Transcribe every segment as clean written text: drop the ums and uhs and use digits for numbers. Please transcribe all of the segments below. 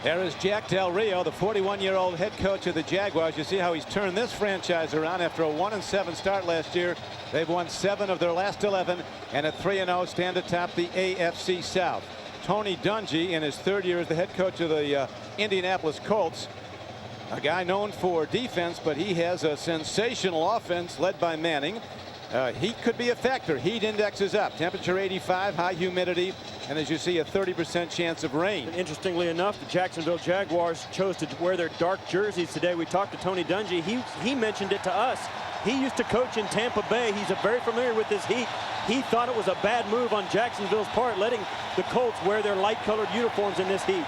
There is Jack Del Rio, the 41-year-old head coach of the Jaguars. You see how he's turned this franchise around after a 1-7 start last year. They've won 7 of their last 11 and at 3-0 stand atop the AFC South. Tony Dungy, in his 3rd year as the head coach of the Indianapolis Colts, a guy known for defense, but he has a sensational offense led by Manning. Heat could be a factor. Heat index is up. Temperature 85, high humidity, and as you see, a 30% chance of rain. Interestingly enough, the Jacksonville Jaguars chose to wear their dark jerseys today. We talked to Tony Dungy. He mentioned it to us. He used to coach in Tampa Bay. He's very familiar with this heat. He thought it was a bad move on Jacksonville's part, letting the Colts wear their light-colored uniforms in this heat.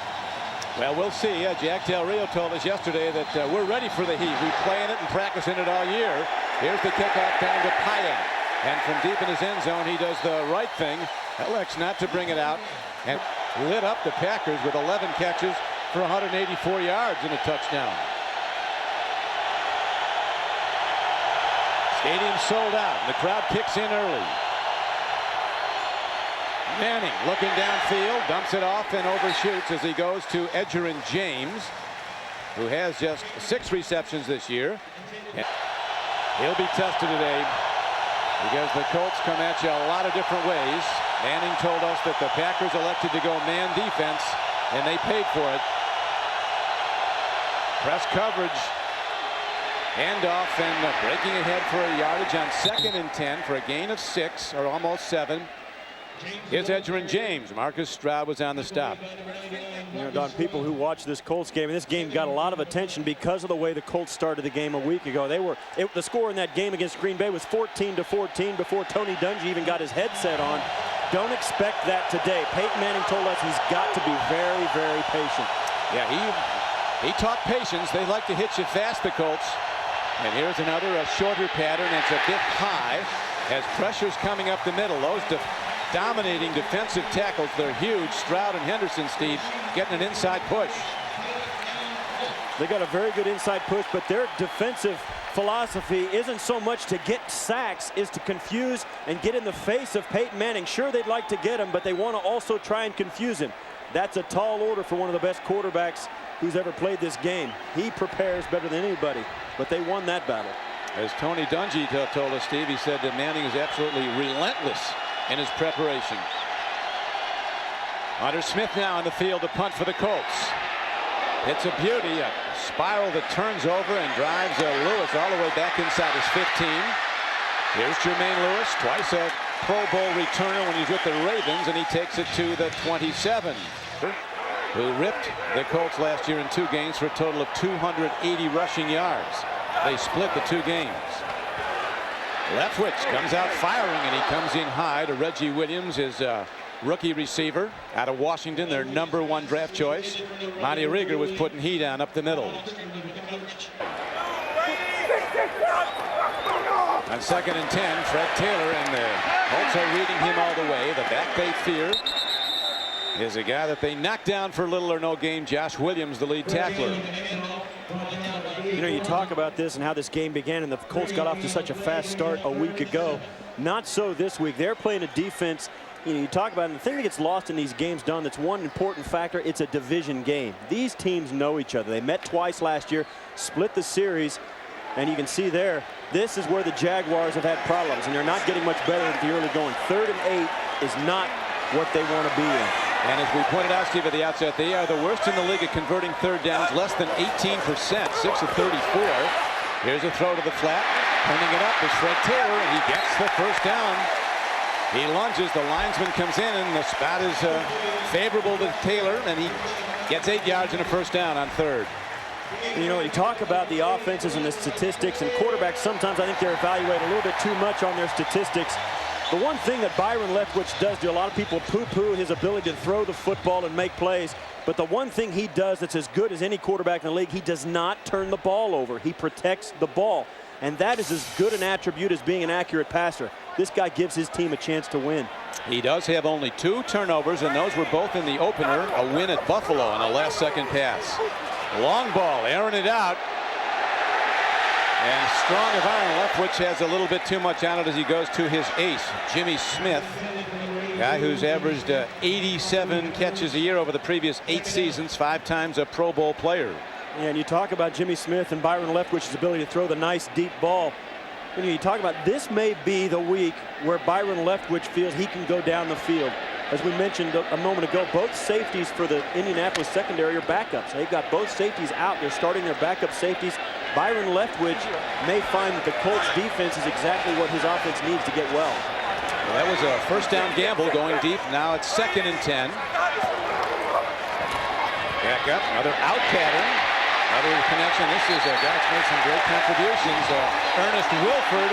Well, we'll see. Jack Del Rio told us yesterday that we're ready for the heat. We play in it and practicing it all year. Here's the kickoff down to Pyatt. And from deep in his end zone, he does the right thing. Elects not to bring it out and lit up the Packers with 11 catches for 184 yards and a touchdown. Stadium sold out, and the crowd kicks in early. Manning looking downfield, dumps it off and overshoots as he goes to Edgerrin James, who has just 6 receptions this year. And he'll be tested today because the Colts come at you a lot of different ways. Manning told us that the Packers elected to go man defense, and they paid for it. Press coverage. Handoff and breaking ahead for a yardage on 2nd and 10 for a gain of 6 or almost 7. Here's Edgerrin James. Marcus Stroud was on the stop. You know, Don, people who watch this Colts game, and this game got a lot of attention because of the way the Colts started the game a week ago. The score in that game against Green Bay was 14-14 before Tony Dungy even got his headset on. Don't expect that today. Peyton Manning told us he's got to be very, very patient. Yeah, he taught patience. They like to hit you fast, the Colts. And here's another shorter pattern. It's a bit high as pressure's coming up the middle. Those dominating defensive tackles, they're huge. Stroud and Henderson, Steve, getting an inside push. They got a very good inside push, but their defensive philosophy isn't so much to get sacks, is to confuse and get in the face of Peyton Manning. Sure, they'd like to get him, but they want to also try and confuse him. That's a tall order for one of the best quarterbacks who's ever played this game. He prepares better than anybody, but they won that battle. As Tony Dungy told us, Steve, he said that Manning is absolutely relentless in his preparation. Hunter Smith now on the field to punt for the Colts. It's a beauty, a spiral that turns over and drives Lewis all the way back inside his 15. Here's Jermaine Lewis, twice a Pro Bowl returner when he's with the Ravens, and he takes it to the 27. Who ripped the Colts last year in 2 games for a total of 280 rushing yards. They split the 2 games. Leftwich comes out firing, and he comes in high to Reggie Williams, his rookie receiver out of Washington, their #1 draft choice. Monty Rieger was putting heat on up the middle. On 2nd and 10, Fred Taylor, and the Colts are reading him all the way. The back they fear is a guy that they knocked down for little or no gain, Josh Williams, the lead tackler. You know, you talk about this and how this game began, and the Colts got off to such a fast start a week ago. Not so this week. They're playing a defense. You know, you talk about it, and the thing that gets lost in these games, Don, that's one important factor, it's a division game. These teams know each other. They met twice last year, split the series, and you can see there, this is where the Jaguars have had problems, and they're not getting much better at the early going. 3rd and 8 is not what they want to be in. And as we pointed out, Steve, at the outset, they are the worst in the league at converting 3rd downs, less than 18%, 6 of 34. Here's a throw to the flat. Turning it up is Fred Taylor, and he gets the 1st down. He lunges, the linesman comes in, and the spot is favorable to Taylor, and he gets 8 yards and a 1st down on 3rd. You know, you talk about the offenses and the statistics, and quarterbacks, sometimes I think they're evaluated a little bit too much on their statistics. The one thing that Byron Leftwich does, a lot of people poo-poo his ability to throw the football and make plays, but the one thing he does that's as good as any quarterback in the league, he does not turn the ball over. He protects the ball, and that is as good an attribute as being an accurate passer. This guy gives his team a chance to win. He does have only 2 turnovers, and those were both in the opener, a win at Buffalo on a last-second pass. Long ball, airing it out. And strong of iron, Leftwich has a little bit too much on it as he goes to his ace, Jimmy Smith. Guy who's averaged 87 catches a year over the previous 8 seasons, 5 times a Pro Bowl player. Yeah, and you talk about Jimmy Smith and Byron Leftwich's ability to throw the nice deep ball. And you talk about this may be the week where Byron Leftwich feels he can go down the field. As we mentioned a moment ago, both safeties for the Indianapolis secondary are backups. They've got both safeties out. They're starting their backup safeties. Byron Leftwich may find that the Colts defense is exactly what his offense needs to get well. Well, that was a first down gamble going deep. Now it's 2nd and 10. Back up, another out pattern. Another connection. This is a guy that's made some great contributions. Ernest Wilford,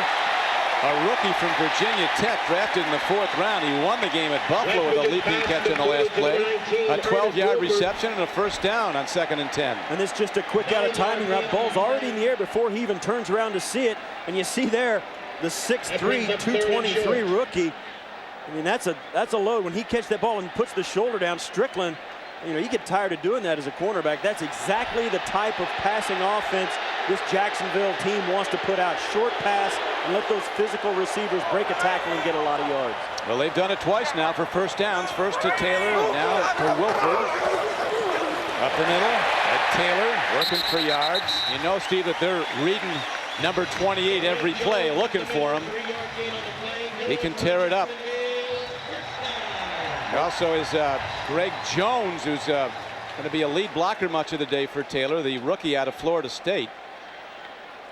a rookie from Virginia Tech, drafted in the 4th round. He won the game at Buffalo with a leaping catch in the last play. A 12-yard reception and a first down on 2nd and 10. And it's just a quick out of timing route. Ball's already in the air before he even turns around to see it. And you see there the 6'3", 223 rookie. I mean, that's a load. When he catches that ball and puts the shoulder down, Strickland, you know, you get tired of doing that as a cornerback. That's exactly the type of passing offense this Jacksonville team wants to put out. Short pass and let those physical receivers break a tackle and get a lot of yards. Well, they've done it twice now for first downs. First to Taylor, now to Wilford. Up the middle, Ed Taylor working for yards. You know, Steve, that they're reading number 28 every play, looking for him. He can tear it up. Also is Greg Jones, who's going to be a lead blocker much of the day for Taylor, the rookie out of Florida State.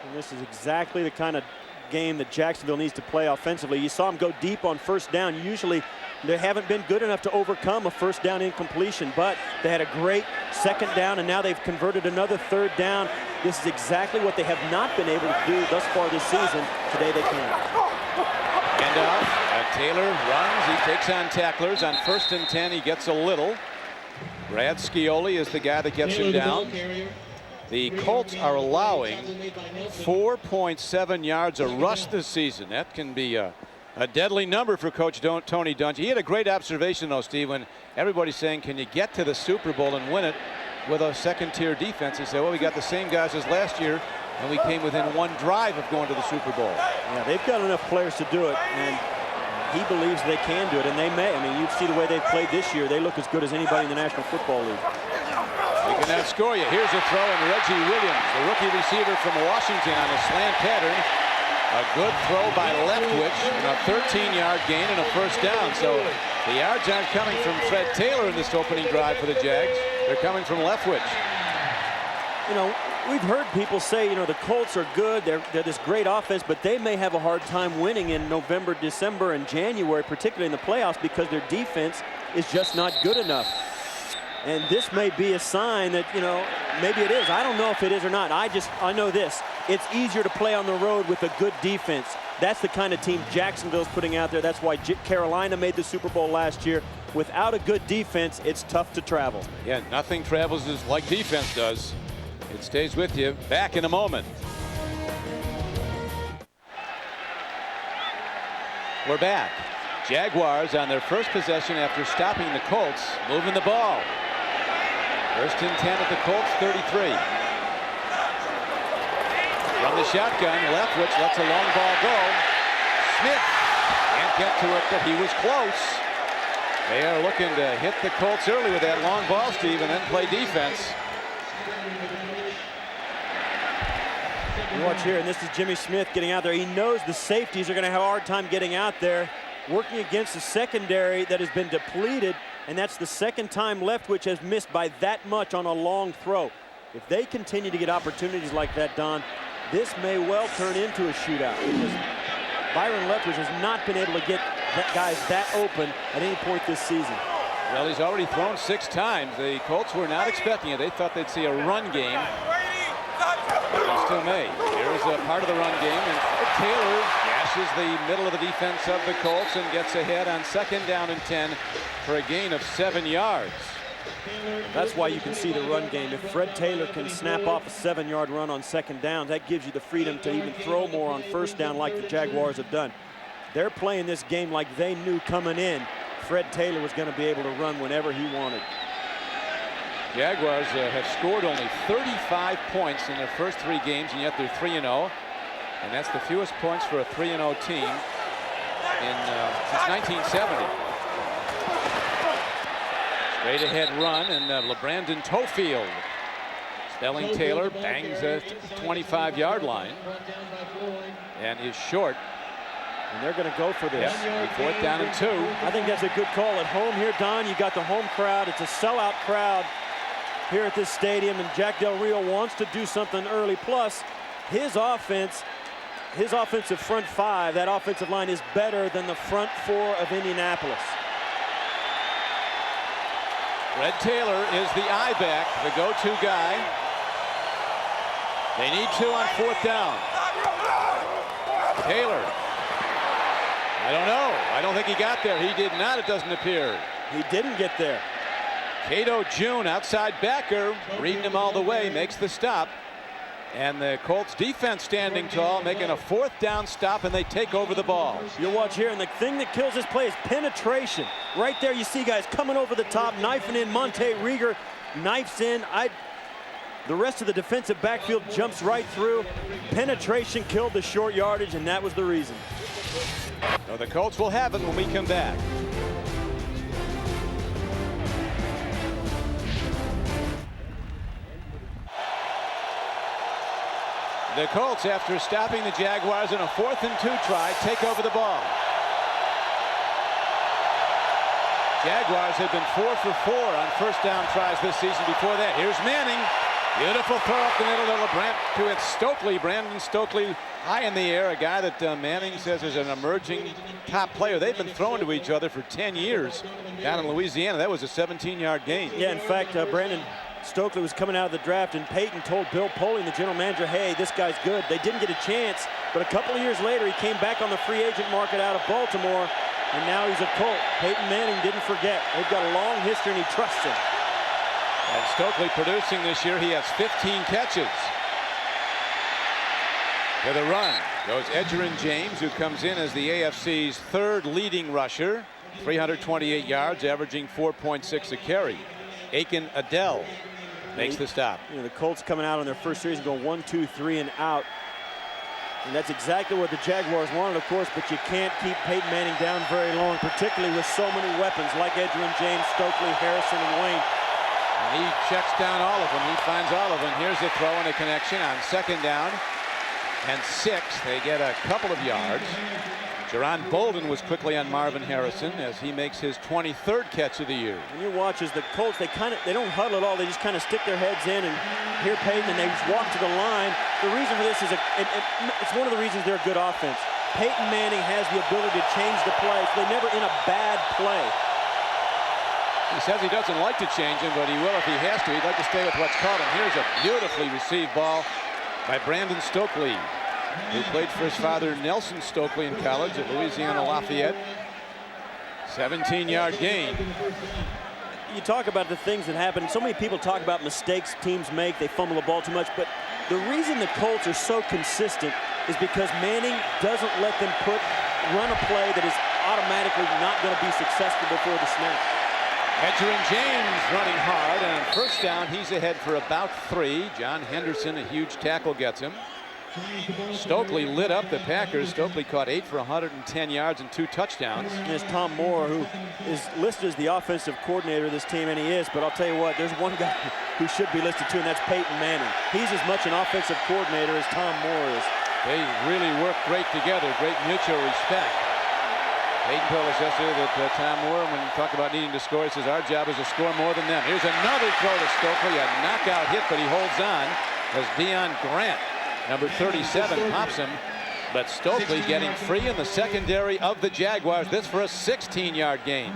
And this is exactly the kind of game that Jacksonville needs to play offensively. You saw him go deep on first down. Usually they haven't been good enough to overcome a first down incompletion, but they had a great 2nd down, and now they've converted another 3rd down. This is exactly what they have not been able to do thus far this season. Today they can. Taylor runs. He takes on tacklers. On 1st and 10, he gets a little. Brad Scioli is the guy that gets him down. The Colts are allowing 4.7 yards a rush this season. That can be a deadly number for Coach Tony Dungy. He had a great observation, though, Steve, when everybody's saying, can you get to the Super Bowl and win it with a 2nd-tier defense? He said, well, we got the same guys as last year, and we came within 1 drive of going to the Super Bowl. Yeah, they've got enough players to do it, and he believes they can do it, and they may. I mean, you see the way they've played this year. They look as good as anybody in the National Football League. He can outscore you. Here's a throw, and Reggie Williams, the rookie receiver from Washington, on a slant pattern. A good throw by Leftwich, and a 13-yard gain and a first down. So the yards aren't coming from Fred Taylor in this opening drive for the Jags. They're coming from Leftwich. You know, we've heard people say, you know, the Colts are good. They're this great offense, but they may have a hard time winning in November, December, and January, particularly in the playoffs, because their defense is just not good enough. And this may be a sign that, you know, maybe it is. I don't know if it is or not. I know this. It's easier to play on the road with a good defense. That's the kind of team Jacksonville's putting out there. That's why Carolina made the Super Bowl last year. Without a good defense, it's tough to travel. Yeah, nothing travels as like defense does. It stays with you. Back in a moment. We're back. Jaguars on their first possession after stopping the Colts, moving the ball. 1st and 10 at the Colts 33. From the shotgun, Leftwich lets a long ball go. Smith can't get to it, but he was close. They are looking to hit the Colts early with that long ball, Steve, and then play defense. You watch here, and this is Jimmy Smith getting out there. He knows the safeties are going to have a hard time getting out there, working against a secondary that has been depleted, and that's the 2nd time Leftwich has missed by that much on a long throw. If they continue to get opportunities like that, Don, this may well turn into a shootout, because Byron Leftwich has not been able to get guys that open at any point this season. Well, he's already thrown 6 times. The Colts were not expecting it. They thought they'd see a run game. They still may. Here's a part of the run game, and Taylor gashes the middle of the defense of the Colts and gets ahead on 2nd down and 10 for a gain of 7 yards. That's why you can see the run game. If Fred Taylor can snap off a 7-yard run on 2nd down, that gives you the freedom to even throw more on 1st down like the Jaguars have done. They're playing this game like they knew coming in Fred Taylor was going to be able to run whenever he wanted. Jaguars have scored only 35 points in their first 3 games, and yet they're 3-0. And that's the fewest points for a 3-0 team since 1970. Straight ahead run, and LeBrandon Tofield. Stelling Taylor bangs a 25-yard line and is short. And they're going to go for this. Yep. 4th down and 2. I think that's a good call at home here, Don. You got the home crowd. It's a sellout crowd here at this stadium, and Jack Del Rio wants to do something early. Plus, his offense, his offensive front 5, that offensive line is better than the front 4 of Indianapolis. Red Taylor is the I-back, the go-to guy. They need 2 on 4th down. Taylor. I don't know. I don't think he got there. He did not, it doesn't appear. He didn't get there. Cato June, outside backer, reading him all the way, makes the stop. And the Colts defense standing tall, making a 4th down stop, and they take over the ball. You'll watch here, and the thing that kills this play is penetration. Right there, you see guys coming over the top, knifing in. Monte Rieger knifes in. The rest of the defensive backfield jumps right through. Penetration killed the short yardage, and that was the reason. So the Colts will have it when we come back. The Colts, after stopping the Jaguars in a 4th and 2 try, take over the ball. Jaguars have been 4 for 4 on 1st down tries this season. Before that, here's Manning. Beautiful throw up the middle to it's Stokely. Brandon Stokely high in the air, a guy that Manning says is an emerging top player. They've been throwing to each other for 10 years down in Louisiana. That was a 17-yard gain. Yeah, in fact, Brandon Stokely was coming out of the draft, and Peyton told Bill Polian, the general manager, hey, this guy's good. They didn't get a chance, but a couple of years later, he came back on the free agent market out of Baltimore, and now he's a Colt. Peyton Manning didn't forget. They've got a long history, and he trusts him. And Stokely producing this year. He has 15 catches. To the run goes Edgerrin James, who comes in as the AFC's 3rd leading rusher. 328 yards, averaging 4.6 a carry. Aiken Adele makes the stop. You know, the Colts coming out on their first series going 1, 2, 3 and out. And that's exactly what the Jaguars wanted, of course, but you can't keep Peyton Manning down very long, particularly with so many weapons like Edgerrin James, Stokely, Harrison, and Wayne. And he checks down all of them. He finds all of them. Here's a throw and a connection on 2nd down and 6. They get a couple of yards. Jerron Bolden was quickly on Marvin Harrison as he makes his 23rd catch of the year. And you watch as the Colts, they don't huddle at all. They just kind of stick their heads in, and here Peyton, and they just walk to the line. The reason for this is it's one of the reasons they're a good offense. Peyton Manning has the ability to change the play, so they're never in a bad play. He says he doesn't like to change him, but he will if he has to. He'd like to stay with what's called him. Here's a beautifully received ball by Brandon Stokely, who played for his father Nelson Stokely in college at Louisiana Lafayette. 17-yard gain. You talk about the things that happen. So many people talk about mistakes teams make. They fumble the ball too much. But the reason the Colts are so consistent is because Manning doesn't let them run a play that is automatically not going to be successful before the snap. Edgerrin James running hard, and on 1st down, he's ahead for about 3. John Henderson, a huge tackle, gets him. Stokely lit up the Packers. Stokely caught 8 for 110 yards and 2 touchdowns. And there's Tom Moore, who is listed as the offensive coordinator of this team, and he is. But I'll tell you what, there's one guy who should be listed too, and that's Peyton Manning. He's as much an offensive coordinator as Tom Moore is. They really work great together, great mutual respect. Peyton told us yesterday that Tom Moore, when we talk about needing to score, he says our job is to score more than them. Here's another throw to Stokely, a knockout hit, but he holds on as Deion Grant, number 37, pops him. But Stokely getting free in the secondary of the Jaguars. This for a 16-yard gain.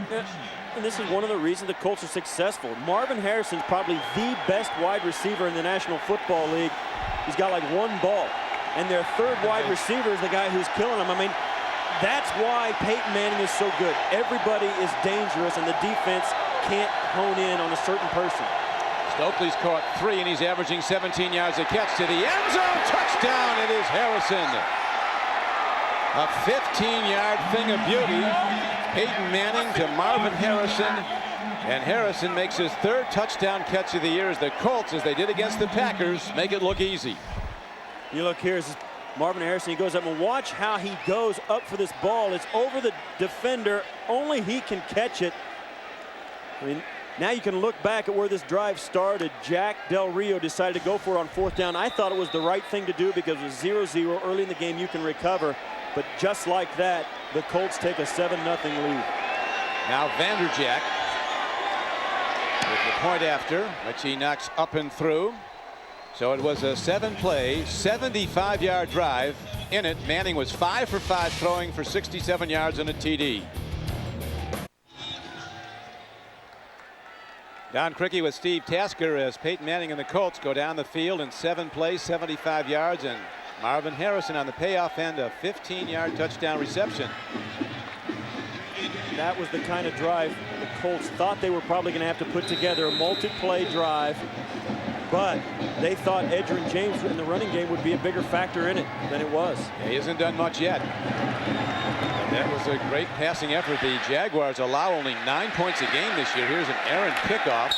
And this is one of the reasons the Colts are successful. Marvin Harrison's probably the best wide receiver in the National Football League. He's got like 1 ball. And their 3rd wide receiver is the guy who's killing them. I mean, that's why Peyton Manning is so good. Everybody is dangerous, and the defense can't hone in on a certain person. Stokely's caught 3, and he's averaging 17 yards a catch to the end zone. Touchdown, it is Harrison. A 15-yard thing of beauty. Peyton Manning to Marvin Harrison, and Harrison makes his 3rd touchdown catch of the year as the Colts, as they did against the Packers, make it look easy. You look here, this is Marvin Harrison. He goes up, and watch how he goes up for this ball. It's over the defender. Only he can catch it. I mean, Now you can look back at where this drive started. Jack Del Rio decided to go for it on 4th down. I thought it was the right thing to do because it was 0-0 early in the game. You can recover. But just like that, the Colts take a 7-0 lead. Now Vanderjagt with the point after, which he knocks up and through. So it was a 7-play, 75-yard drive. In it, Manning was 5 for 5 throwing for 67 yards and a TD. Don Criqui with Steve Tasker as Peyton Manning and the Colts go down the field in 7 plays, 75 yards, and Marvin Harrison on the payoff end, a 15-yard touchdown reception. That was the kind of drive the Colts thought they were probably going to have to put together, a multi-play drive. But they thought Edgerrin James in the running game would be a bigger factor in it than it was. Yeah, he hasn't done much yet. And that was a great passing effort. The Jaguars allow only 9 points a game this year. Here's an errant kickoff.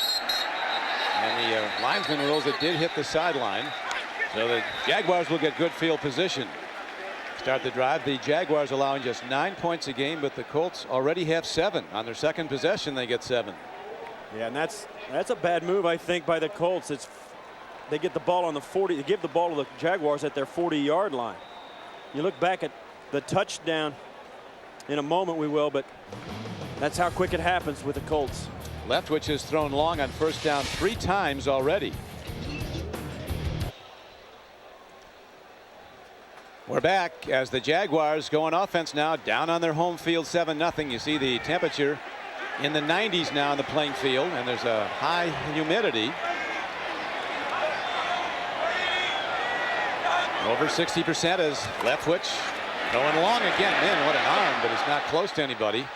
And the linesman rules it did hit the sideline. So the Jaguars will get good field position. Start the drive. The Jaguars allowing just 9 points a game, but the Colts already have 7. On their second possession, they get 7. Yeah, and that's a bad move, I think, by the Colts. They get the ball on the 40. They give the ball to the Jaguars at their 40-yard line. You look back at the touchdown in a moment, we will, but that's how quick it happens with the Colts. Leftwich has thrown long on 1st down 3 times already. We're back as the Jaguars go on offense now, down on their home field 7-0. You see the temperature in the 90s now on the playing field, and there's a high humidity. Over 60% as Leftwich throwing long again. Man, what an arm, but it's not close to anybody.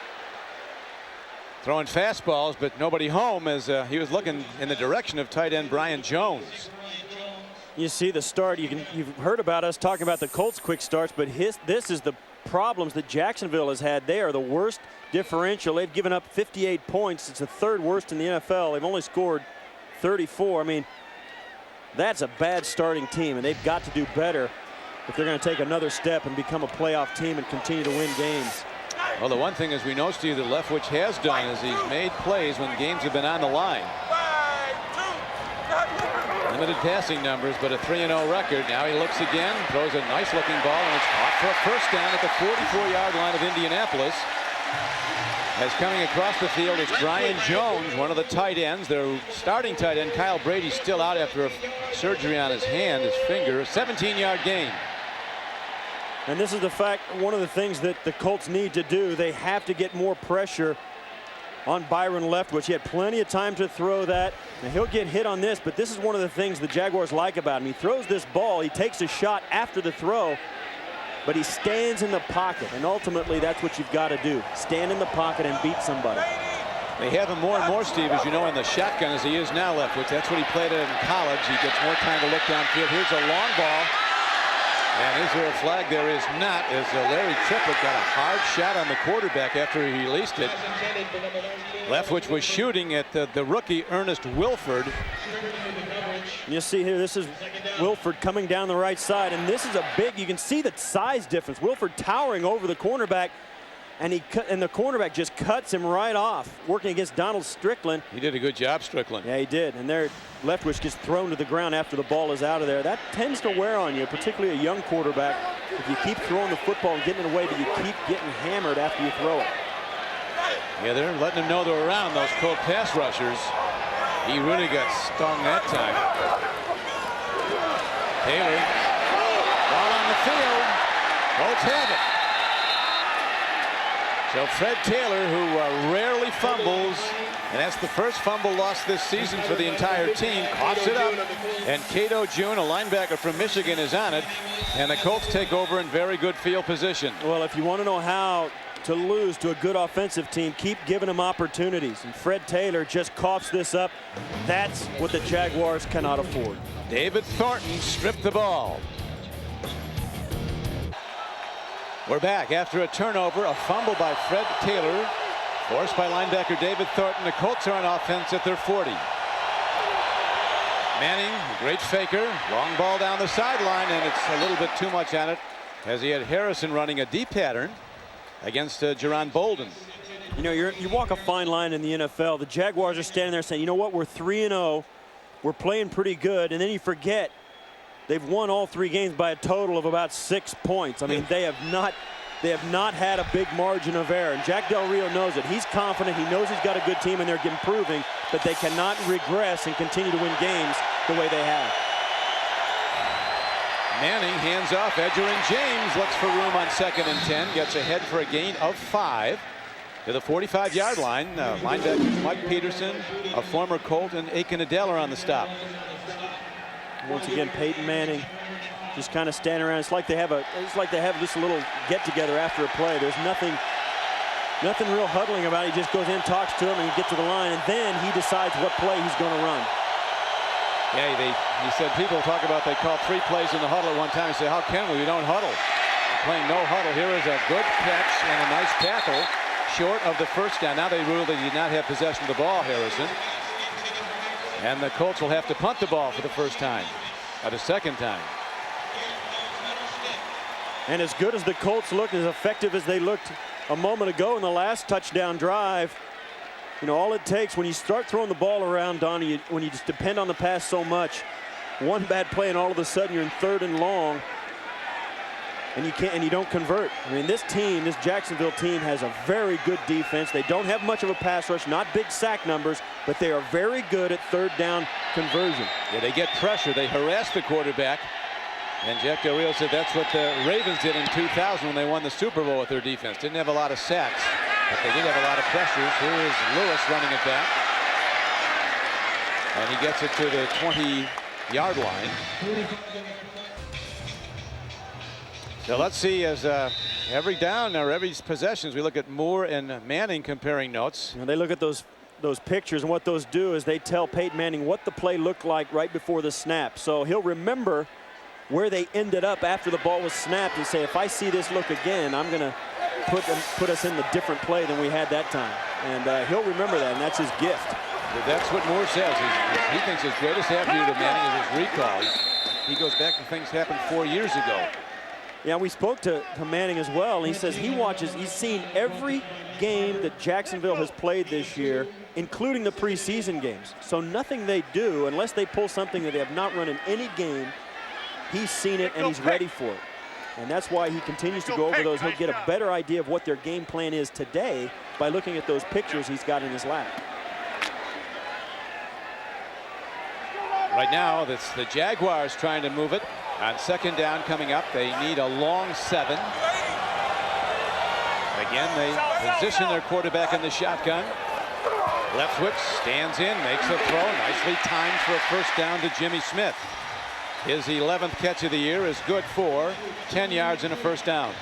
Throwing fastballs, but nobody home as he was looking in the direction of tight end Brian Jones. You see the start. You've heard about us talking about the Colts' quick starts, but this is the problems that Jacksonville has had. They are the worst differential. They've given up 58 points. It's the 3rd worst in the NFL. They've only scored 34. I mean, that's a bad starting team, and they've got to do better if they're going to take another step and become a playoff team and continue to win games. Well, the one thing, as we know, Steve, that Leftwich has done is he's made plays when games have been on the line. Limited passing numbers, but a 3-0 record. Now he looks again, throws a nice-looking ball, and it's caught for a 1st down at the 44-yard line of Indianapolis. As coming across the field is Brian Jones, one of the tight ends. Their starting tight end, Kyle Brady, still out after a surgery on his hand, his finger. A 17-yard gain. And this is the fact, one of the things that the Colts need to do. They have to get more pressure on Byron Leftwich. He had plenty of time to throw that. Now he'll get hit on this, but this is one of the things the Jaguars like about him. He throws this ball, he takes a shot after the throw, but he stands in the pocket, and ultimately that's what you've got to do. Stand in the pocket and beat somebody. They have him more and more, Steve, as you know, in the shotgun as he is now, Leftwich. That's what he played at in college. He gets more time to look downfield. Here's a long ball. And is there a flag? There is not, as Larry Triplett got a hard shot on the quarterback after he released it. Leftwich was shooting at the rookie Ernest Wilford. You see here, this is Wilford coming down the right side, and this is a big, you can see the size difference. Wilford towering over the cornerback, and the cornerback just cuts him right off, working against Donald Strickland. He did a good job, Strickland. Yeah, he did. And there, Leftwich gets thrown to the ground after the ball is out of there. That tends to wear on you, particularly a young quarterback. If you keep throwing the football and getting it away, but you keep getting hammered after you throw it. Yeah, they're letting them know they're around, those Colt pass rushers. He really got stung that time. Taylor, ball on the field. Colts have it. So Fred Taylor, who rarely fumbles, and that's the first fumble lost this season for the entire team, coughs it up, and Cato June, a linebacker from Michigan, is on it, and the Colts take over in very good field position. Well, if you want to know how to lose to a good offensive team, keep giving them opportunities, and Fred Taylor just coughs this up. That's what the Jaguars cannot afford. David Thornton stripped the ball. We're back after a turnover, a fumble by Fred Taylor, forced by linebacker David Thornton. The Colts are on offense at their 40. Manning, great faker, long ball down the sideline, and it's a little bit too much on it as he had Harrison running a deep pattern against Jerron Bolden. You know, you walk a fine line in the NFL. The Jaguars are standing there saying, you know what, we're 3-0. We're playing pretty good. And then you forget they've won all 3 games by a total of about 6 points. I mean, they have not had a big margin of error. And Jack Del Rio knows it. He's confident. He knows he's got a good team, and they're improving. But they cannot regress and continue to win games the way they have. Manning hands off. Edgerrin James looks for room on 2nd and 10. Gets ahead for a gain of 5 to the 45-yard line. Linebackers Mike Peterson, a former Colt, and Aiken Adele are on the stop. Once again, Peyton Manning just kind of standing around. It's like they have just a little get-together after a play. There's nothing real huddling about it. He just goes in, talks to him, and he gets to the line, and then he decides what play he's going to run. Yeah, he said people talk about they call 3 plays in the huddle at one time. He said, how can we? We don't huddle. Playing no huddle. Here is a good catch and a nice tackle short of the first down. Now they ruled that he did not have possession of the ball, Harrison. And the Colts will have to punt the ball for the first time, or the second time. And as good as the Colts looked, as effective as they looked a moment ago in the last touchdown drive, you know, all it takes when you start throwing the ball around, Donnie, when you just depend on the pass so much, one bad play and all of a sudden you're in 3rd and long, and you don't convert. I mean, this Jacksonville team has a very good defense. They don't have much of a pass rush, not big sack numbers, but they are very good at 3rd down conversion. Yeah, they get pressure. They harass the quarterback. And Jack Del Rio said that's what the Ravens did in 2000 when they won the Super Bowl with their defense. Didn't have a lot of sacks, but they did have a lot of pressures. Here is Lewis running it back. And he gets it to the 20-yard line. So let's see, as every down or every possessions, we look at Moore and Manning comparing notes. And they look at those pictures, and what those do is they tell Peyton Manning what the play looked like right before the snap. So he'll remember where they ended up after the ball was snapped and say, if I see this look again, I'm going to put us in the different play than we had that time. And he'll remember that, and that's his gift. But that's what Moore says. He thinks his greatest attribute of Manning is his recall. He goes back to things happened 4 years ago. Yeah, we spoke to Manning as well, and he says he's seen every game that Jacksonville has played this year, including the preseason games. So nothing they do, unless they pull something that they have not run in any game, he's seen it and he's ready for it. And that's why he continues to go over those. He'll get a better idea of what their game plan is today by looking at those pictures he's got in his lap. Right now, that's the Jaguars trying to move it. On 2nd down coming up, they need a long 7. Again, they position their quarterback in the shotgun. Leftwich stands in, makes a throw, nicely timed for a first down to Jimmy Smith. His 11th catch of the year is good for 10 yards and a first down.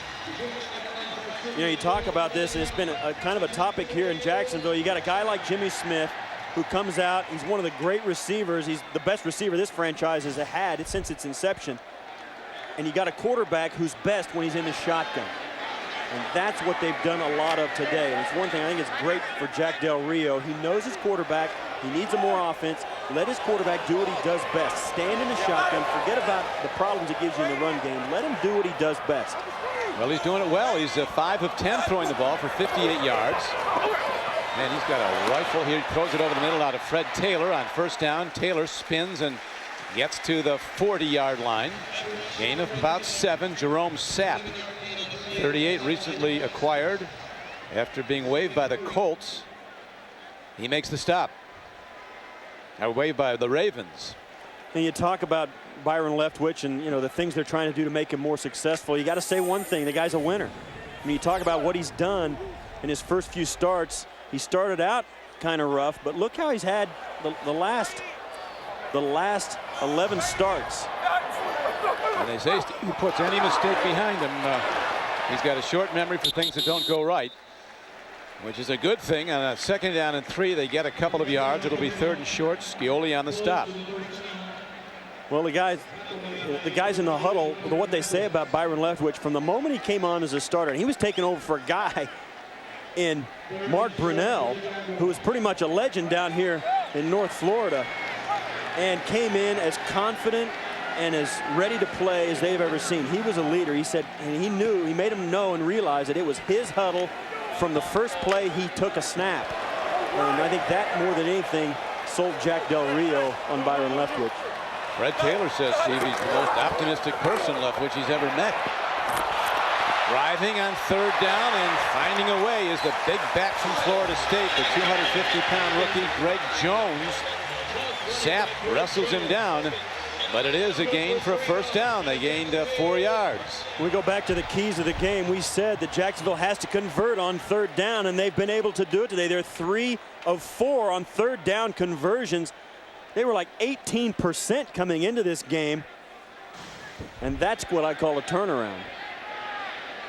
You know, you talk about this, and it's been a kind of a topic here in Jacksonville. You got a guy like Jimmy Smith who comes out. He's one of the great receivers. He's the best receiver this franchise has had since its inception. And you got a quarterback who's best when he's in the shotgun. And that's what they've done a lot of today. And it's one thing I think it's great for Jack Del Rio. He knows his quarterback. He needs a more offense. Let his quarterback do what he does best. Stand in the shotgun. Forget about the problems it gives you in the run game. Let him do what he does best. Well, he's doing it well. He's 5 of 10 throwing the ball for 58 yards. And he's got a rifle here. He throws it over the middle out of Fred Taylor on first down. Taylor spins and gets to the 40-yard line. Gain of about 7. Jerome Sapp, 38, recently acquired after being waived by the Colts. He makes the stop. Waived by the Ravens. And you talk about Byron Leftwich and, you know, the things they're trying to do to make him more successful. You got to say one thing: the guy's a winner. I mean, you talk about what he's done in his first few starts. He started out kind of rough, but look how he's had the last 11 starts. And they say he puts any mistake behind him. He's got a short memory for things that don't go right, which is a good thing. On a 2nd down and 3, they get a couple of yards. It'll be 3rd and short. Scioli on the stop. Well, the guys in the huddle, what they say about Byron Leftwich, from the moment he came on as a starter, and he was taking over for a guy in Mark Brunell, who was pretty much a legend down here in North Florida, and came in as confident and as ready to play as they've ever seen. He was a leader. He said, and he made him know and realize that it was his huddle from the first play he took a snap. And I think that, more than anything, sold Jack Del Rio on Byron Leftwich. Fred Taylor says, Steve, he's the most optimistic person Leftwich he's ever met. Driving on third down and finding a way is the big back from Florida State, the 250-pound rookie Greg Jones. Sapp wrestles him down, but it is a gain for a first down. They gained 4 yards. We go back to the keys of the game. We said that Jacksonville has to convert on third down, and they've been able to do it today. They're 3 of 4 on third down conversions. They were like 18% coming into this game, and that's what I call a turnaround.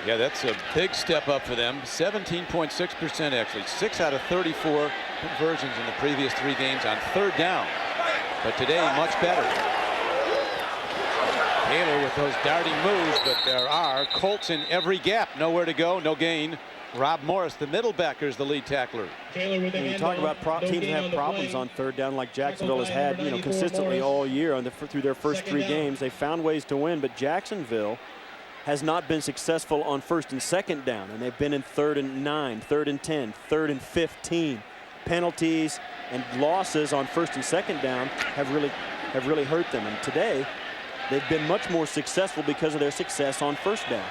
Yeah, that's a big step up for them. 17.6% actually. 6 out of 34 conversions in the previous 3 games on third down. But today, much better. Taylor with those darting moves, but there are Colts in every gap. Nowhere to go, no gain. Rob Morris, the middle backer, is the lead tackler. When you talk about teams that have problems on third down, like Jacksonville has had, consistently all year through their first 3 games, they found ways to win. But Jacksonville has not been successful on first and second down, and they've been in 3rd and 9, 3rd and 10, 3rd and 15. Penalties and losses on first and second down have really hurt them. And today, they've been much more successful because of their success on first down.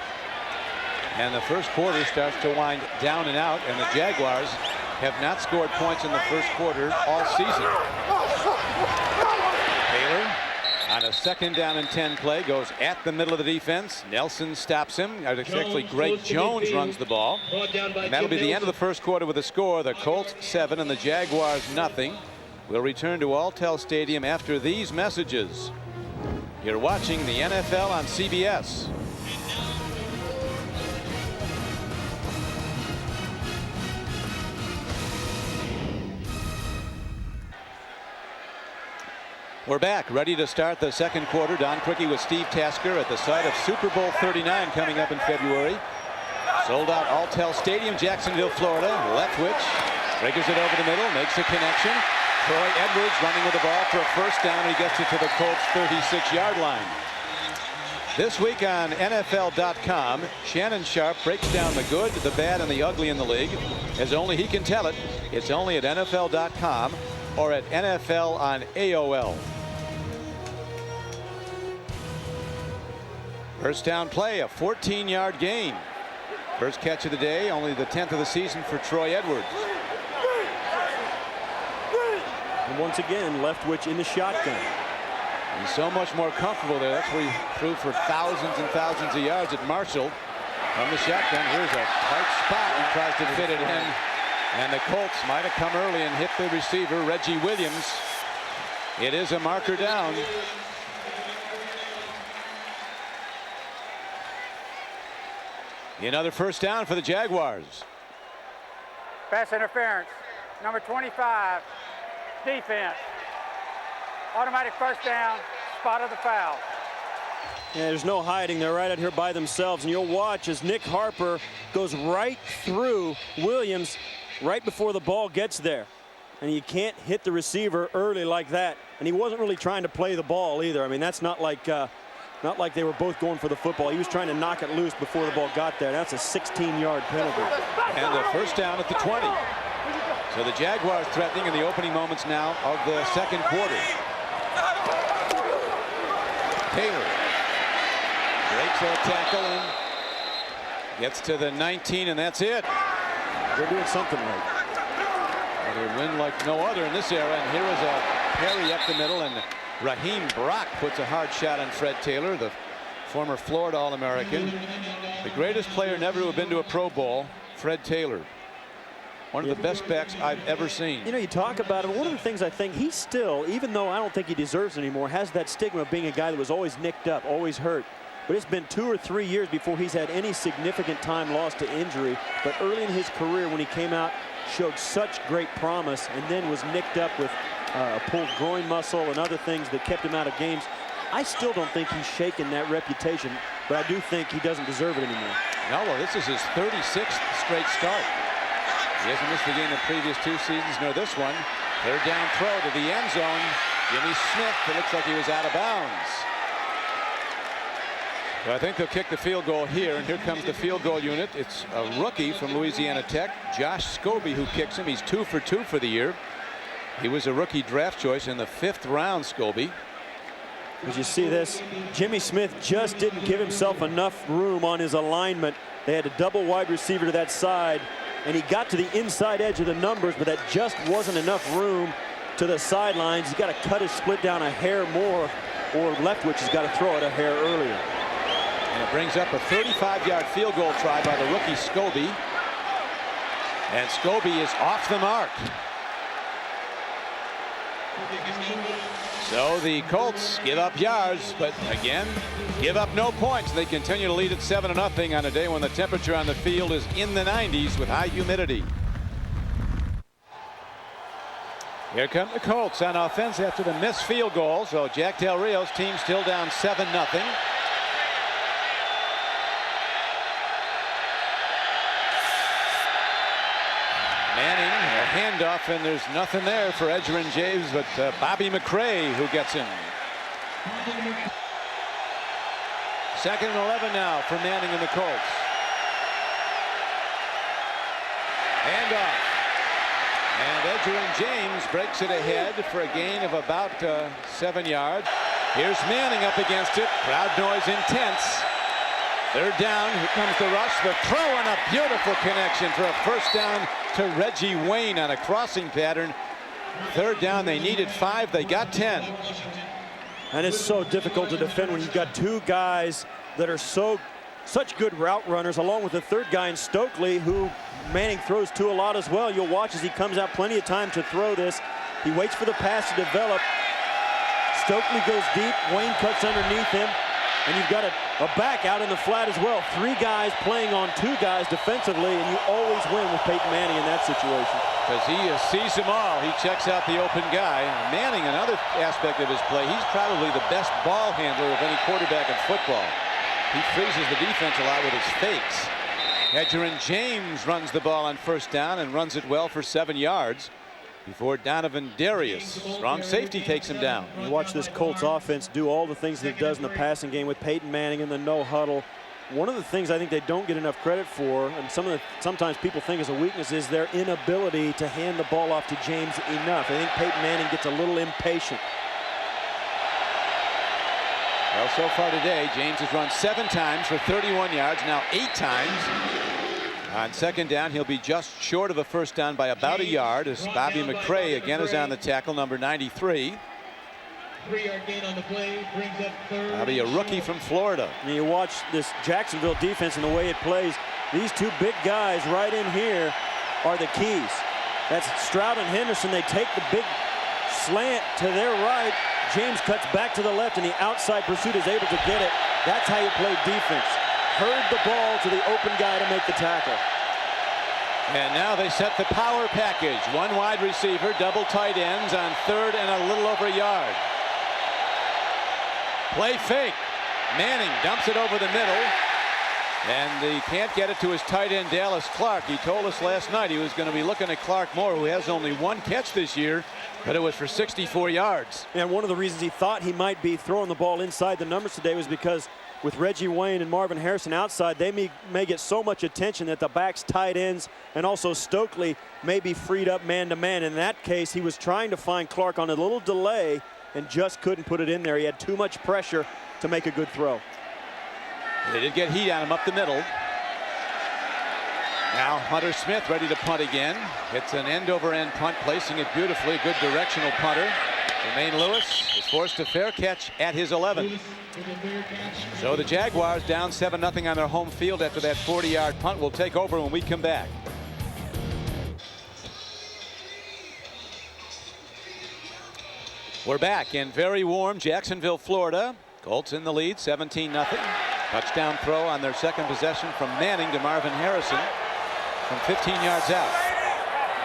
And the first quarter starts to wind down and out, and the Jaguars have not scored points in the first quarter all season. Taylor on a 2nd down and 10 play goes at the middle of the defense. Nelson stops him. Actually, Greg Jones runs the ball. And that'll be the end of the first quarter with a score. The Colts 7 and the Jaguars nothing. We'll return to Alltel Stadium after these messages. You're watching the NFL on CBS. We're back, ready to start the second quarter. Don Quickie with Steve Tasker at the site of Super Bowl 39 coming up in February. Sold out Alltel Stadium, Jacksonville, Florida. Leftwich breaks it over the middle, makes a connection. Troy Edwards running with the ball for a first down, and he gets it to the Colts' 36-yard line. This week on NFL.com, Shannon Sharp breaks down the good, the bad, and the ugly in the league, as only he can tell it. It's only at NFL.com or at NFL on AOL. First down play, a 14-yard gain. First catch of the day, only the 10th of the season for Troy Edwards. And once again, Leftwich in the shotgun. He's so much more comfortable there. That's where he threw for thousands and thousands of yards at Marshall. From the shotgun, here's a tight spot. He tries to fit it in. And the Colts might have come early and hit the receiver, Reggie Williams. It is a marker down. Another first down for the Jaguars. Pass interference. Number 25. Defense. Automatic first down. Spot of the foul. Yeah, there's no hiding. They're right out here by themselves. And you'll watch as Nick Harper goes right through Williams right before the ball gets there. And you can't hit the receiver early like that. And he wasn't really trying to play the ball either. I mean, that's not like they were both going for the football. He was trying to knock it loose before the ball got there. That's a 16-yard penalty. And a first down at the 20. So the Jaguars threatening in the opening moments now of the second quarter. Taylor breaks a tackle and gets to the 19, and that's it. They're doing something right. They win like no other in this era, and here is a parry up the middle, and Raheem Brock puts a hard shot on Fred Taylor, the former Florida All-American. The greatest player never to have been to a Pro Bowl, Fred Taylor. One of the best backs I've ever seen. You know, you talk about him. One of the things I think he still, even though I don't think he deserves it anymore, has that stigma of being a guy that was always nicked up, always hurt. But it's been 2 or 3 years before he's had any significant time lost to injury. But early in his career, when he came out, showed such great promise, and then was nicked up with a pulled groin muscle and other things that kept him out of games. I still don't think he's shaken that reputation, but I do think he doesn't deserve it anymore. No, well, this is his 36th straight start. He hasn't missed the game the previous 2 seasons, nor this one. Third down throw to the end zone. Jimmy Smith, it looks like he was out of bounds. So I think they'll kick the field goal here, and here comes the field goal unit. It's a rookie from Louisiana Tech, Josh Scobie, who kicks him. He's 2 for 2 for the year. He was a rookie draft choice in the 5th round, Scobie. As you see this, Jimmy Smith just didn't give himself enough room on his alignment. They had a double wide receiver to that side, and he got to the inside edge of the numbers, but that just wasn't enough room to the sidelines. He's got to cut his split down a hair more, or Leftwich has got to throw it a hair earlier. And it brings up a 35-yard field goal try by the rookie Scobie. And Scobie is off the mark. So the Colts give up yards, but again, give up no points. They continue to lead at 7-0 on a day when the temperature on the field is in the 90s with high humidity. Here come the Colts on offense after the missed field goal. So Jack Del Rio's team still down 7-0. Manning, a handoff, and there's nothing there for Edgerrin James, but Bobby McCray who gets him. 2nd and 11 now for Manning and the Colts. Handoff. And Edgerrin James breaks it ahead for a gain of about 7 yards. Here's Manning up against it. Crowd noise intense. 3rd down. Here comes the rush. The throw and a beautiful connection for a first down to Reggie Wayne on a crossing pattern. 3rd down. They needed 5. They got 10. And it's so difficult to defend when you've got 2 guys that are such good route runners, along with the 3rd guy in Stokely, who Manning throws to a lot as well. You'll watch as he comes out plenty of time to throw this. He waits for the pass to develop. Stokely goes deep. Wayne cuts underneath him. And you've got a back out in the flat as well. 3 guys playing on 2 guys defensively, and you always win with Peyton Manning in that situation. Because he sees them all. He checks out the open guy. Manning, another aspect of his play, he's probably the best ball handler of any quarterback in football. He freezes the defense a lot with his fakes. Edgerrin James runs the ball on 1st down and runs it well for 7 yards before Donovan Darius, strong safety, takes him down. You watch this Colts offense do all the things that it does in the passing game with Peyton Manning in the no huddle. One of the things I think they don't get enough credit for, and sometimes people think is a weakness, is their inability to hand the ball off to James enough. I think Peyton Manning gets a little impatient. Well, so far today, James has run 7 times for 31 yards, now 8 times. On 2nd down, he'll be just short of a first down by about a yard as Bobby McCray again is on the tackle, number 93. 3-yard gain on the play, brings up 3rd. Bobby, a rookie from Florida. And you watch this Jacksonville defense and the way it plays. These 2 big guys right in here are the keys. That's Stroud and Henderson. They take the big slant to their right. James cuts back to the left, and the outside pursuit is able to get it. That's how you play defense. Herd the ball to the open guy to make the tackle. And now they set the power package. 1 wide receiver, double tight ends on 3rd and a little over a yard. Play fake. Manning dumps it over the middle. And he can't get it to his tight end, Dallas Clark. He told us last night he was going to be looking at Clark more, who has only 1 catch this year, but it was for 64 yards. And one of the reasons he thought he might be throwing the ball inside the numbers today was because with Reggie Wayne and Marvin Harrison outside, they may get so much attention that the backs, tight ends, and also Stokely may be freed up man-to-man. In that case, he was trying to find Clark on a little delay and just couldn't put it in there. He had too much pressure to make a good throw. They did get heat on him up the middle. Now Hunter Smith ready to punt again. It's an end-over-end punt, placing it beautifully. Good directional punter. Jermaine Lewis is forced a fair catch at his 11. So the Jaguars down 7-0 on their home field after that 40-yard punt. Will take over when we come back. We're back in very warm Jacksonville, Florida. Colts in the lead, 17-0. Touchdown throw on their 2nd possession from Manning to Marvin Harrison from 15 yards out.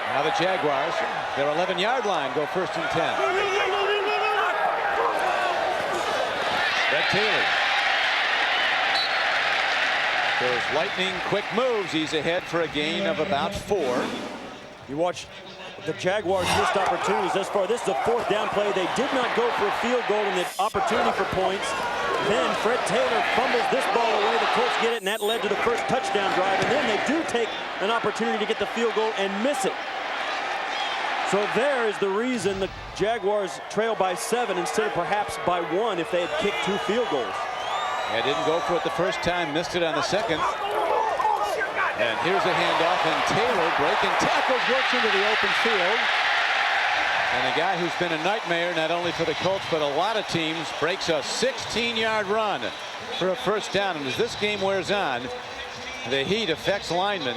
Now the Jaguars, their 11-yard line, go 1st and 10. Brett Taylor. Those lightning quick moves. He's ahead for a gain of about 4. You watch the Jaguars missed opportunities thus far. This is a 4th down play. They did not go for a field goal and the opportunity for points. Then Fred Taylor fumbles this ball away. The Colts get it, and that led to the first touchdown drive. And then they do take an opportunity to get the field goal and miss it. So there is the reason the Jaguars trail by 7 instead of perhaps by 1 if they had kicked 2 field goals. Yeah, didn't go for it the first time, missed it on the second. And here's a handoff, and Taylor breaking tackles, works into the open field. And a guy who's been a nightmare not only for the Colts but a lot of teams breaks a 16-yard run for a first down. And as this game wears on, the heat affects linemen,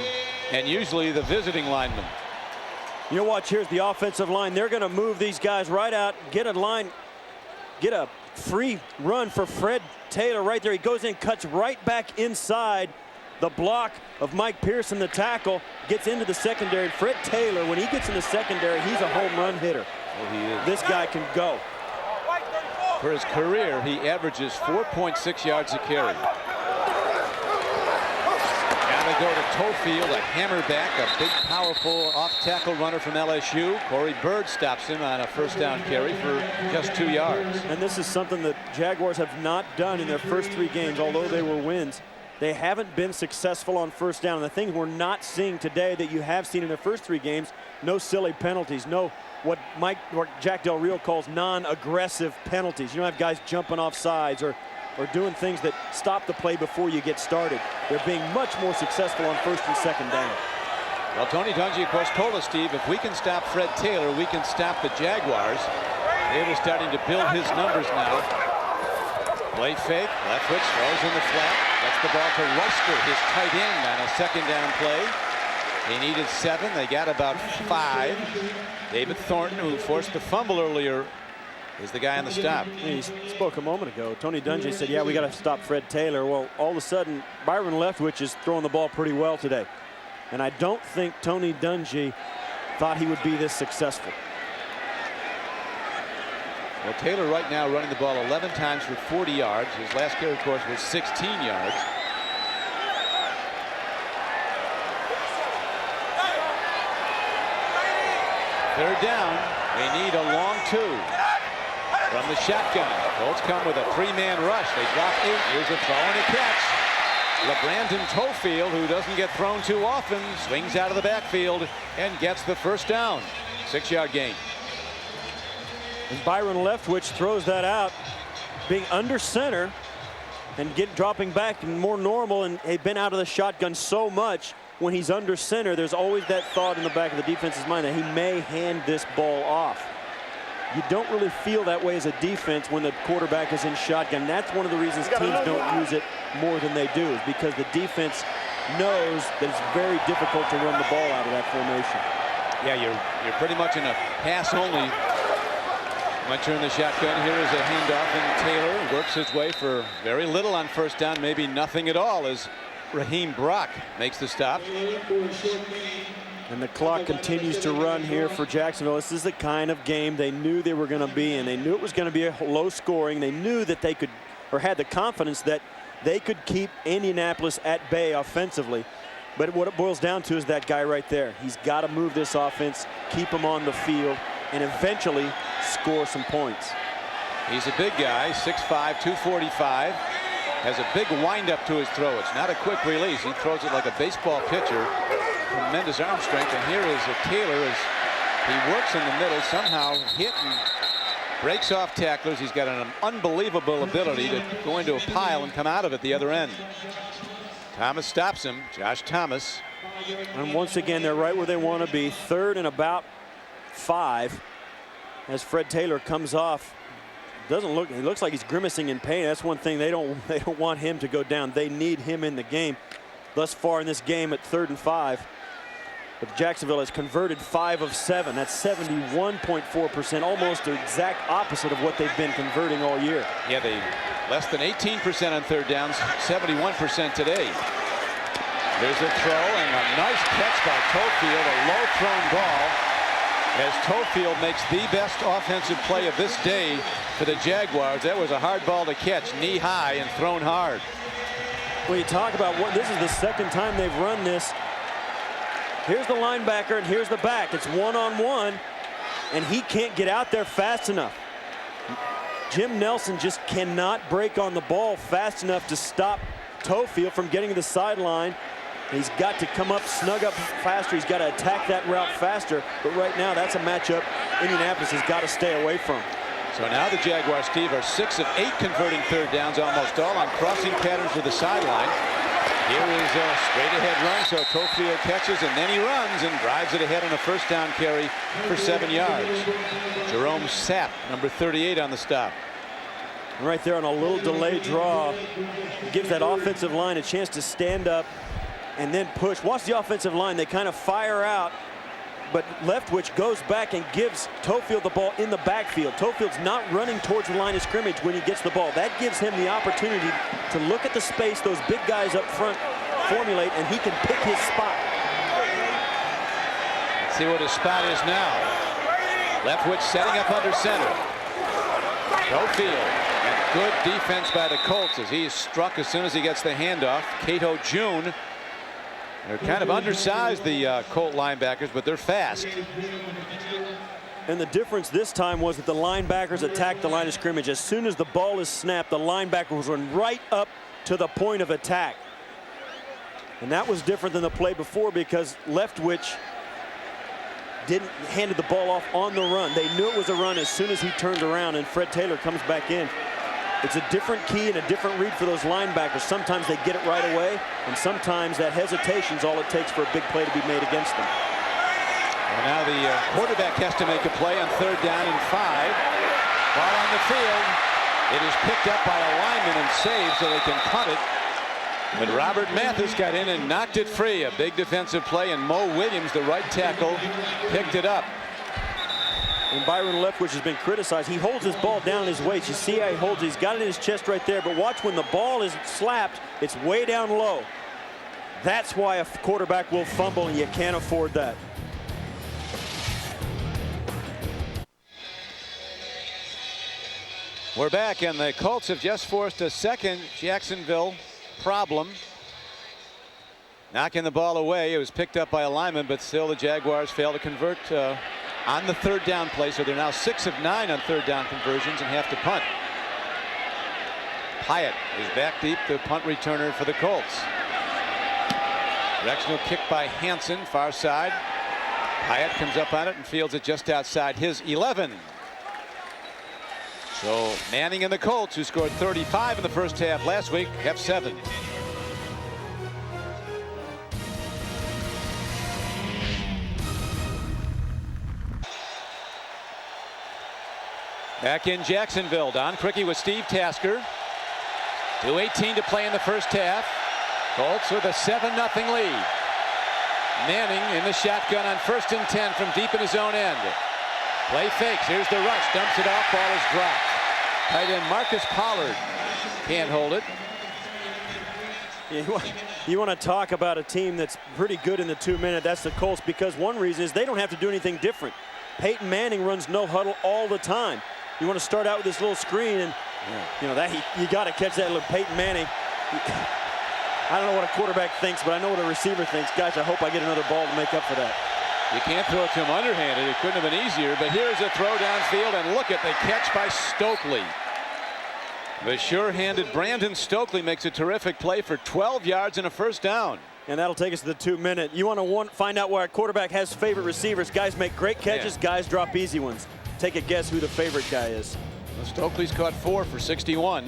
and usually the visiting linemen. You watch, here's the offensive line. They're going to move these guys right out, get a free run for Fred Taylor right there. He goes in, cuts right back inside the block of Mike Pearson, the tackle, gets into the secondary. Fred Taylor, when he gets in the secondary, he's a home run hitter. Well, he is. This guy can go. For his career, he averages 4.6 yards a carry. Now they go to Tofield, a hammerback, a big, powerful off-tackle runner from LSU. Corey Bird stops him on a first down carry for just 2 yards. And this is something that Jaguars have not done in their first 3 games, although they were wins. They haven't been successful on first down. And the thing we're not seeing today that you have seen in their first 3 games, no silly penalties, no what Jack Del Rio calls non-aggressive penalties. You don't have guys jumping off sides or doing things that stop the play before you get started. They're being much more successful on first and second down. Well, Tony Dungy, of course, told us, Steve, if we can stop Fred Taylor, we can stop the Jaguars. Taylor starting to build his numbers now. Play fake, Leftwich throws in the flat, gets the ball to Ruster, his tight end, on a second down play. He needed 7, they got about 5. David Thornton, who forced the fumble earlier, is the guy on the stop. He spoke a moment ago. Tony Dungy said, yeah, we got to stop Fred Taylor. Well, all of a sudden, Byron Leftwich is throwing the ball pretty well today. And I don't think Tony Dungy thought he would be this successful. Well, Taylor right now running the ball 11 times for 40 yards. His last carry, of course, was 16 yards. Third down. They need a long 2 from the shotgun. Colts come with a 3-man rush. They drop 8. Here's a throw and a catch. LeBrandon Tofield, who doesn't get thrown too often, swings out of the backfield and gets the first down. 6-yard gain. And Byron Leftwich throws that out, being under center and dropping back and more normal, and they've been out of the shotgun so much. When he's under center, there's always that thought in the back of the defense's mind that he may hand this ball off. You don't really feel that way as a defense when the quarterback is in shotgun. That's one of the reasons teams don't use it more than they do, is because the defense knows that it's very difficult to run the ball out of that formation. Yeah, you're pretty much in a pass only. Once you're in the shotgun, here is a handoff, and Taylor works his way for very little on first down, maybe nothing at all, as Raheem Brock makes the stop. And the clock continues to run here for Jacksonville. This is the kind of game they knew they were going to be in. They knew it was going to be a low scoring. They knew that they could, or had the confidence that they could keep Indianapolis at bay offensively. But what it boils down to is that guy right there. He's got to move this offense, keep him on the field, and eventually score some points. He's a big guy, 6'5", 245. Has a big windup to his throw. It's not a quick release. He throws it like a baseball pitcher. Tremendous arm strength. And here is a Taylor as he works in the middle, somehow hit and breaks off tacklers. He's got an unbelievable ability to go into a pile and come out of it the other end. Thomas stops him. Josh Thomas. And once again, they're right where they want to be. 3rd and about 5 as Fred Taylor comes off. He looks like he's grimacing in pain. That's one thing they don't want him to go down. They need him in the game. Thus far in this game at 3rd and 5. But Jacksonville has converted 5 of 7. That's 71.4%, almost the exact opposite of what they've been converting all year. Yeah, they less than 18% on third downs, 71% today. There's a throw and a nice catch by Tofield, a low thrown ball, as Tofield makes the best offensive play of this day for the Jaguars. That was a hard ball to catch, knee high and thrown hard. When you talk about what, this is the second time they've run this. Here's the linebacker and here's the back. It's one-on-one, and he can't get out there fast enough. Jim Nelson just cannot break on the ball fast enough to stop Tofield from getting to the sideline. He's got to come up, snug up faster. He's got to attack that route faster. But right now, that's a matchup Indianapolis has got to stay away from. So now the Jaguars, Steve, are 6 of 8 converting third downs, almost all on crossing patterns to the sideline. Here is a straight ahead run, so Tofield catches, and then he runs and drives it ahead on a first down carry for 7 yards. Jerome Sapp, number 38 on the stop. Right there on a little delayed draw, gives that offensive line a chance to stand up and then push. Watch the offensive line. They kind of fire out, but Leftwich goes back and gives Tofield the ball in the backfield. Tofield's not running towards the line of scrimmage when he gets the ball. That gives him the opportunity to look at the space those big guys up front formulate, and he can pick his spot. Let's see what his spot is now. Leftwich setting up under center. Tofield, and good defense by the Colts as he is struck as soon as he gets the handoff. Cato June. They're kind of undersized, the Colt linebackers, but they're fast. And the difference this time was that the linebackers attacked the line of scrimmage. As soon as the ball is snapped, the linebackers run right up to the point of attack. And that was different than the play before because Leftwich handed the ball off on the run. They knew it was a run as soon as he turned around, and Fred Taylor comes back in. It's a different key and a different read for those linebackers. Sometimes they get it right away, and sometimes that hesitation is all it takes for a big play to be made against them. And now the quarterback has to make a play on 3rd down and 5. Ball on the field. It is picked up by a lineman and saved so they can punt it. But Robert Mathis got in and knocked it free. A big defensive play, and Mo Williams, the right tackle, picked it up. And Byron Leftwich has been criticized. He holds his ball down his waist. You see how he holds it. He's got it in his chest right there. But watch when the ball is slapped, it's way down low. That's why a quarterback will fumble, and you can't afford that. We're back, and the Colts have just forced a second Jacksonville problem. Knocking the ball away. It was picked up by a lineman, but still the Jaguars fail to convert on the 3rd down play, so they're now 6 of 9 on 3rd down conversions and have to punt. Hyatt is back deep, the punt returner for the Colts. Directional kick by Hansen, far side. Hyatt comes up on it and fields it just outside his 11. So Manning and the Colts, who scored 35 in the first half last week, have 7. Back in Jacksonville, Don Criqui with Steve Tasker. 2:18 to play in the first half. Colts with a 7-0 lead. Manning in the shotgun on 1st and 10 from deep in his own end. Play fakes. Here's the rush. Dumps it off. Ball is dropped. Tight end Marcus Pollard can't hold it. You want to talk about a team that's pretty good in the 2-minute. That's the Colts, because one reason is they don't have to do anything different. Peyton Manning runs no huddle all the time. You want to start out with this little screen, and you know that you got to catch that little Peyton Manning. I don't know what a quarterback thinks, but I know what a receiver thinks. Gosh, I hope I get another ball to make up for that. You can't throw it to him underhanded. It couldn't have been easier, but here's a throw downfield, and look at the catch by Stokely. The sure-handed Brandon Stokely makes a terrific play for 12 yards and a first down. And that'll take us to the 2-minute. You want to find out where a quarterback has favorite receivers. Guys make great catches, guys drop easy ones. Take a guess who the favorite guy is. Well, Stokely's caught 4 for 61.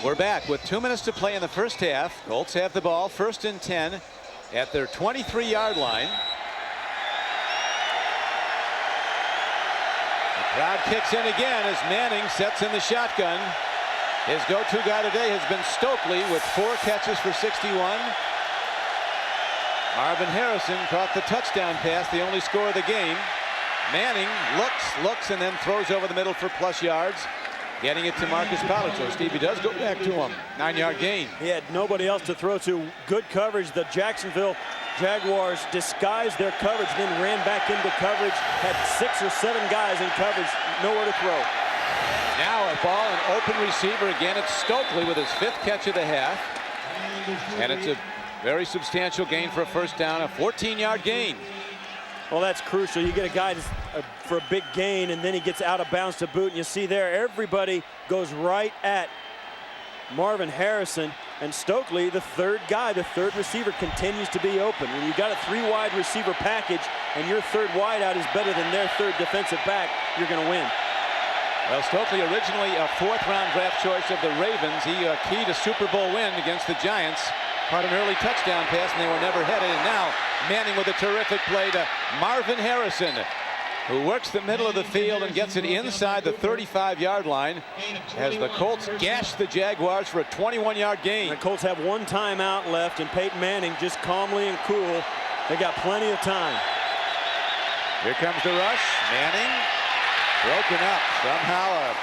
We're back with 2 minutes to play in the first half. Colts have the ball, 1st and 10 at their 23-yard line. The crowd kicks in again as Manning sets in the shotgun. His go-to guy today has been Stokely with 4 catches for 61. Marvin Harrison caught the touchdown pass, the only score of the game. Manning looks, and then throws over the middle for plus yards, getting it to Marcus Pollard. So Stevie does go back to him. 9-yard gain. He had nobody else to throw to. Good coverage. The Jacksonville Jaguars disguised their coverage, then ran back into coverage. Had 6 or 7 guys in coverage, nowhere to throw. Now a ball, an open receiver again. It's Stokely with his 5th catch of the half, and it's a very substantial gain for a first down, a 14-yard gain. Well, that's crucial. You get a guy for a big gain, and then he gets out of bounds to boot. And you see there, everybody goes right at Marvin Harrison. And Stokely, the third guy, the third receiver, continues to be open. When you got a 3-wide receiver package and your third wideout is better than their third defensive back, you're going to win. Well, Stokely, originally a 4th-round draft choice of the Ravens. He keyed a Super Bowl win against the Giants. Caught an early touchdown pass, and they were never headed. And now Manning with a terrific play to Marvin Harrison, who works the middle of the field and gets it inside the 35-yard line as the Colts gash the Jaguars for a 21-yard gain. The Colts have 1 timeout left, and Peyton Manning just calmly and cool. They got plenty of time. Here comes the rush. Manning broken up. Somehow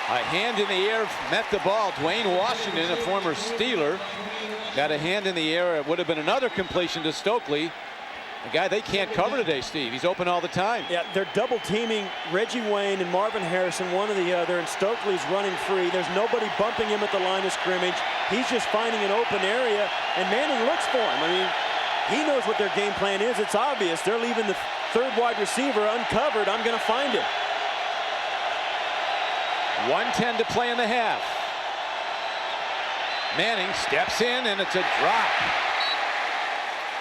a hand in the air met the ball. Dwayne Washington, a former Steeler, got a hand in the air. It would have been another completion to Stokely. A guy they can't cover today, Steve. He's open all the time. Yeah, they're double teaming Reggie Wayne and Marvin Harrison, one or the other, and Stokely's running free. There's nobody bumping him at the line of scrimmage. He's just finding an open area, and Manning looks for him. I mean, he knows what their game plan is. It's obvious. They're leaving the third wide receiver uncovered. I'm going to find him. 1:10 to play in the half. Manning steps in, and it's a drop.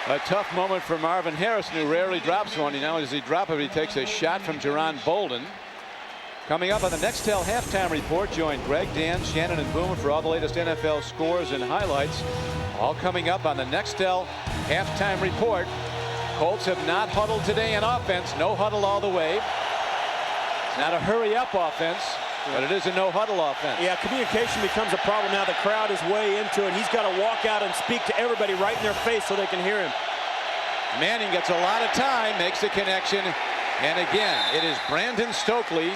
A tough moment for Marvin Harrison, who rarely drops one. Now, as he drops it, he takes a shot from Jerron Bolden. Coming up on the Nextel halftime report, join Greg, Dan, Shannon, and Boomer for all the latest NFL scores and highlights. All coming up on the Nextel halftime report. Colts have not huddled today in offense. No huddle all the way. It's not a hurry-up offense, but it is a no-huddle offense. Yeah, communication becomes a problem now. The crowd is way into it. He's got to walk out and speak to everybody right in their face so they can hear him. Manning gets a lot of time, makes the connection, and again, it is Brandon Stokely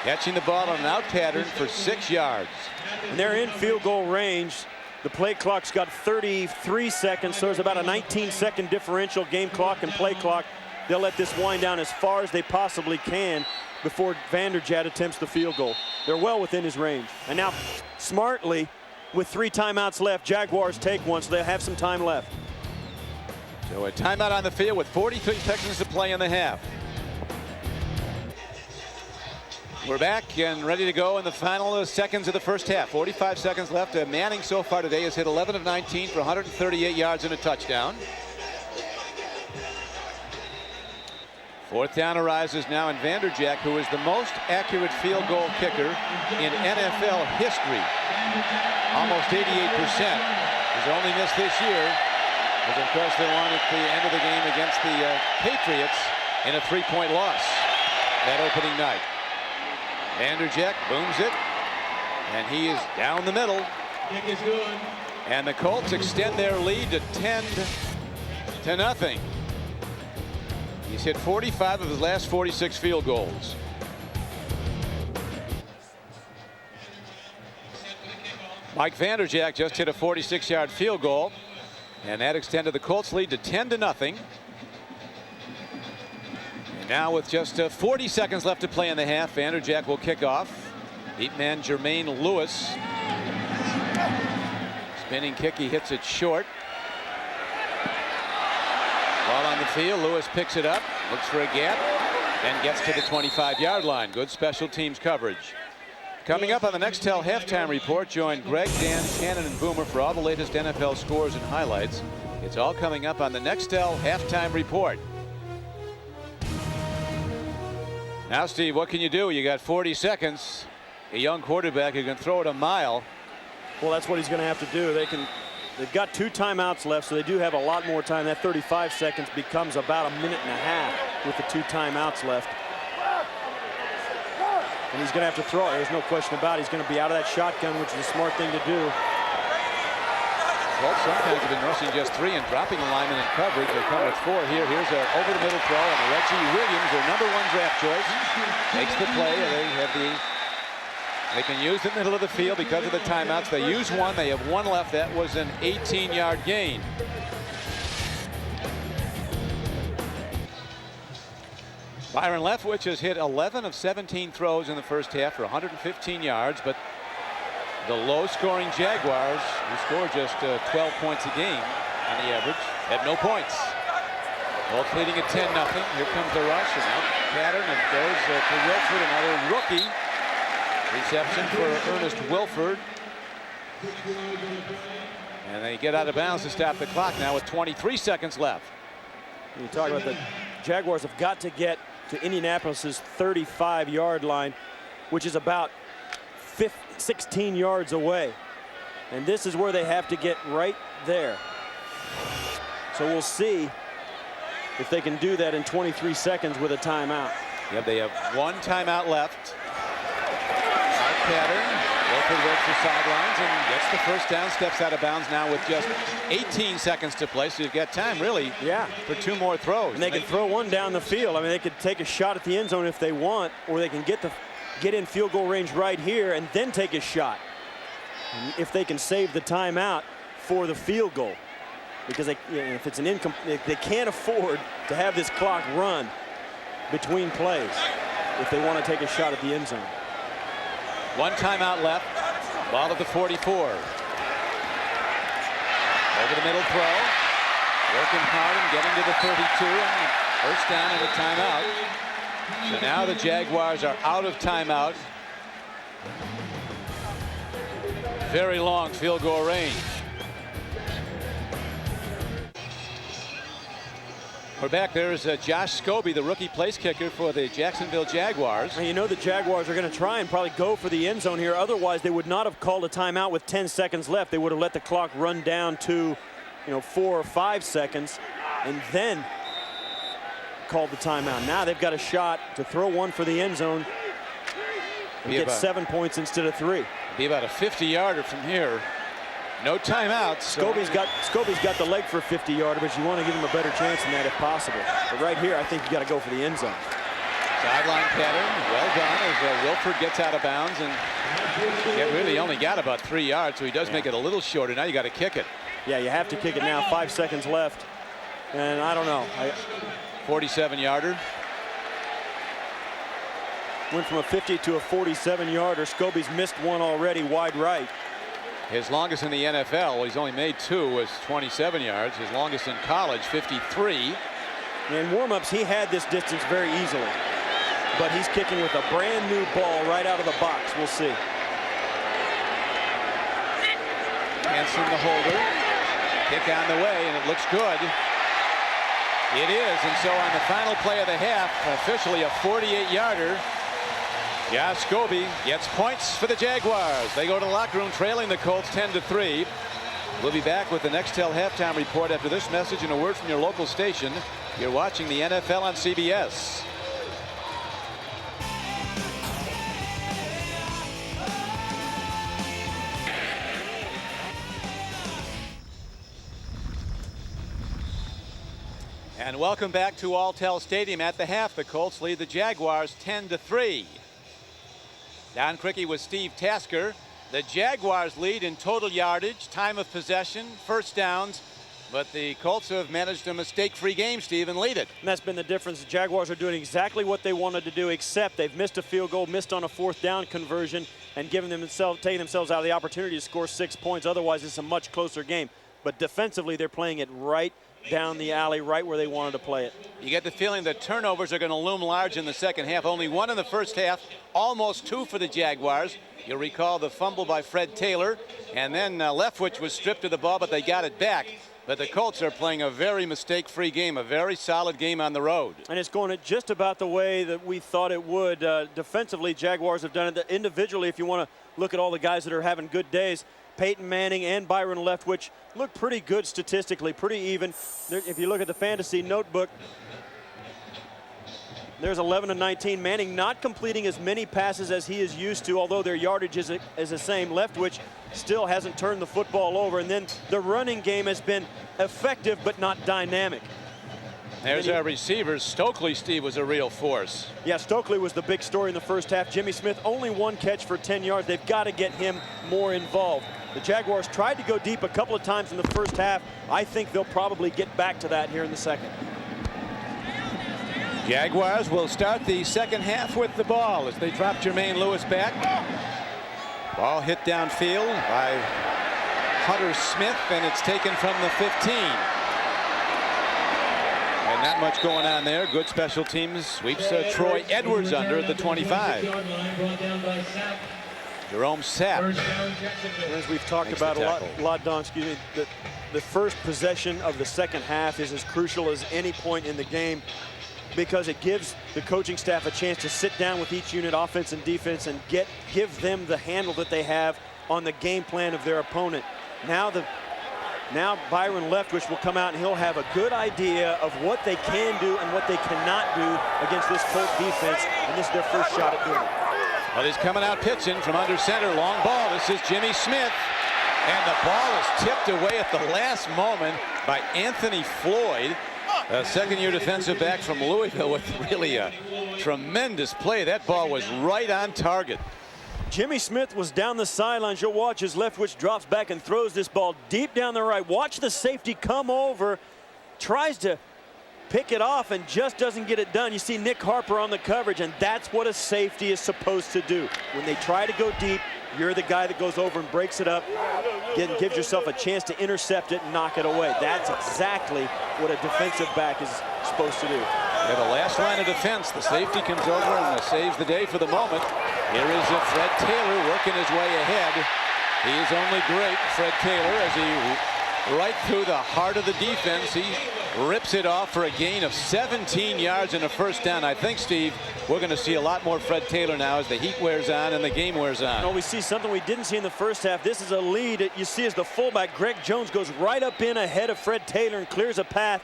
catching the ball on an out pattern for 6 yards. And they're in field goal range. The play clock's got 33 seconds, so there's about a 19-second differential, game clock and play clock. They'll let this wind down as far as they possibly can before Vanderjagt attempts the field goal. They're well within his range. And now, smartly, with 3 timeouts left, Jaguars take one, so they'll have some time left. So a timeout on the field with 43 seconds to play in the half. We're back and ready to go in the final seconds of the first half. 45 seconds left. Manning so far today has hit 11 of 19 for 138 yards and a touchdown. 4th down arises now, and Vanderjagt, who is the most accurate field goal kicker in NFL history, almost 88%. His only miss this year was, of course, the one at the end of the game against the Patriots in a 3-point loss that opening night. Vanderjagt booms it, and he is down the middle. And the Colts extend their lead to 10-0. He's hit 45 of his last 46 field goals. Mike Vanderjagt just hit a 46-yard field goal, and that extended the Colts lead to 10-0. And now with just 40 seconds left to play in the half, Vanderjagt will kick off. Deep man Jermaine Lewis. Spinning kick, he hits it short. Ball on the field, Lewis picks it up, looks for a gap, and gets to the 25-yard line. Good special teams coverage. Coming up on the Nextel halftime report, join Greg, Dan, Shannon, and Boomer for all the latest NFL scores and highlights. It's all coming up on the Nextel halftime report. Now, Steve, what can you do? You got 40 seconds. A young quarterback who can throw it a mile. Well, that's what he's going to have to do. They've got 2 timeouts left, so they do have a lot more time. That 35 seconds becomes about a minute and a half with the 2 timeouts left. And he's going to have to throw it. There's no question about it. He's going to be out of that shotgun, which is a smart thing to do. Well, sometimes have been rushing just 3 and dropping a lineman in coverage. They come with 4 here. Here's an over-the-middle throw, and Reggie Williams, their #1 draft choice, makes the play. They can use the middle of the field because of the timeouts. They use 1. They have 1 left. That was an 18-yard gain. Byron Leftwich has hit 11 of 17 throws in the first half for 115 yards, but the low-scoring Jaguars, who score just 12 points a game on the average, had no points. Both leading at 10-0. Here comes the rush, and now pattern, and goes to Wilford, another rookie. Reception for Ernest Wilford. And they get out of bounds to stop the clock now with 23 seconds left. You talk about the Jaguars have got to get to Indianapolis's 35-yard line, which is about 16 yards away. And this is where they have to get right there. So we'll see if they can do that in 23 seconds with a timeout. Yep, they have one timeout left. Out pattern. Wilford works the sidelines and gets the first down, steps out of bounds now with just 18 seconds to play. So you've got time, really, for two more throws. And they can throw one down the field. I mean, they could take a shot at the end zone if they want, or they can get in field goal range right here and then take a shot. And if they can save the timeout for the field goal. Because if it's an they can't afford to have this clock run between plays if they want to take a shot at the end zone. One timeout left. Ball at the 44. Over the middle throw. Working hard and getting to the 32. And first down and a timeout. So now the Jaguars are out of timeout. Very long field goal range. We're back. There's Josh Scobie, the rookie place kicker for the Jacksonville Jaguars. And you know the Jaguars are going to try and probably go for the end zone here. Otherwise, they would not have called a timeout with 10 seconds left. They would have let the clock run down to, 4 or 5 seconds and then called the timeout. Now they've got a shot to throw one for the end zone and get 7 points instead of 3. Be about a 50-yarder from here. No timeouts. Scobie's got the leg for a 50-yarder, but you want to give him a better chance than that if possible. But right here, I think you got to go for the end zone. Sideline pattern, well done as Wilford gets out of bounds, and really only got about 3 yards, so he does make it a little shorter. Now you got to kick it. Yeah, you have to kick it now. 5 seconds left, and I don't know. 47-yarder. Went from a 50 to a 47-yarder. Scobie's missed one already, wide right. His longest in the NFL, well, he's only made 2, was 27 yards. His longest in college, 53. In warm-ups, he had this distance very easily. But he's kicking with a brand new ball right out of the box. We'll see. Hanson, the holder. Kick on the way, and it looks good. It is, and so on the final play of the half, officially a 48-yarder. Josh Scobie gets points for the Jaguars. They go to the locker room trailing the Colts 10-3. We'll be back with the Nextel halftime report after this message and a word from your local station. You're watching the NFL on CBS. And welcome back to Alltel Stadium. At the half, the Colts lead the Jaguars 10-3. Don Criqui with Steve Tasker. The Jaguars lead in total yardage, time of possession, first downs, but the Colts have managed a mistake-free game, Steve, and lead it. And that's been the difference. The Jaguars are doing exactly what they wanted to do, except they've missed a field goal, missed on a 4th down conversion, and taking themselves out of the opportunity to score 6 points. Otherwise, it's a much closer game. But defensively, they're playing it right down the alley, right where they wanted to play it. You get the feeling that turnovers are going to loom large in the second half. Only 1 in the first half, almost 2 for the Jaguars. You'll recall the fumble by Fred Taylor, and then Leftwich was stripped of the ball, but they got it back. But the Colts are playing a very mistake-free game, a very solid game on the road. And it's going just about the way that we thought it would. Defensively, Jaguars have done it. Individually, if you want to look at all the guys that are having good days, Peyton Manning and Byron Leftwich look pretty good statistically, pretty even. If you look at the fantasy notebook, there's 11-19. Manning not completing as many passes as he is used to, although their yardage is the same. Leftwich still hasn't turned the football over. And then the running game has been effective but not dynamic. There's our receivers. Stokely, Steve, was a real force. Yeah, Stokely was the big story in the first half. Jimmy Smith, only 1 catch for 10 yards. They've got to get him more involved. The Jaguars tried to go deep a couple of times in the first half. I think they'll probably get back to that here in the second. Jaguars will start the second half with the ball as they drop Jermaine Lewis back. Ball hit downfield by Hunter Smith, and it's taken from the 15. And not much going on there. Good special teams. Sweeps Troy Edwards under at the 25. Jerome Sapp. As we've talked about a lot, Don, excuse me, the first possession of the second half is as crucial as any point in the game, because it gives the coaching staff a chance to sit down with each unit, offense and defense, and give them the handle that they have on the game plan of their opponent. Now Byron Leftwich will come out and he'll have a good idea of what they can do and what they cannot do against this Colts defense, and this is their first shot at doing it. Well, he's coming out pitching from under center. Long ball. This is Jimmy Smith. And the ball is tipped away at the last moment by Anthony Floyd, a second-year defensive back from Louisville, with really a tremendous play. That ball was right on target. Jimmy Smith was down the sidelines. You'll watch as Leftwich drops back and throws this ball deep down the right. Watch the safety come over, tries to pick it off and just doesn't get it done. You see Nick Harper on the coverage, and that's what a safety is supposed to do. When they try to go deep, you're the guy that goes over and breaks it up, gives yourself a chance to intercept it and knock it away. That's exactly what a defensive back is supposed to do. Yeah, the last line of defense, the safety comes over and saves the day for the moment. Here is Fred Taylor working his way ahead. He is only great, Fred Taylor, as he right through the heart of the defense. He rips it off for a gain of 17 yards and a first down. I think, Steve, we're going to see a lot more Fred Taylor now as the heat wears on and the game wears on. Well, we see something we didn't see in the first half. This is a lead that you see as the fullback, Greg Jones, goes right up in ahead of Fred Taylor and clears a path.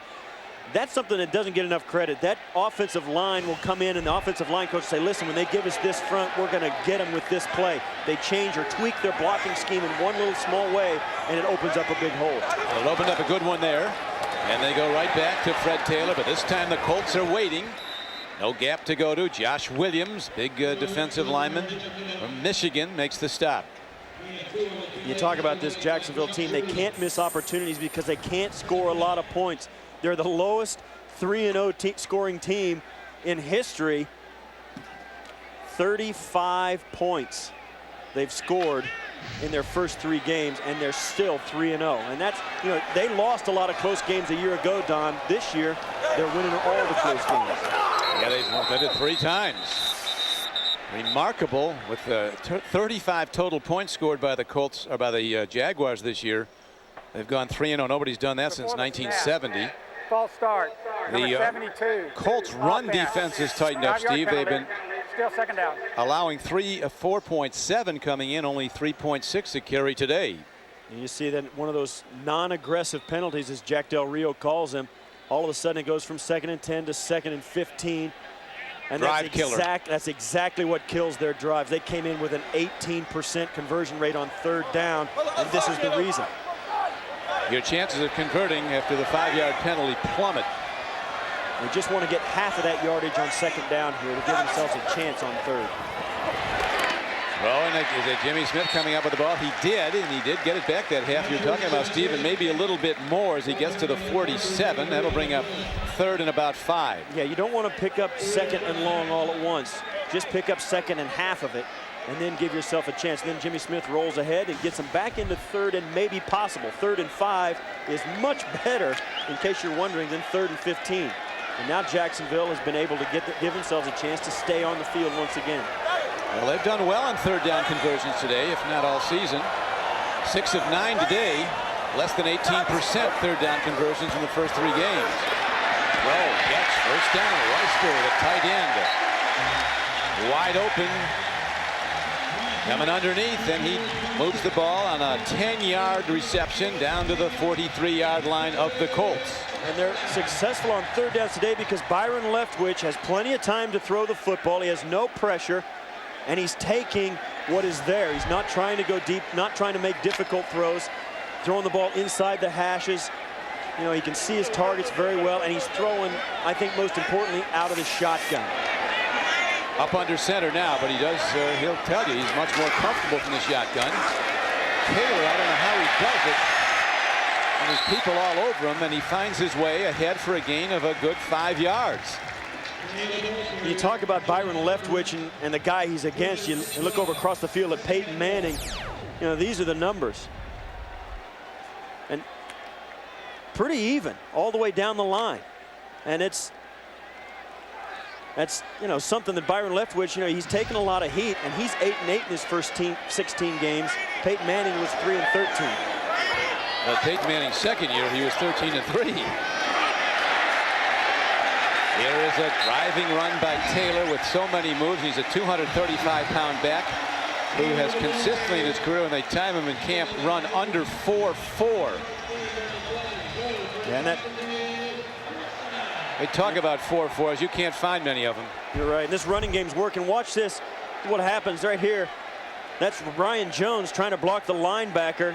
That's something that doesn't get enough credit. That offensive line will come in, and the offensive line coach say, listen, when they give us this front, we're going to get them with this play. They change or tweak their blocking scheme in one little small way, and it opens up a big hole. Well, it opened up a good one there. And they go right back to Fred Taylor, but this time the Colts are waiting. No gap to go to. Josh Williams, big defensive lineman from Michigan, makes the stop. You talk about this Jacksonville team. They can't miss opportunities because they can't score a lot of points. They're the lowest 3-0 scoring team in history. 35 points they've scored in their first 3 games, and they're still 3-0. And that's, you know, they lost a lot of close games a year ago, Don. This year, they're winning all the close games. Yeah, they did 3 times. Remarkable, with 35 total points scored by the Colts, or by the Jaguars this year. They've gone 3-0. Nobody's done that since 1970. False start. The 72. Colts' run defense has tightened up, Steve. They've been still second down, allowing 4.7 coming in, only 3.6 to carry today. And you see that one of those non-aggressive penalties, as Jack Del Rio calls them, all of a sudden it goes from 2nd and 10 to 2nd and 15. And that's exactly what kills their drives. They came in with an 18% conversion rate on 3rd down, and this is the reason. Your chances of converting after the 5-yard penalty plummet. We just want to get half of that yardage on 2nd down here to give themselves a chance on 3rd. Well, and is it Jimmy Smith coming up with the ball? He did, and he did get it back that half you're talking about, Steve, and maybe a little bit more as he gets to the 47. That'll bring up 3rd and about 5. Yeah, you don't want to pick up 2nd and long all at once. Just pick up 2nd and half of it, and then give yourself a chance. Then Jimmy Smith rolls ahead and gets him back into 3rd and maybe possible. 3rd and 5 is much better, in case you're wondering, than 3rd and 15. And now Jacksonville has been able to give themselves a chance to stay on the field once again. Well, they've done well on 3rd down conversions today, if not all season. 6 of 9 today, less than 18% 3rd down conversions in the first 3 games. Well, catch, first down, Reister, the tight end, wide open. Coming underneath, and he moves the ball on a 10-yard reception down to the 43-yard line of the Colts. And they're successful on 3rd downs today because Byron Leftwich has plenty of time to throw the football. He has no pressure, and he's taking what is there. He's not trying to go deep, not trying to make difficult throws, throwing the ball inside the hashes. You know, he can see his targets very well, and he's throwing, I think most importantly, out of the shotgun. Up under center now, but he does, he'll tell you, he's much more comfortable from the shotgun. Taylor, I don't know how he does it. And there's people all over him, and he finds his way ahead for a gain of a good 5 yards. You talk about Byron Leftwich and the guy he's against. You look over across the field at Peyton Manning. You know, these are the numbers. And pretty even all the way down the line. And that's something that Byron Leftwich, he's taken a lot of heat, and he's 8-8 in his first 16 games. Peyton Manning was 3-13. Well, Peyton Manning's second year, he was 13-3. Here is a driving run by Taylor with so many moves. He's a 235-pound back who has consistently in his career, when they time him in camp, run under 4.4. And that, they talk about 4.4s. You can't find many of them. you're right. And this running game's working. Watch this. What happens right here. That's Ryan Jones trying to block the linebacker.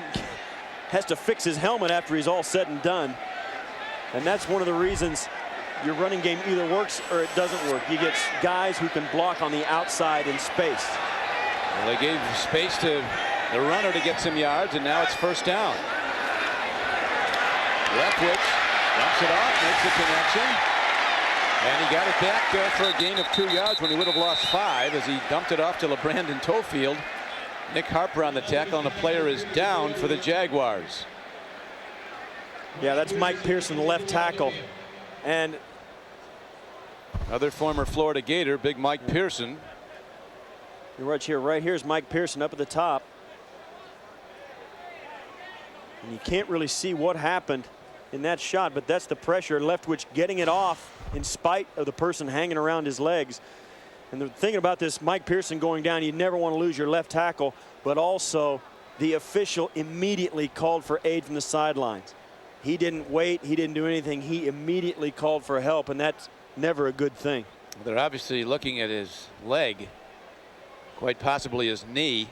Has to fix his helmet after he's all said and done. And that's one of the reasons your running game either works or it doesn't work. You get guys who can block on the outside in space. Well, they gave space to the runner to get some yards, and now it's first down. Leftwich dumps it off, makes the connection. And he got it back for a gain of 2 yards when he would have lost 5 as he dumped it off to LeBrandon Tofield. Nick Harper on the tackle, and the player is down for the Jaguars. Yeah, that's Mike Pearson, the left tackle. And other former Florida Gator, big Mike Pearson. you're right here's Mike Pearson up at the top. And you can't really see what happened in that shot, but that's the pressure. Leftwich getting it off in spite of the person hanging around his legs. And the thing about this Mike Pearson going down, you never want to lose your left tackle, but also the official immediately called for aid from the sidelines. He didn't wait, he didn't do anything, he immediately called for help, and that's never a good thing. They're obviously looking at his leg, quite possibly his knee.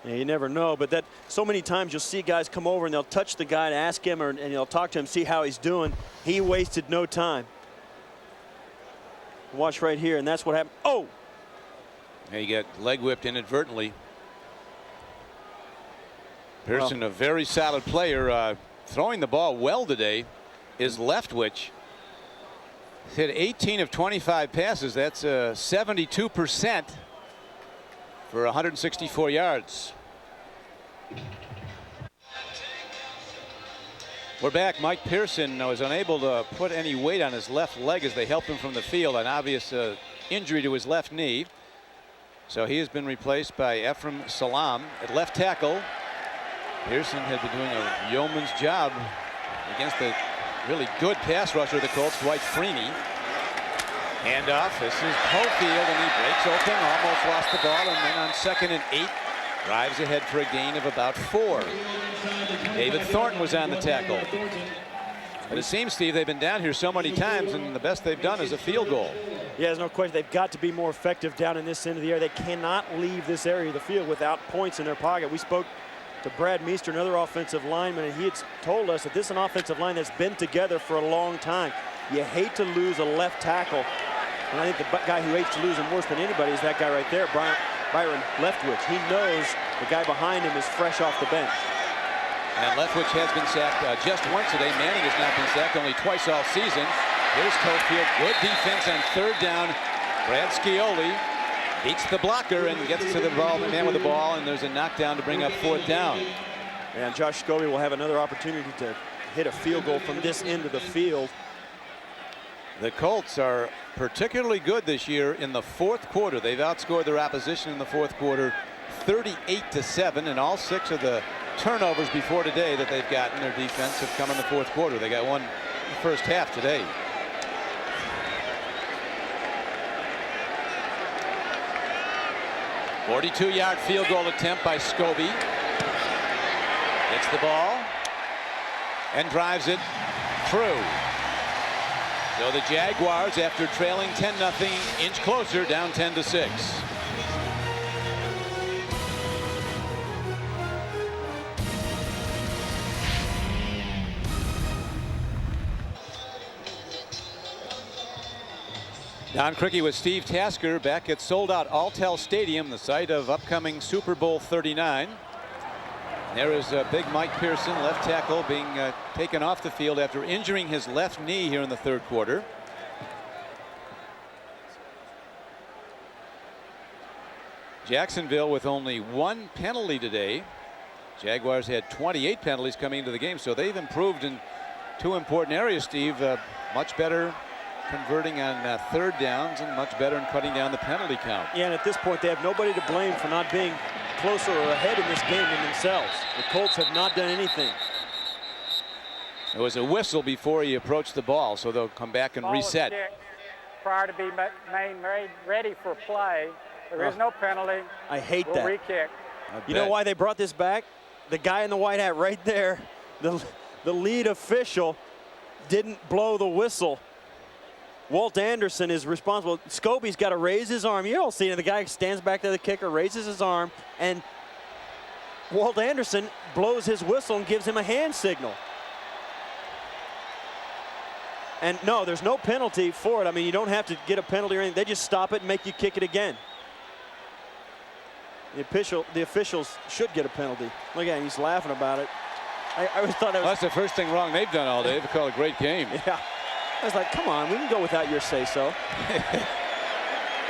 Yeah, you never know, but that so many times you'll see guys come over and they'll touch the guy to ask him, and they'll talk to him, see how he's doing. He wasted no time. Watch right here, and that's what happened. Oh! And he got leg whipped inadvertently. Pearson, a very solid player, throwing the ball well today, is Leftwich. Hit 18 of 25 passes. That's 72% for 164 yards. We're back. Mike Pearson was unable to put any weight on his left leg as they helped him from the field. An obvious injury to his left knee. So he has been replaced by Ephraim Salam at left tackle. Pearson had been doing a yeoman's job against the really good pass rusher of the Colts, Dwight Freeney. Handoff. This is Hofield, and he breaks open, almost lost the ball, and then on 2nd and 8, drives ahead for a gain of about 4. David Thornton was on the tackle. But it seems, Steve, they've been down here so many times, and the best they've done is a field goal. Yeah, there's no question. They've got to be more effective down in this end of the area. They cannot leave this area of the field without points in their pocket. We spoke to Brad Meester, another offensive lineman, and he had told us that this is an offensive line that's been together for a long time. You hate to lose a left tackle. And I think the guy who hates to lose him worse than anybody is that guy right there, Byron Leftwich. He knows the guy behind him is fresh off the bench. And Leftwich has been sacked just once today. Manning has not been sacked, only twice all season. Here's Tofield. Good defense on 3rd down. Brad Scioli beats the blocker and gets to the ball, the man with the ball, and there's a knockdown to bring up 4th down. And Josh Scobie will have another opportunity to hit a field goal from this end of the field. The Colts are particularly good this year in the 4th quarter. They've outscored their opposition in the 4th quarter 38-7, and all 6 of the turnovers before today that they've gotten, their defense, have come in the 4th quarter. They got one in the first half today. A 42-yard field goal attempt by Scobie. Gets the ball and drives it through. So the Jaguars, after trailing 10-0, inch closer, down 10-6. Don Criqui with Steve Tasker back at sold-out Alltel Stadium, the site of upcoming Super Bowl 39. There is big Mike Pearson, left tackle, being taken off the field after injuring his left knee here in the 3rd quarter. Jacksonville with only 1 penalty today. Jaguars had 28 penalties coming into the game, so they've improved in 2 important areas, Steve. Much better converting on third downs and much better in cutting down the penalty count. Yeah, and at this point, they have nobody to blame for not being closer or ahead in this game than themselves. The Colts have not done anything. There was a whistle before he approached the ball, so they'll come back and Ball was reset. kicked prior to be made ready for play. There is no penalty. I hate We'll that. re-kick. You know why they brought this back? The guy in the white hat right there, the lead official, didn't blow the whistle. Walt Anderson is responsible. Scobie's got to raise his arm. You all see it. The guy stands back there, the kicker raises his arm, and Walt Anderson blows his whistle and gives him a hand signal. And no, there's no penalty for it. I mean, you don't have to get a penalty or anything. They just stop it and make you kick it again. The officials should get a penalty. Look at him, he's laughing about it. I always thought that was... That's the first thing wrong they've done all day. They call a great game. Yeah. I was like, come on, we can go without your say-so.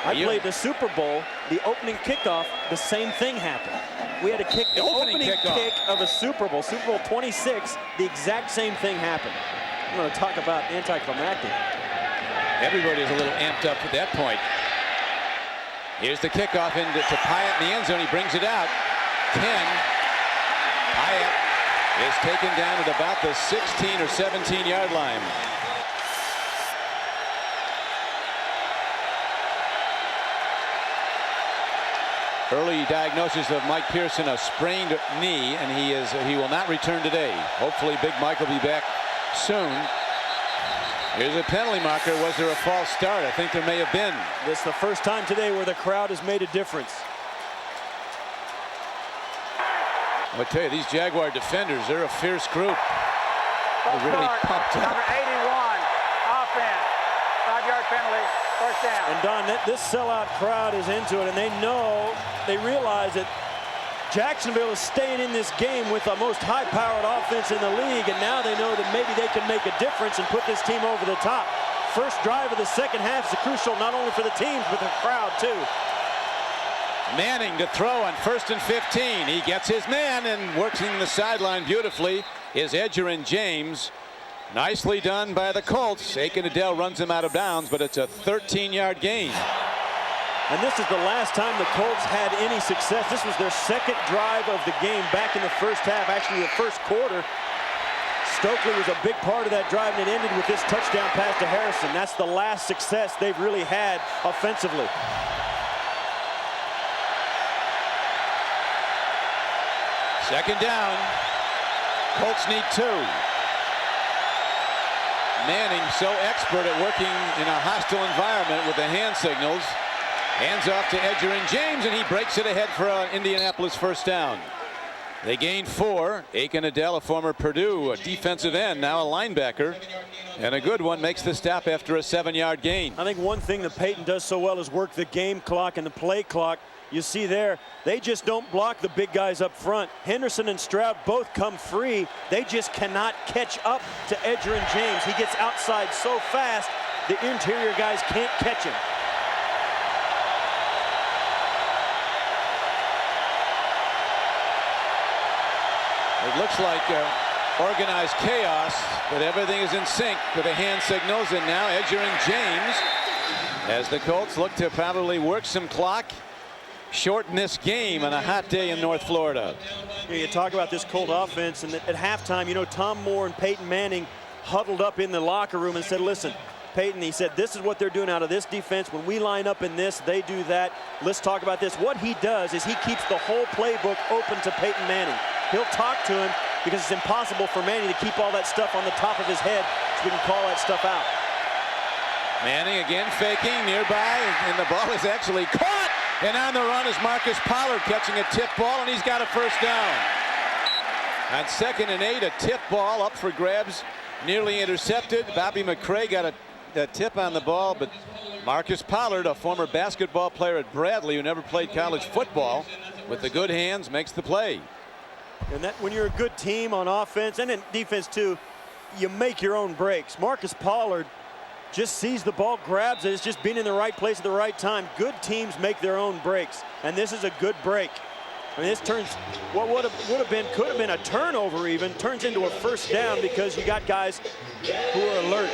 I played the Super Bowl, the opening kickoff, the same thing happened. We had to kick the opening kick of a Super Bowl 26, the exact same thing happened. I'm going to talk about anticlimactic. Everybody's a little amped up at that point. Here's the kickoff into Pyatt in the end zone. He brings it out. 10. Pyatt is taken down at about the 16 or 17-yard line. Early diagnosis of Mike Pearson, a sprained knee, and he will not return today. Hopefully Big Mike will be back soon. Here's a penalty marker. Was there a false start? I think there may have been. This is the first time today where the crowd has made a difference. I'll tell you, these Jaguar defenders, they're a fierce group. False They're really start. pumped up. Number 81, offense. 5-yard penalty, first down. And Don, this sellout crowd is into it, and they realize that Jacksonville is staying in this game with the most high-powered offense in the league, and now they know that maybe they can make a difference and put this team over the top. First drive of the second half is crucial not only for the teams, but the crowd, too. Manning to throw on 1st and 15. He gets his man and working the sideline beautifully is Edgerrin James. Nicely done by the Colts. Aiken-Adell runs him out of bounds, but it's a 13-yard gain. And this is the last time the Colts had any success. This was their second drive of the game back in the first half, actually the first quarter. Stokely was a big part of that drive, and it ended with this touchdown pass to Harrison. That's the last success they've really had offensively. Second down. Colts need 2. Manning so expert at working in a hostile environment with the hand signals. Hands off to Edgerrin James, and he breaks it ahead for an Indianapolis first down. They gain 4. Aiken-Adell, a former Purdue defensive end, now a linebacker, and a good one, makes the stop after a 7-yard gain. I think one thing that Peyton does so well is work the game clock and the play clock. You see there, they just don't block the big guys up front. Henderson and Stroud both come free. They just cannot catch up to Edgerrin James. He gets outside so fast, the interior guys can't catch him. It looks like organized chaos, but everything is in sync with the hand signals, and now Edgerrin James, as the Colts look to probably work some clock, shorten this game on a hot day in North Florida. You talk about this Colt offense, and at halftime, you know, Tom Moore and Peyton Manning huddled up in the locker room and said, listen, Peyton, he said, this is what they're doing out of this defense. When we line up in this, they do that. Let's talk about this. What he does is he keeps the whole playbook open to Peyton Manning. He'll talk to him because it's impossible for Manning to keep all that stuff on the top of his head so we can call that stuff out. Manning again faking nearby, and the ball is actually caught. And on the run is Marcus Pollard catching a tip ball, and he's got a first down. On 2nd and 8, a tip ball up for grabs, nearly intercepted. Bobby McCray got a tip on the ball, but Marcus Pollard, a former basketball player at Bradley who never played college football, with the good hands, makes the play. And that when you're a good team on offense and in defense too, you make your own breaks. Marcus Pollard just sees the ball, grabs it. It's just being in the right place at the right time. Good teams make their own breaks, and this is a good break. I mean, this turns what could have been a turnover even, turns into a first down because you got guys who are alert.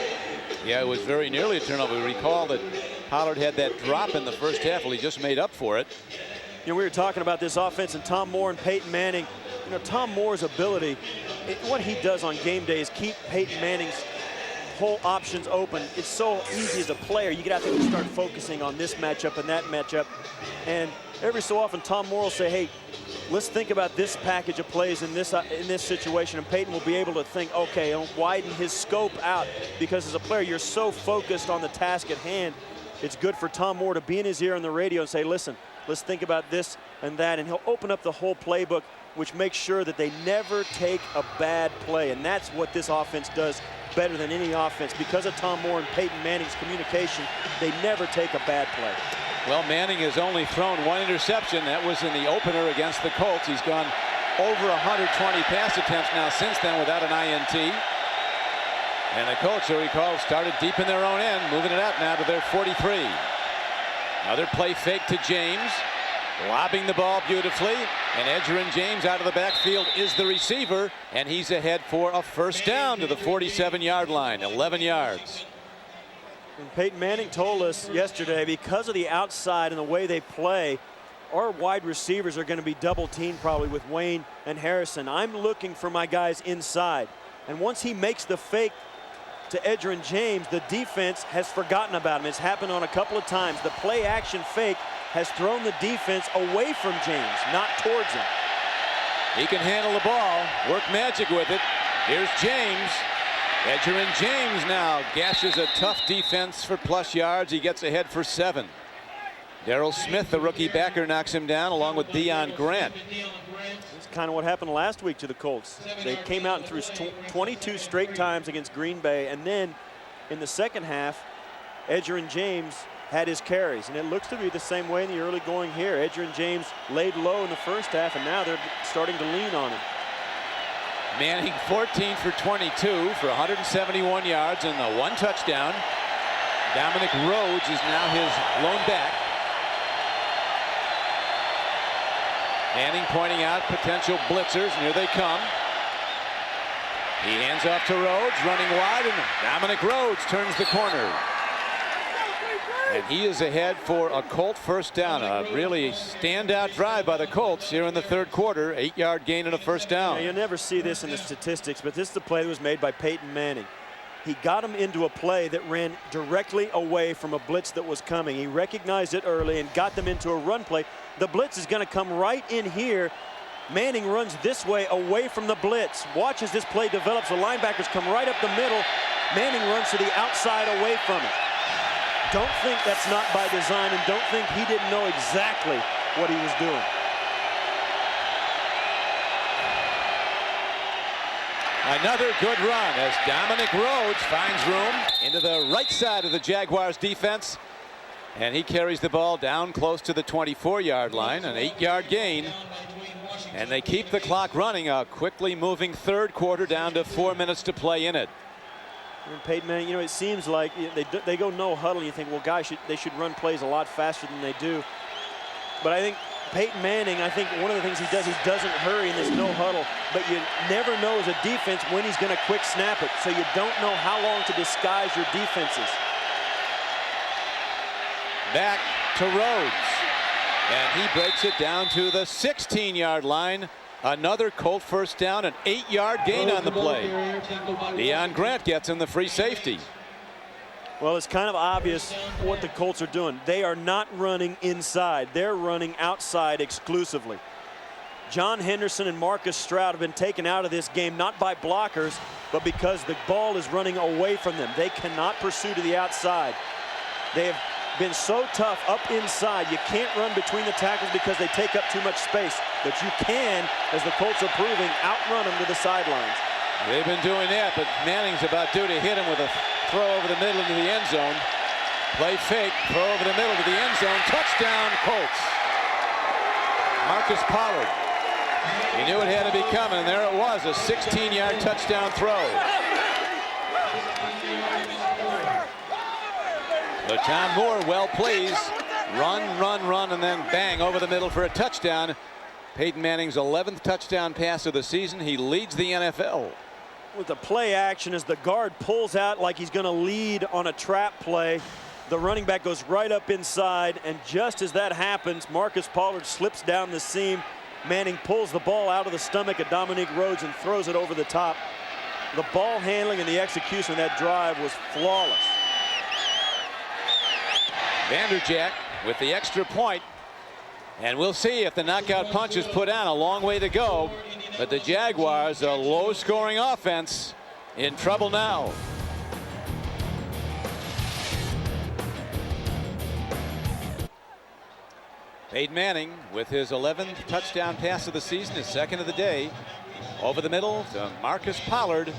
Yeah, it was very nearly a turnover. We recall that Pollard had that drop in the first half. Well, he just made up for it. You know, we were talking about this offense and Tom Moore and Peyton Manning. You know, Tom Moore's ability, what he does on game day is keep Peyton Manning's whole options open. It's so easy as a player. You get out there and start focusing on this matchup and that matchup. And every so often, Tom Moore will say, hey, let's think about this package of plays in this situation. And Peyton will be able to think, okay, I'll widen his scope out, because as a player, you're so focused on the task at hand. It's good for Tom Moore to be in his ear on the radio and say, listen, let's think about this and that. And he'll open up the whole playbook, which makes sure that they never take a bad play. And that's what this offense does better than any offense. Because of Tom Moore and Peyton Manning's communication, they never take a bad play. Well, Manning has only thrown one interception. That was in the opener against the Colts. He's gone over 120 pass attempts now since then without an INT. And the Colts, you'll recall, started deep in their own end, moving it out now to their 43. Another play fake to James, lobbing the ball beautifully, and Edgerrin James out of the backfield is the receiver, and he's ahead for a first down to the 47-yard line, 11 yards. And Peyton Manning told us yesterday, because of the outside and the way they play, our wide receivers are going to be double teamed probably with Wayne and Harrison. I'm looking for my guys inside. And once he makes the fake to Edgerrin James, the defense has forgotten about him. It's happened on a couple of times. The play action fake has thrown the defense away from James, not towards him. He can handle the ball, work magic with it. Here's James. Edgerrin James now gashes a tough defense for plus yards. He gets ahead for 7. Darrell Smith, the rookie backer, knocks him down along with Deion Grant. That's kind of what happened last week to the Colts. They came out and threw 22 straight times against Green Bay, and then in the second half, Edgerrin James had his carries, and it looks to be the same way in the early going here. Edgerrin James laid low in the first half, and now they're starting to lean on him. Manning 14 for 22 for 171 yards and the 1 touchdown. Dominic Rhodes is now his lone back. Manning pointing out potential blitzers, and here they come. He hands off to Rhodes, running wide, and Dominic Rhodes turns the corner. And he is ahead for a Colt first down. A really standout drive by the Colts here in the third quarter. 8-yard gain and a first down. Now, you'll never see this in the statistics, but this is the play that was made by Peyton Manning. He got him into a play that ran directly away from a blitz that was coming. He recognized it early and got them into a run play. The blitz is going to come right in here. Manning runs this way away from the blitz. Watch as this play develops. The linebackers come right up the middle. Manning runs to the outside away from it. Don't think that's not by design, and don't think he didn't know exactly what he was doing. Another good run as Dominic Rhodes finds room into the right side of the Jaguars defense. And he carries the ball down close to the 24-yard line, an 8-yard gain. And they keep the clock running, a quickly moving third quarter down to 4 minutes to play in it. And Peyton Manning, you know, it seems like they go no huddle, and you think, well, guys, they should run plays a lot faster than they do. But I think Peyton Manning, I think one of the things he doesn't hurry in this no huddle, but you never know as a defense when he's going to quick snap it, so you don't know how long to disguise your defenses. Back to Rhodes, and he breaks it down to the 16-yard line. Another Colt first down, an 8-yard gain on the play. Deion Grant gets him the free safety. Well, it's kind of obvious what the Colts are doing. They are not running inside. They're running outside exclusively. John Henderson and Marcus Stroud have been taken out of this game, not by blockers, but because the ball is running away from them. They cannot pursue to the outside. They have been so tough up inside. You can't run between the tackles because they take up too much space. But you can, as the Colts are proving, outrun them to the sidelines. They've been doing that, but Manning's about due to hit him with a throw over the middle into the end zone. Play fake, throw over the middle to the end zone. Touchdown, Colts. Marcus Pollard. He knew it had to be coming, and there it was, a 16-yard touchdown throw. But Tom Moore, well pleased. Run, run, run, and then bang over the middle for a touchdown. Peyton Manning's 11th touchdown pass of the season. He leads the NFL. with the play action as the guard pulls out like he's going to lead on a trap play. The running back goes right up inside, and just as that happens, Marcus Pollard slips down the seam. Manning pulls the ball out of the stomach of Dominique Rhodes and throws it over the top. The ball handling and the execution of that drive was flawless. Vanderjagt with the extra point. And we'll see if the knockout punch is put on. A long way to go. But the Jaguars, a low-scoring offense, in trouble now. Peyton Manning with his 11th touchdown pass of the season, his second of the day. Over the middle to Marcus Pollard.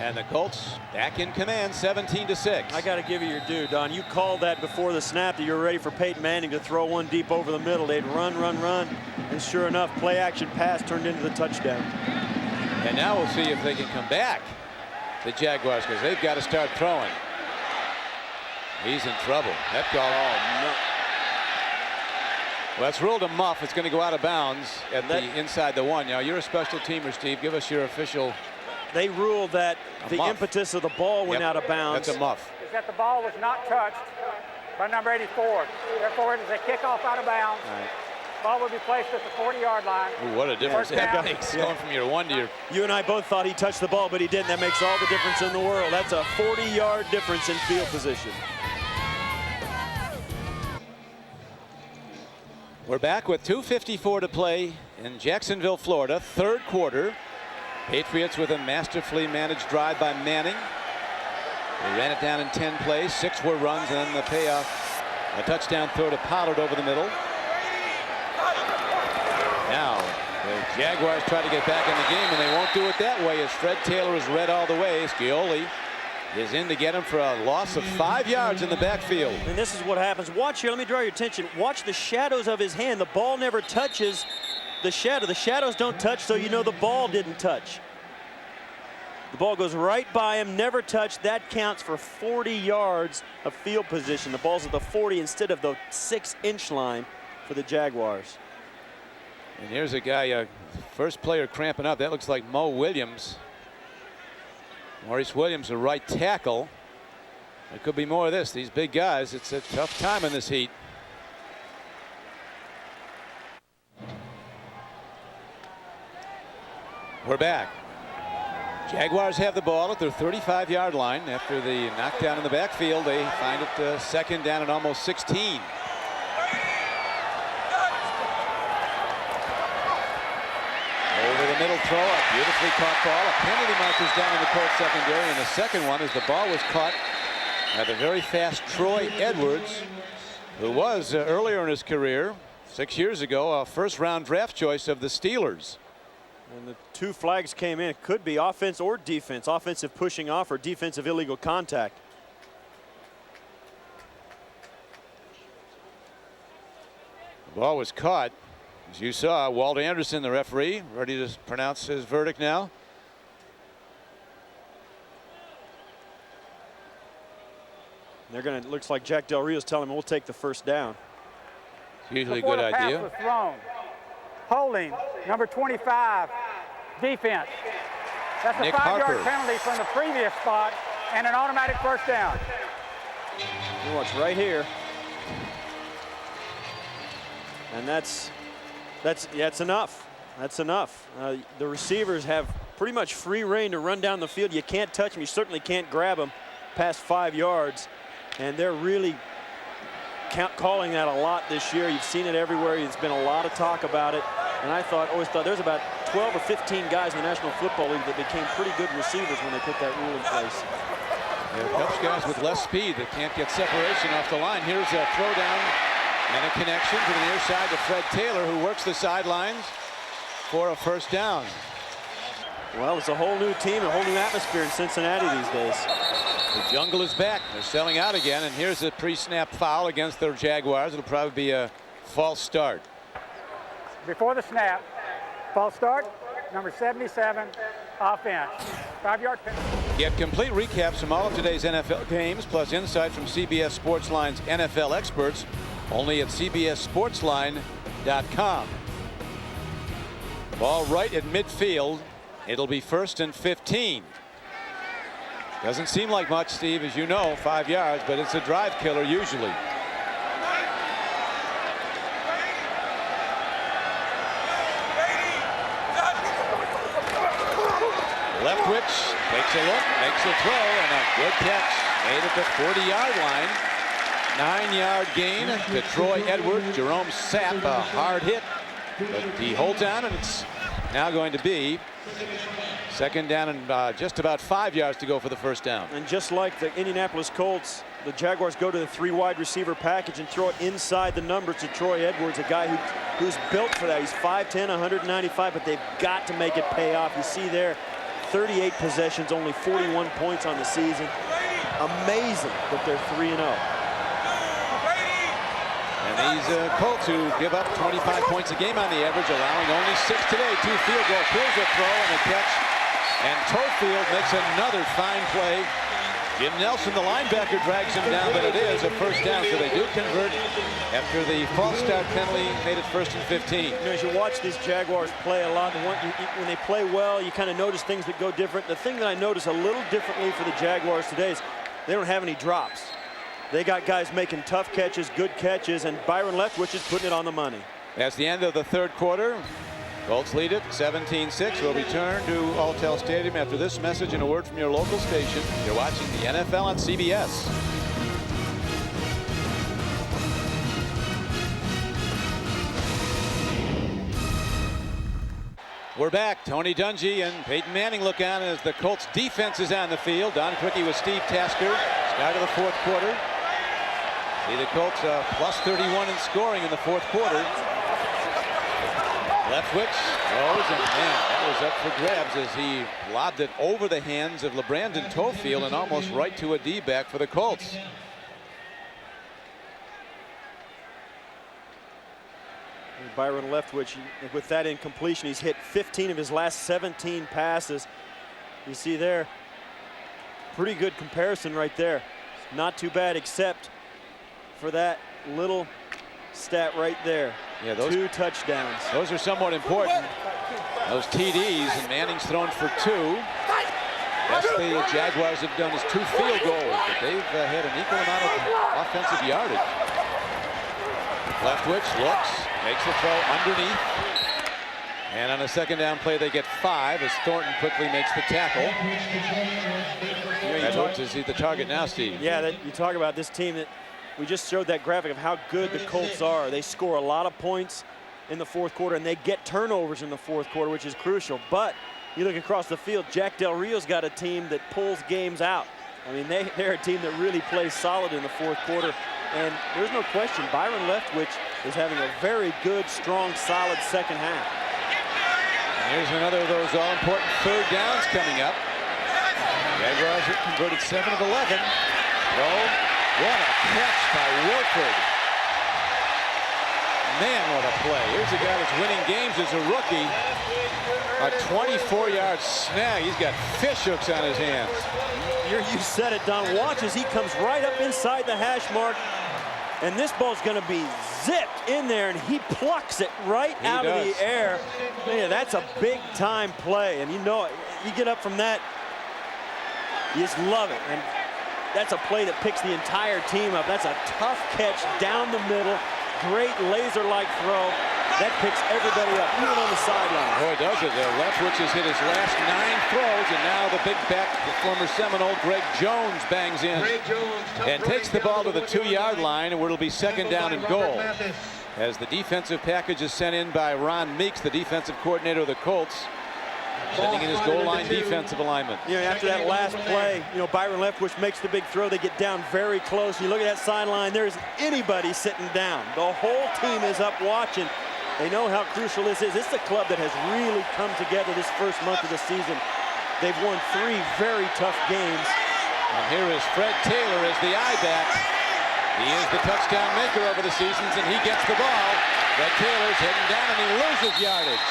And the Colts back in command, 17-6. I got to give you your due, Don. You called that before the snap that you were ready for Peyton Manning to throw one deep over the middle. They'd run. And sure enough, play action pass turned into the touchdown. And now we'll see if they can come back, the Jaguars, because they've got to start throwing. He's in trouble. That call. Oh, no. Well, it's ruled a muff. It's going to go out of bounds at the inside the 1. Now, you're a special teamer, Steve. Give us your official. They ruled that the impetus of the ball went out of bounds. That's a muff. Is that the ball was not touched by number 84. Therefore, it is a kickoff out of bounds. Right. Ball will be placed at the 40-yard line. Ooh, what a difference that makes. Going from your 1 to your. You and I both thought he touched the ball, but he didn't. That makes all the difference in the world. That's a 40-yard difference in field position. We're back with 2:54 to play in Jacksonville, Florida. Third quarter. Patriots with a masterfully managed drive by Manning. They ran it down in 10 plays. 6 were runs, and then the payoff, a touchdown throw to Pollard over the middle. Now the Jaguars try to get back in the game, and they won't do it that way as Fred Taylor is read all the way. Scioli is in to get him for a loss of 5 yards in the backfield. And this is what happens. Watch here. Let me draw your attention. Watch the shadows of his hand. The ball never touches the shadow. The shadows don't touch, so you know the ball didn't touch. The ball goes right by him, never touched. That counts for 40 yards of field position. The ball's at the 40 instead of the 6-inch line for the Jaguars. And here's a guy, first player cramping up. That looks like Mo Williams. Maurice Williams, a right tackle. There could be more of this. These big guys, it's a tough time in this heat. We're back. Jaguars have the ball at their 35-yard line after the knockdown in the backfield. They find it second down and almost 16. Over the middle throw, a beautifully caught ball. A penalty markers down in the Colts secondary, and the second one as the ball was caught by the very fast Troy Edwards, who was earlier in his career, 6 years ago, a first-round draft choice of the Steelers. And the 2 flags came in. It could be offense or defense. Offensive pushing off or defensive illegal contact. The ball was caught. As you saw, Walt Anderson, the referee, ready to pronounce his verdict now. They're going to, looks like Jack Del Rio's telling him we'll take the first down. It's usually a good idea. Pass was thrown. Holding, number 25, defense. That's a 5-yard penalty from the previous spot and an automatic first down. You watch right here. And that's enough. That's enough. The receivers have pretty much free reign to run down the field. You can't touch them. You certainly can't grab them past 5 yards. And they're really calling that a lot this year. You've seen it everywhere. There's been a lot of talk about it. And I always thought there's about 12 or 15 guys in the National Football League that became pretty good receivers when they put that rule in place. There are a couple guys with less speed that can't get separation off the line. Here's a throwdown and a connection to the near side to Fred Taylor, who works the sidelines for a first down. Well, it's a whole new team, a whole new atmosphere in Cincinnati these days. The jungle is back. They're selling out again, and here's a pre-snap foul against the Jaguars. It'll probably be a false start. Before the snap, false start, number 77, offense. 5-yard penalty. Get complete recaps from all of today's NFL games, plus insight from CBS Sports Line's NFL experts, only at CBSSportsLine.com. Ball right at midfield. It'll be 1st and 15. Doesn't seem like much, Steve, as you know, 5 yards, but it's a drive killer usually. Leftwich takes a look, makes a throw, and a good catch made at the 40-yard line. 9-yard gain to Troy Edwards. Jerome Sapp, a hard hit, but he holds on, and it's now going to be second down and just about 5 yards to go for the first down. And just like the Indianapolis Colts, the Jaguars go to the 3 wide receiver package and throw it inside the numbers to Troy Edwards, a guy who's built for that. He's 5'10", 195, but they've got to make it pay off. You see there, 38 possessions, only 41 points on the season. Amazing that they're 3-0. And these Colts, who give up 25 points a game on the average, allowing only 6 today. 2 field goals. Here's a throw and a catch. And Tofield makes another fine play. Jim Nelson, the linebacker, drags him down, but it is a first down, so they do convert after the false start penalty made it 1st and 15. You know, as you watch these Jaguars play a lot, when they play well, you kind of notice things that go different. The thing that I notice a little differently for the Jaguars today is they don't have any drops. They got guys making tough catches, good catches, and Byron Leftwich is putting it on the money. That's the end of the third quarter. Colts lead it 17-6. We'll return to Alltel Stadium after this message and a word from your local station. You're watching the NFL on CBS. We're back. Tony Dungy and Peyton Manning look on as the Colts defense is on the field. Don Quickie with Steve Tasker. Start of the fourth quarter. See the Colts plus 31 in scoring in the fourth quarter. Leftwich throws, and man, that was up for grabs as he lobbed it over the hands of LeBrandon Tofield and almost right to a D-back for the Colts. And Byron Leftwich, with that incompletion, he's hit 15 of his last 17 passes. You see there, pretty good comparison right there. Not too bad, except for that little stat right there. Yeah, those 2 touchdowns. Those are somewhat important. Those TDs, and Manning's thrown for 2. Best the Jaguars have done is 2 field goals, but they've had an equal amount of offensive yardage. Leftwich looks, makes a throw underneath, and on a second down play they get 5 as Thornton quickly makes the tackle. Edwards is the target now, Steve. Yeah, you talk about this team that we just showed that graphic of how good the Colts are. They score a lot of points in the fourth quarter, and they get turnovers in the fourth quarter, which is crucial. But you look across the field, Jack Del Rio's got a team that pulls games out. I mean, they're a team that really plays solid in the fourth quarter. And there's no question, Byron Leftwich is having a very good, strong, solid second half. And here's another of those all-important third downs coming up. Jaguars have converted 7 of 11. What a catch by Wilford. Man, what a play. Here's a guy that's winning games as a rookie. A 24-yard snag. He's got fish hooks on his hands. You said it, Don. Watch as he comes right up inside the hash mark. And this ball's going to be zipped in there, and he plucks it right out of the air. Man, that's a big-time play. And you know, you get up from that, you just love it. And that's a play that picks the entire team up. That's a tough catch down the middle. Great laser-like throw. That picks everybody up, even on the sideline. Boy, does it. Leftwich has hit his last 9 throws, and now the big back, the former Seminole, Greg Jones, bangs in and takes the ball to the 2-yard line, and where it'll be second down and goal. As the defensive package is sent in by Ron Meeks, the defensive coordinator of the Colts, sending in his goal line defensive alignment. You know, after that last play, you know, Byron Leftwich makes the big throw. They get down very close. You look at that sideline, there isn't anybody sitting down. The whole team is up watching. They know how crucial this is. This is a club that has really come together this first month of the season. They've won 3 very tough games. And here is Fred Taylor as the I-back. He is the touchdown maker over the seasons, and he gets the ball. Fred Taylor's heading down, and he loses yardage.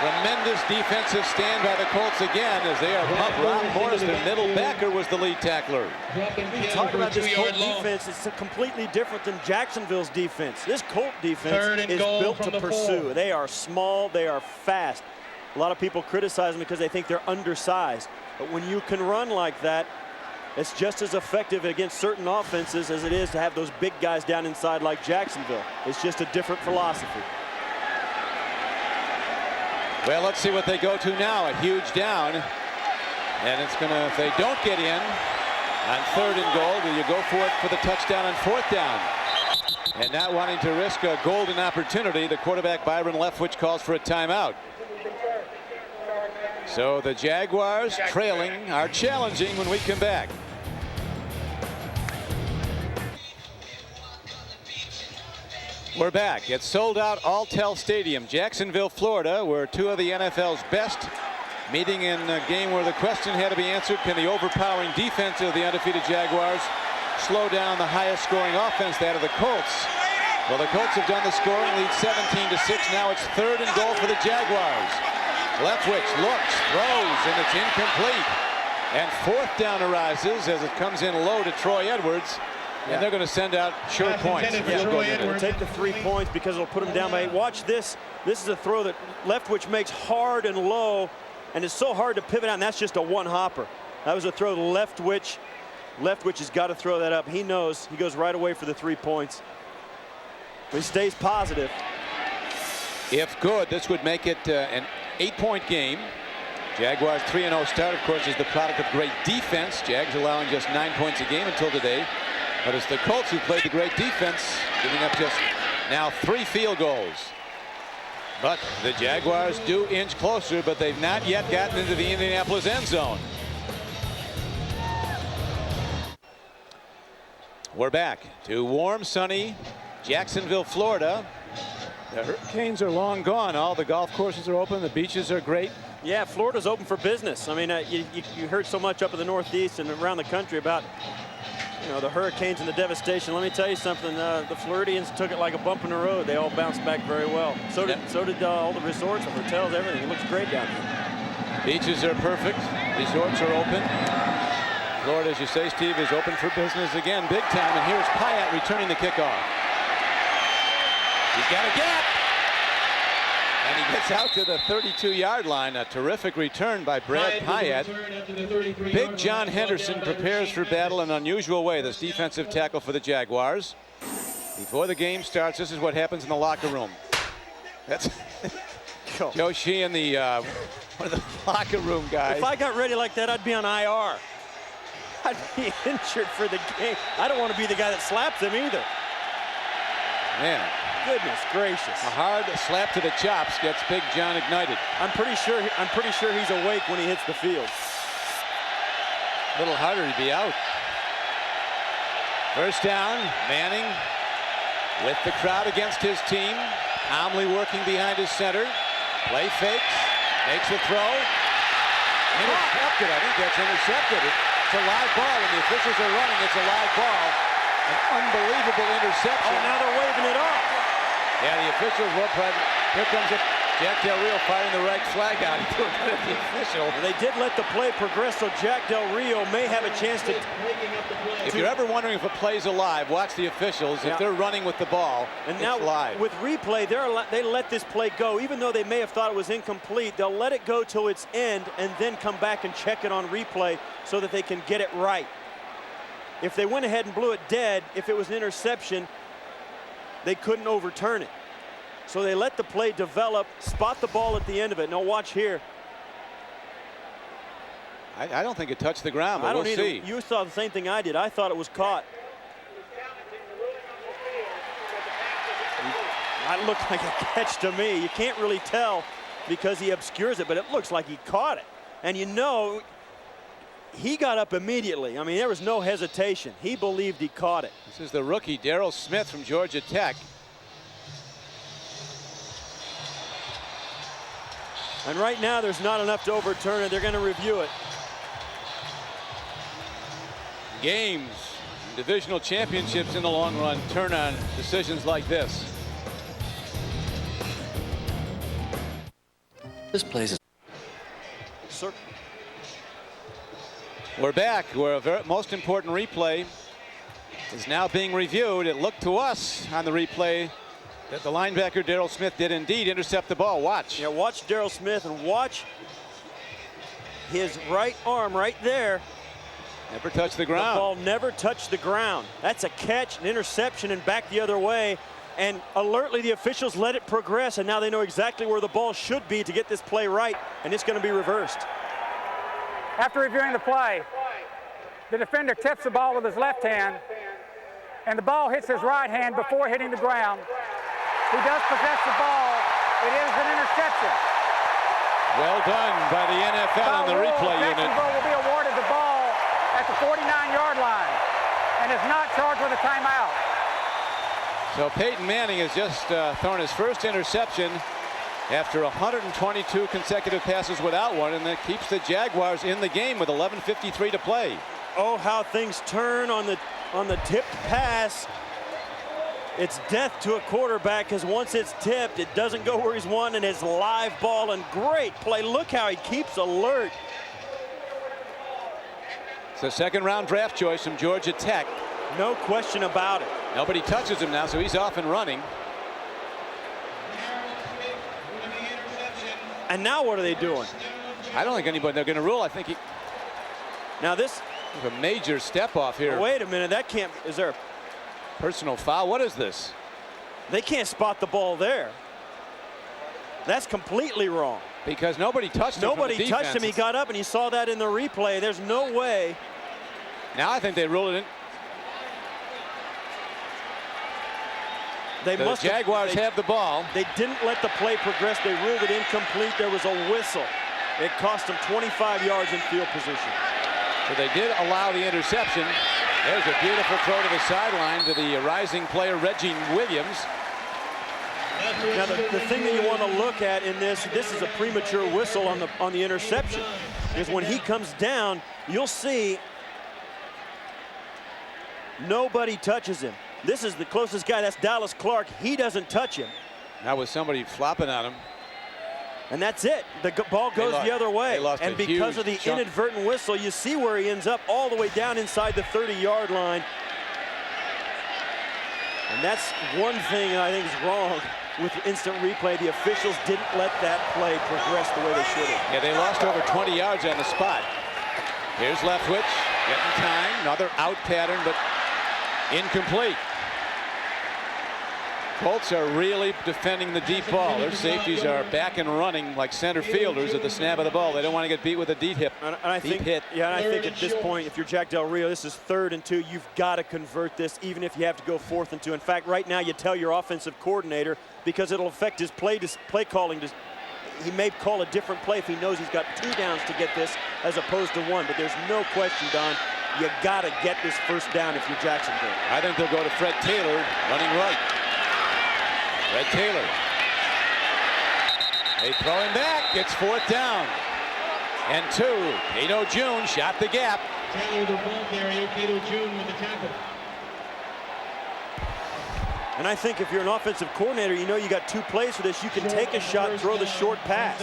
Tremendous defensive stand by the Colts again as they are pumped. Rob Morris, their middle backer, was the lead tackler. You talk about this Colt defense, it's completely different than Jacksonville's defense. This Colt defense is built to pursue. They are small, they are fast. A lot of people criticize them because they think they're undersized. But when you can run like that, it's just as effective against certain offenses as it is to have those big guys down inside like Jacksonville. It's just a different philosophy. Well, let's see what they go to now. A huge down. And it's going to, if they don't get in on 3rd and goal, will you go for it for the touchdown on 4th down? And not wanting to risk a golden opportunity, the quarterback Byron Leftwich calls for a timeout. So the Jaguars trailing are challenging when we come back. We're back. It's sold out Alltel Stadium, Jacksonville, Florida, where 2 of the NFL's best meeting in a game where the question had to be answered: can the overpowering defense of the undefeated Jaguars slow down the highest scoring offense, that of the Colts? Well, the Colts have done the scoring, lead 17-6. Now it's 3rd and goal for the Jaguars. Leftwich looks, throws, and it's incomplete. And 4th down arises as it comes in low to Troy Edwards. And they're going to send out short points. It'll take the 3 points because it'll put them down by 8. Watch this. This is a throw that Leftwich makes hard and low, and it's so hard to pivot out, and that's just a one-hopper. That was a throw to Leftwich. Leftwich has got to throw that up. He knows. He goes right away for the 3 points. He stays positive. If good, this would make it an 8-point game. Jaguars 3-0 start, of course, is the product of great defense. Jags allowing just 9 points a game until today. But it's the Colts who played the great defense, giving up just now 3 field goals. But the Jaguars do inch closer, but they've not yet gotten into the Indianapolis end zone. We're back to warm, sunny Jacksonville, Florida. The Hurricanes are long gone. All the golf courses are open. The beaches are great. Yeah, Florida's open for business. I mean, you heard so much up in the Northeast and around the country about, you know, the hurricanes and the devastation. Let me tell you something. The Floridians took it like a bump in the road. They all bounced back very well. So did all the resorts and hotels, everything. It looks great down there. Beaches are perfect. Resorts are open. Florida, as you say, Steve, is open for business again, big time. And here's Pyatt returning the kickoff. He's got a gap. And he gets out to the 32-yard line. A terrific return by Brad Pyatt. Big John Henderson prepares for battle in an unusual way, this defensive tackle for the Jaguars. Before the game starts, this is what happens in the locker room. That's Joe Sheehan, one of the locker room guys. If I got ready like that, I'd be on IR. I'd be injured for the game. I don't want to be the guy that slaps him either. Man. Goodness gracious. A hard slap to the chops gets Big John ignited. I'm pretty sure he's awake when he hits the field. A little harder to be out. First down, Manning with the crowd against his team. Calmly working behind his center. Play fakes, makes a throw. Intercepted. I think that's intercepted. It's a live ball. When the officials are running, it's a live ball. An unbelievable interception. Oh, now they're waving it off. Yeah, the officials were present. Here comes it. Jack Del Rio firing the right flag out. The official. They did let the play progress, so Jack Del Rio may have a chance to. If you're ever wondering if a play's alive, watch the officials. If they're running with the ball, and now it's live. With replay, they let this play go. Even though they may have thought it was incomplete, they'll let it go till its end and then come back and check it on replay so that they can get it right. If they went ahead and blew it dead, if it was an interception, they couldn't overturn it. So they let the play develop, spot the ball at the end of it. Now watch here. I don't think it touched the ground, but we'll see. You saw the same thing I did. I thought it was caught. That looked like a catch to me. You can't really tell because he obscures it, but it looks like he caught it. And you know, he got up immediately. I mean, there was no hesitation. He believed he caught it. This is the rookie, Darryl Smith from Georgia Tech. And right now, there's not enough to overturn it. They're going to review it. Games, divisional championships in the long run turn on decisions like this. This place is. We're back where a most important replay is now being reviewed. It looked to us on the replay The linebacker Darryl Smith did indeed intercept the ball. Watch. Yeah, watch Darryl Smith and watch his right arm right there. Never touched the ground. The ball never touched the ground. That's a catch, an interception, and back the other way. And alertly, the officials let it progress, and now they know exactly where the ball should be to get this play right, and it's going to be reversed. After reviewing the play, the defender tips the ball with his left hand, and the ball hits his right hand before hitting the ground. He does possess the ball. It is an interception. Well done by the NFL on the replay unit. Jacksonville will be awarded the ball at the 49-yard line and is not charged with a timeout. So Peyton Manning has just thrown his first interception after 122 consecutive passes without one, and that keeps the Jaguars in the game with 11:53 to play. Oh, how things turn on the tipped pass. It's death to a quarterback, because once it's tipped, it doesn't go where he's wanted. His live ball, and great play. Look how he keeps alert. It's a second-round draft choice from Georgia Tech. No question about it. Nobody touches him now, so he's off and running. And now what are they doing? I don't think anybody, they're going to rule. I think he. Now this is a major step off here. Oh, wait a minute, that can't, is there a personal foul? What is this? They can't spot the ball there. That's completely wrong. Because nobody touched him. Nobody touched him. He got up, and you saw that in the replay. There's no way. Now I think they ruled it in. The Jaguars have the ball. They didn't let the play progress. They ruled it incomplete. There was a whistle. It cost them 25 yards in field position. So they did allow the interception. There's a beautiful throw to the sideline to the rising player Reggie Williams. Now the thing that you want to look at in this is a premature whistle on the interception. Because when he comes down, you'll see nobody touches him. This is the closest guy. That's Dallas Clark. He doesn't touch him. That was somebody flopping on him. And that's it. The ball goes the other way. And because of the inadvertent whistle, you see where he ends up all the way down inside the 30-yard line. And that's one thing I think is wrong with instant replay. The officials didn't let that play progress the way they should have. Yeah, they lost over 20 yards on the spot. Here's Leftwich getting time. Another out pattern, but incomplete. Colts are really defending the deep ball. Their safeties are back and running like center fielders at the snap of the ball. They don't want to get beat with a deep hit. And I think at this point, if you're Jack Del Rio, this is 3rd and 2. You've got to convert this, even if you have to go 4th and 2. In fact, right now you tell your offensive coordinator, because it'll affect his play calling. He may call a different play if he knows he's got 2 downs to get this as opposed to 1. But there's no question, Don, you got to get this first down if you're Jacksonville. I think they'll go to Fred Taylor running right. Fred Taylor. They throw him back. It's 4th down. And 2. Cato June shot the gap. Taylor the ball carrier. Cato June with the tackle. And I think if you're an offensive coordinator, you know you got 2 plays for this. You can take a shot, throw the short pass.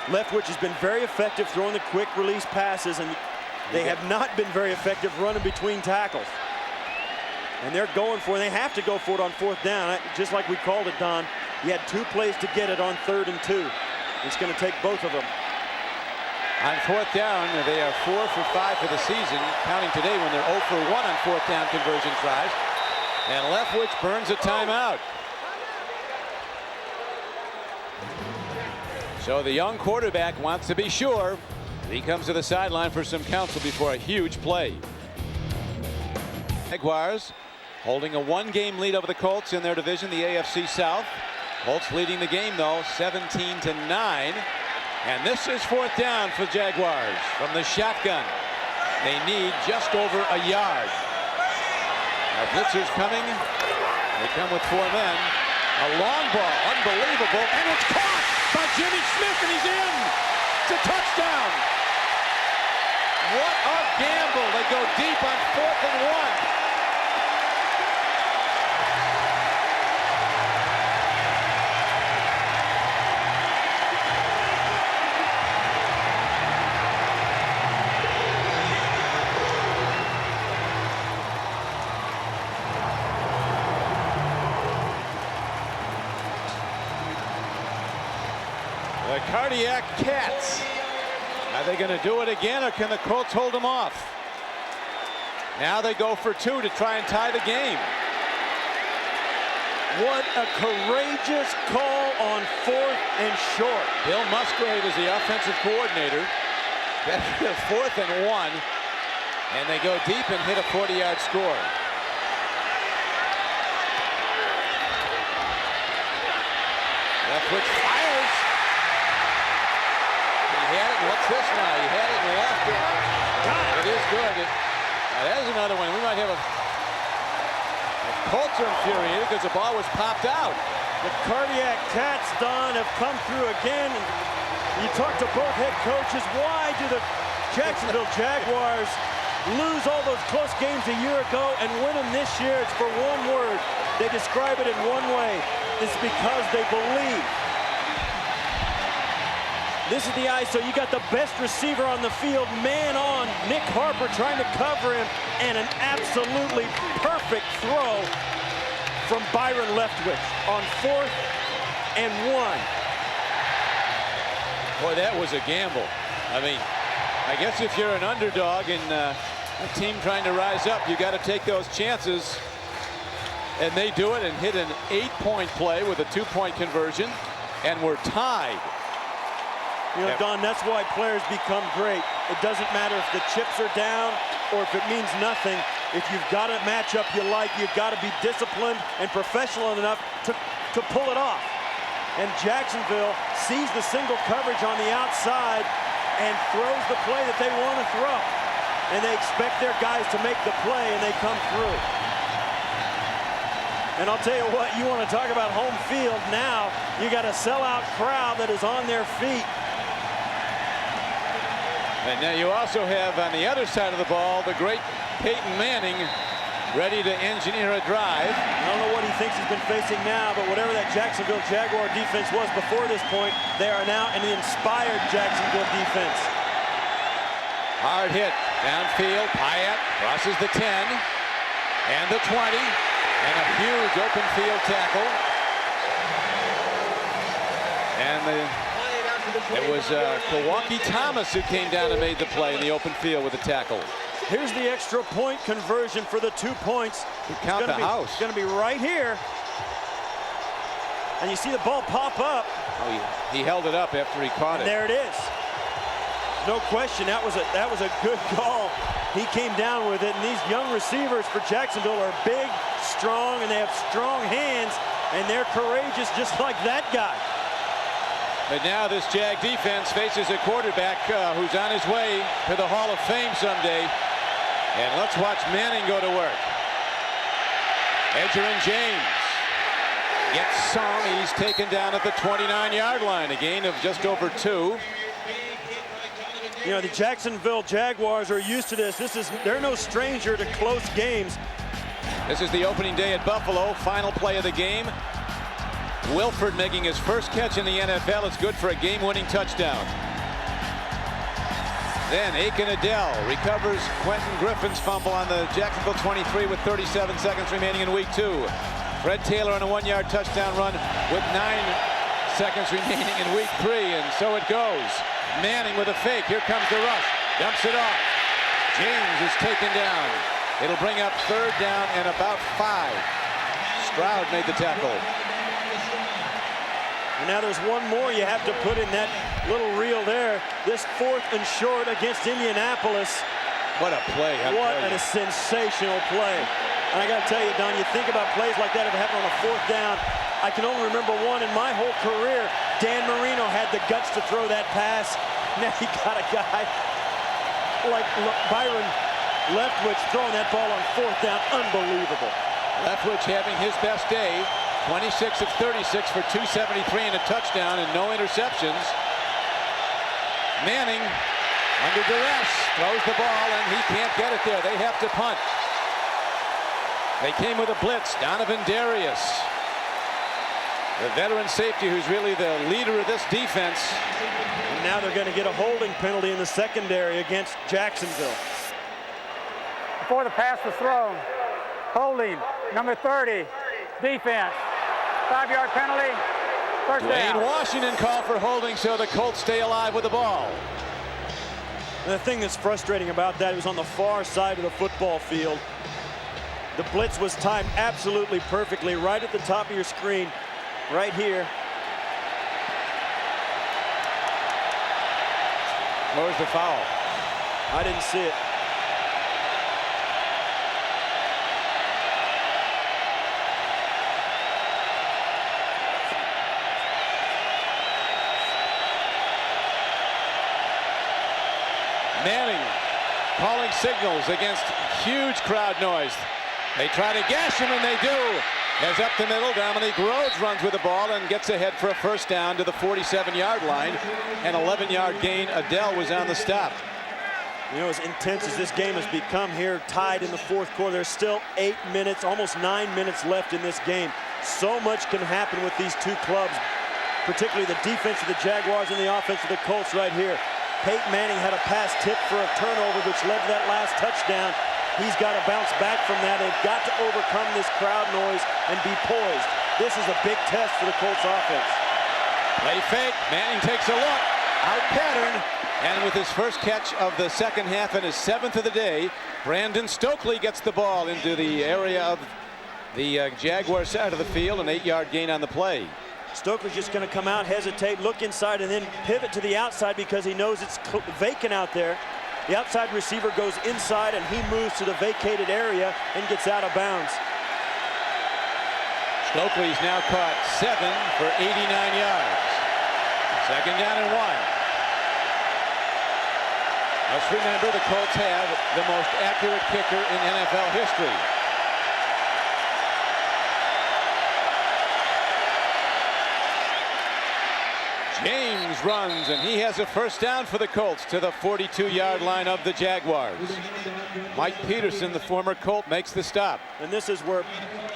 Leftwich has been very effective throwing the quick release passes, and they have not been very effective running between tackles. And they're going for it. They have to go for it on 4th down. Just like we called it, Don. You had 2 plays to get it on 3rd and 2. It's going to take both of them. On 4th down, they are 4 for 5 for the season, counting today when they're 0 for 1 on 4th down conversion tries. And Leftwich burns a timeout. So the young quarterback wants to be sure. He comes to the sideline for some counsel before a huge play. Jaguars holding a 1-game lead over the Colts in their division, the AFC South. Colts leading the game, though, 17-9. And this is 4th down for Jaguars from the shotgun. They need just over a yard. Our blitzers coming. They come with 4 men. A long ball, unbelievable, and it's caught by Jimmy Smith, and he's in. It's a touchdown. What a gamble. They go deep on 4th and 1. The Cardiac Cats. Are they going to do it again, or can the Colts hold them off? Now they go for 2 to try and tie the game. What a courageous call on 4th and short. Bill Musgrave is the offensive coordinator. That's 4th and 1. And they go deep and hit a 40-yard score. Leftwich fires. He had it. What's this now? He had it in the left. It is good. There's another one. We might have a Colts are infuriated because the ball was popped out. The Cardiac Cats, Don, have come through again. You talk to both head coaches. Why do the Jacksonville Jaguars lose all those close games a year ago and win them this year? It's for one word. They describe it in one way. It's because they believe. This is the ISO. You got the best receiver on the field, man on. Nick Harper trying to cover him, and an absolutely perfect throw from Byron Leftwich on 4th and 1. Boy, that was a gamble. I mean, I guess if you're an underdog and a team trying to rise up, you got to take those chances. And they do it and hit an 8-point play with a 2-point conversion, and we're tied. You know, Don, that's why players become great. It doesn't matter if the chips are down or if it means nothing. If you've got a matchup you like, you've got to be disciplined and professional enough to pull it off. And Jacksonville sees the single coverage on the outside and throws the play that they want to throw. And they expect their guys to make the play, and they come through. And I'll tell you what, you want to talk about home field now, you got a sellout crowd that is on their feet. And now you also have on the other side of the ball the great Peyton Manning ready to engineer a drive. I don't know what he thinks he's been facing now, but whatever that Jacksonville Jaguar defense was before this point, they are now an inspired Jacksonville defense. Hard hit downfield. Pyatt crosses the 10 and the 20, and a huge open field tackle. And it was Kawaki Thomas who came down and made the play in the open field with a tackle. Here's the extra point conversion for the 2 points. Count the house. It's going to be right here. And you see the ball pop up. Oh, he held it up after he caught it. There it is. No question, that was a good call. He came down with it, and these young receivers for Jacksonville are big, strong, and they have strong hands, and they're courageous just like that guy. But now this Jag defense faces a quarterback who's on his way to the Hall of Fame someday. And let's watch Manning go to work. Edgerrin James gets some. He's taken down at the 29-yard line. A gain of just over 2. You know, the Jacksonville Jaguars are used to this. They're no stranger to close games. This is the opening day at Buffalo. Final play of the game. Wilford making his first catch in the NFL. It's good for a game-winning touchdown. Then Aiken Adele recovers Quentin Griffin's fumble on the Jacksonville 23 with 37 seconds remaining in week 2. Fred Taylor on a 1-yard touchdown run with 9 seconds remaining in week 3, and so it goes. Manning with a fake. Here comes the rush. Dumps it off. James is taken down. It'll bring up 3rd down and about 5. Stroud made the tackle. And now there's one more you have to put in that little reel there. This 4th and short against Indianapolis. What a play. What a sensational play. And I got to tell you, Don, you think about plays like that if it happened on a 4th down. I can only remember one in my whole career. Dan Marino had the guts to throw that pass. Now you got a guy like Byron Leftwich throwing that ball on 4th down. Unbelievable. Leftwich having his best day. 26 of 36 for 273 and a touchdown and no interceptions. Manning under duress throws the ball and he can't get it there. They have to punt. They came with a blitz. Donovan Darius, the veteran safety who's really the leader of this defense. And now they're going to get a holding penalty in the secondary against Jacksonville. Before the pass was thrown, holding, number 30, defense. 5-yard penalty, First Wayne down. Washington called for holding, so the Colts stay alive with the ball. And the thing that's frustrating about that, it was on the far side of the football field. The blitz was timed absolutely perfectly right at the top of your screen, right here. Where's the foul? I didn't see it. Manning calling signals against huge crowd noise. They try to gash him, and they do. As up the middle, Dominique Rhodes runs with the ball and gets ahead for a first down to the 47-yard line. An 11-yard gain. Adele was on the stop. You know, as intense as this game has become here, tied in the fourth quarter, there's still 8 minutes, almost 9 minutes left in this game. So much can happen with these two clubs, particularly the defense of the Jaguars and the offense of the Colts right here. Peyton Manning had a pass tipped for a turnover, which led to that last touchdown. He's got to bounce back from that. They've got to overcome this crowd noise and be poised. This is a big test for the Colts offense. Play fake. Manning takes a look. Out pattern. And with his first catch of the second half and his 7th of the day, Brandon Stokely gets the ball into the area of the Jaguar side of the field. An 8-yard gain on the play. Stokely's just going to come out, hesitate, look inside, and then pivot to the outside because he knows it's vacant out there. The outside receiver goes inside, and he moves to the vacated area and gets out of bounds. Stokely's now caught 7 for 89 yards. Second down and 1. Let's remember the Colts have the most accurate kicker in NFL history. James runs, and he has a first down for the Colts to the 42-yard line of the Jaguars. Mike Peterson, the former Colt, makes the stop. And this is where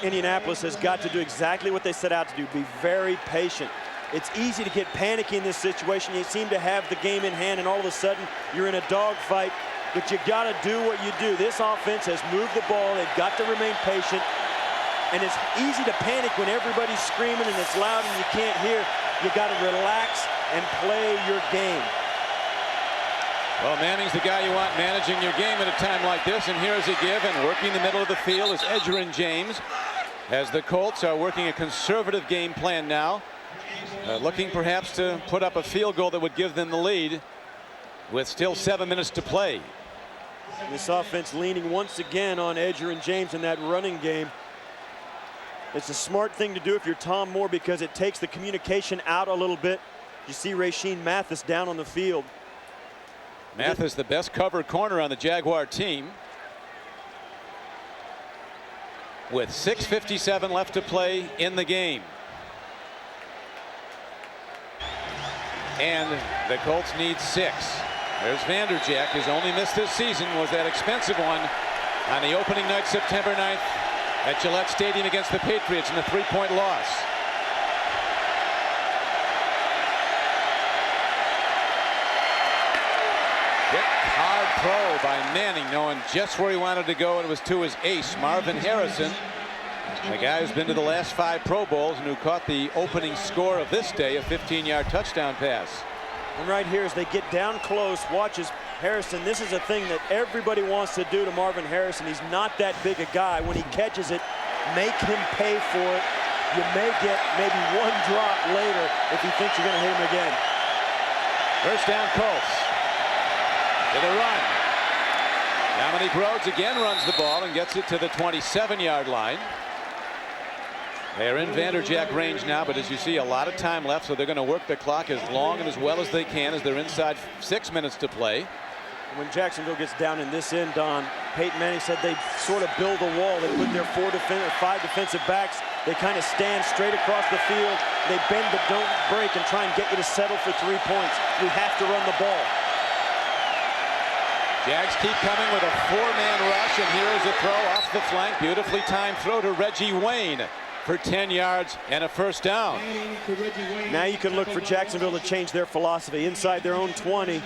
Indianapolis has got to do exactly what they set out to do, be very patient. It's easy to get panicky in this situation. You seem to have the game in hand, and all of a sudden you're in a dogfight, but you got to do what you do. This offense has moved the ball. They've got to remain patient, and it's easy to panic when everybody's screaming and it's loud and you can't hear. You got to relax and play your game. Well, Manning's the guy you want managing your game at a time like this, and here's a give, and working the middle of the field is Edgerrin James, as the Colts are working a conservative game plan now, looking perhaps to put up a field goal that would give them the lead with still 7 minutes to play. This offense leaning once again on Edgerrin James in that running game. It's a smart thing to do if you're Tom Moore because it takes the communication out a little bit. You see Rashean Mathis down on the field. Mathis, the best covered corner on the Jaguar team. With 6:57 left to play in the game. And the Colts need 6. There's Vanderjagt. His only miss this season was that expensive one on the opening night, September 9th. At Gillette Stadium against the Patriots in the 3-point loss. Quick, hard throw by Manning, knowing just where he wanted to go, and it was to his ace, Marvin Harrison. The guy who's been to the last 5 Pro Bowls and who caught the opening score of this day, a 15-yard touchdown pass. And right here, as they get down close, watches Harrison. This is a thing that everybody wants to do to Marvin Harrison. He's not that big a guy. When he catches it, make him pay for it. You may get maybe one drop later if he thinks you're going to hit him again. First down, Colts. To the run. Dominique Rhodes again runs the ball and gets it to the 27-yard line. They're in Vanderjagt range now, but as you see, a lot of time left, so they're going to work the clock as long and as well as they can as they're inside 6 minutes to play. When Jacksonville gets down in this end, Don, Peyton Manning said they sort of build a wall. They put their 5 defensive backs. They kind of stand straight across the field. They bend but don't break and try and get you to settle for 3 points. We have to run the ball. Jags keep coming with a 4-man rush, and here is a throw off the flank. Beautifully timed throw to Reggie Wayne for 10 yards and a first down. Now you can look for Jacksonville to change their philosophy. Inside their own 20,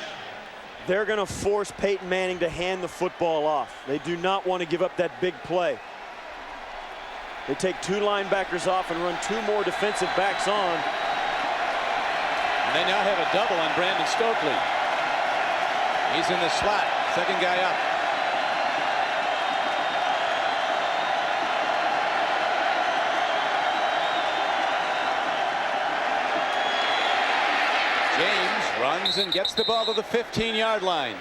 they're going to force Peyton Manning to hand the football off. They do not want to give up that big play. They take 2 linebackers off and run 2 more defensive backs on. And they now have a double on Brandon Stokely. He's in the slot. Second guy up. James runs and gets the ball to the 15-yard line.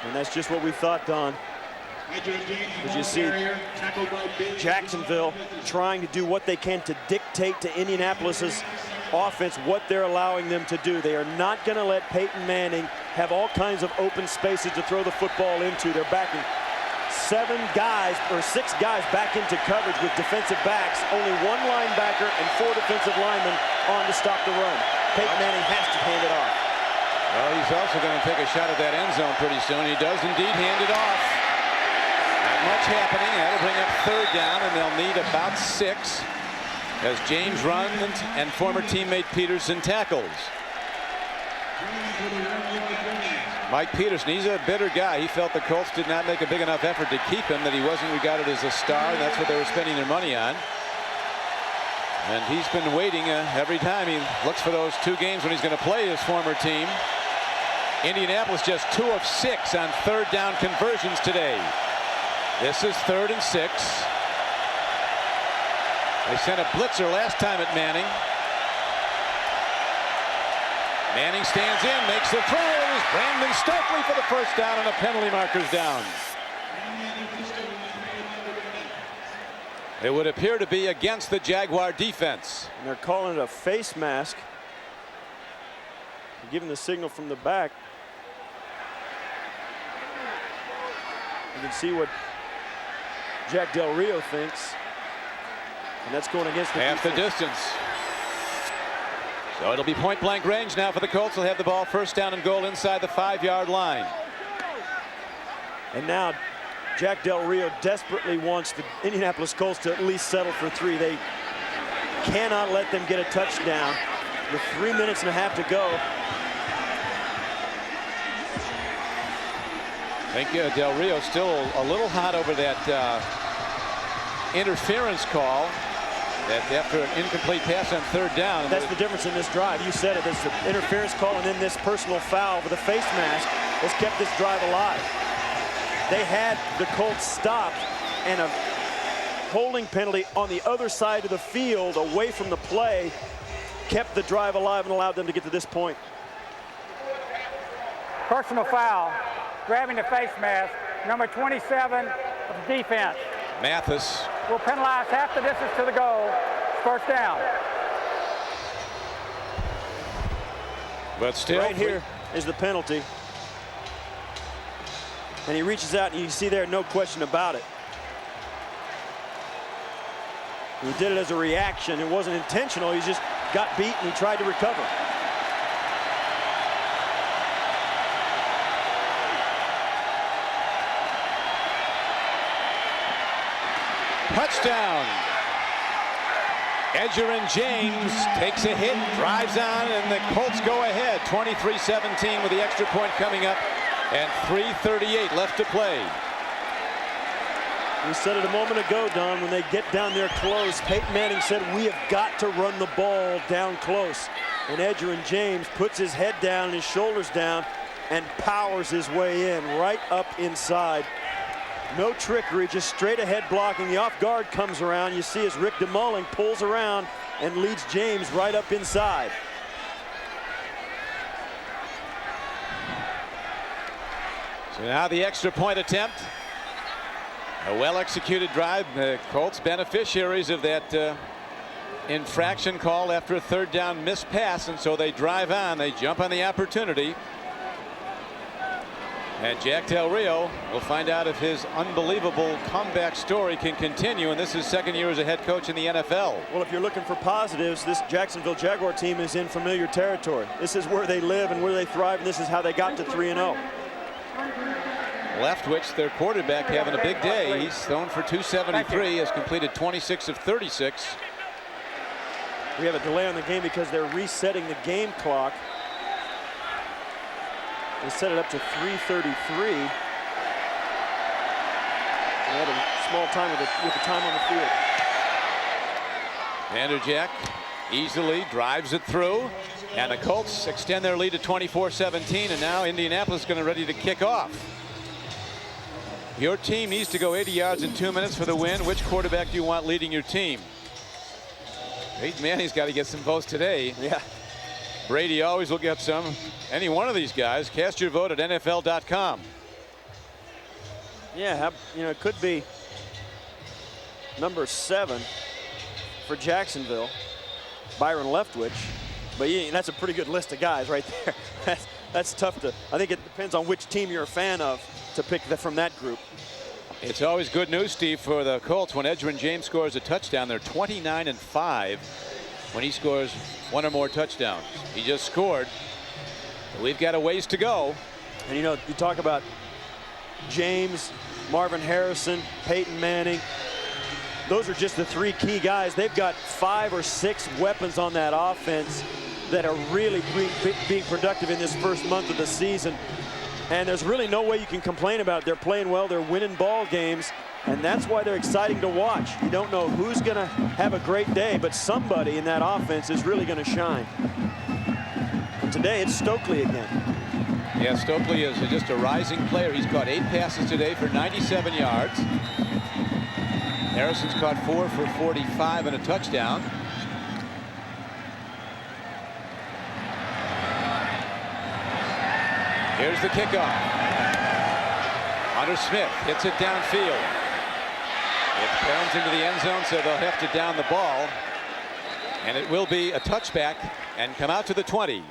And that's just what we thought, Don. As you see Jacksonville trying to do what they can to dictate to Indianapolis's offense what they're allowing them to do. They are not going to let Peyton Manning have all kinds of open spaces to throw the football into. They're backing 6 guys back into coverage with defensive backs. Only 1 linebacker and 4 defensive linemen on to stop the run. Peyton Manning has to hand it off. Well, he's also going to take a shot at that end zone pretty soon. He does indeed hand it off. Not much happening. That'll bring up 3rd down, and they'll need about 6 as James runs and former teammate Peterson tackles. Mike Peterson, he's a bitter guy. He felt the Colts did not make a big enough effort to keep him, that he wasn't regarded as a star, and that's what they were spending their money on. And he's been waiting every time he looks for those 2 games when he's going to play his former team. Indianapolis just 2 of 6 on 3rd down conversions today. This is 3rd and 6. They sent a blitzer last time at Manning. Manning stands in, makes the throw. It is Brandon Stokely for the 1st down, and a penalty marker's down. It would appear to be against the Jaguar defense. And they're calling it a face mask. They're giving the signal from the back. You can see what Jack Del Rio thinks. And that's going against the half the distance. So it'll be point blank range now for the Colts. They'll have the ball 1st down and goal inside the 5-yard line. And now Jack Del Rio desperately wants the Indianapolis Colts to at least settle for 3. They cannot let them get a touchdown with 3 minutes and a half to go. I think Del Rio still a little hot over that interference call. That after an incomplete pass on 3rd down. That's the difference in this drive. You said it. It's the interference call, and then this personal foul with a face mask has kept this drive alive. They had the Colts stopped, and a holding penalty on the other side of the field away from the play kept the drive alive and allowed them to get to this point. Personal foul, grabbing the face mask, number 27 of the defense. Mathis will penalize half the distance to the goal. 1st down. But still, right here is the penalty. And he reaches out, and you see there, no question about it. He did it as a reaction. It wasn't intentional. He just got beat, and he tried to recover. Touchdown. Edgerrin James takes a hit, drives on, and the Colts go ahead 23-17 with the extra point coming up and 3:38 left to play. We said it a moment ago, Don, when they get down there close, Peyton Manning said, we have got to run the ball down close. And Edgerrin James puts his head down and his shoulders down and powers his way in right up inside. No trickery, just straight ahead blocking. The off guard comes around. You see as Rick DeMulling pulls around and leads James right up inside. So now the extra point attempt. A well-executed drive. The Colts beneficiaries of that infraction call after a 3rd down missed pass, and so they drive on. They jump on the opportunity. And Jack Del Rio will find out if his unbelievable comeback story can continue, and this is 2nd year as a head coach in the NFL. Well, if you're looking for positives, this Jacksonville Jaguar team is in familiar territory. This is where they live and where they thrive, and this is how they got to 3-0. Leftwich, their quarterback, having a big day. He's thrown for 273, has completed 26 of 36. We have a delay on the game because they're resetting the game clock. They set it up to 3:33. They had a small time with the time on the field. Vanderjack easily drives it through. And the Colts extend their lead to 24-17, and now Indianapolis is going to ready to kick off. Your team needs to go 80 yards in 2 minutes for the win. Which quarterback do you want leading your team? Peyton Manning's got to get some votes today. Yeah. Brady always will get some. Any one of these guys. Cast your vote at NFL.com. Yeah, you know, it could be number 7 for Jacksonville, Byron Leftwich. But yeah, that's a pretty good list of guys right there. That's tough to. I think it depends on which team you're a fan of to pick from that group. It's always good news, Steve, for the Colts when Edgerrin James scores a touchdown. They're 29-5 when he scores one or more touchdowns. He just scored. We've got a ways to go. And you know, you talk about James, Marvin Harrison, Peyton Manning. Those are just the 3 key guys. They've got 5 or 6 weapons on that offense that are really being productive in this first month of the season. And there's really no way you can complain about it. They're playing well. They're winning ball games. And that's why they're exciting to watch. You don't know who's going to have a great day, but somebody in that offense is really going to shine. And today it's Stokely again. Yeah, Stokely is just a rising player. He's caught 8 passes today for 97 yards. Harrison's caught 4 for 45 and a touchdown. Here's the kickoff. Hunter Smith hits it downfield. It turns into the end zone, so they'll have to down the ball. And it will be a touchback and come out to the 20.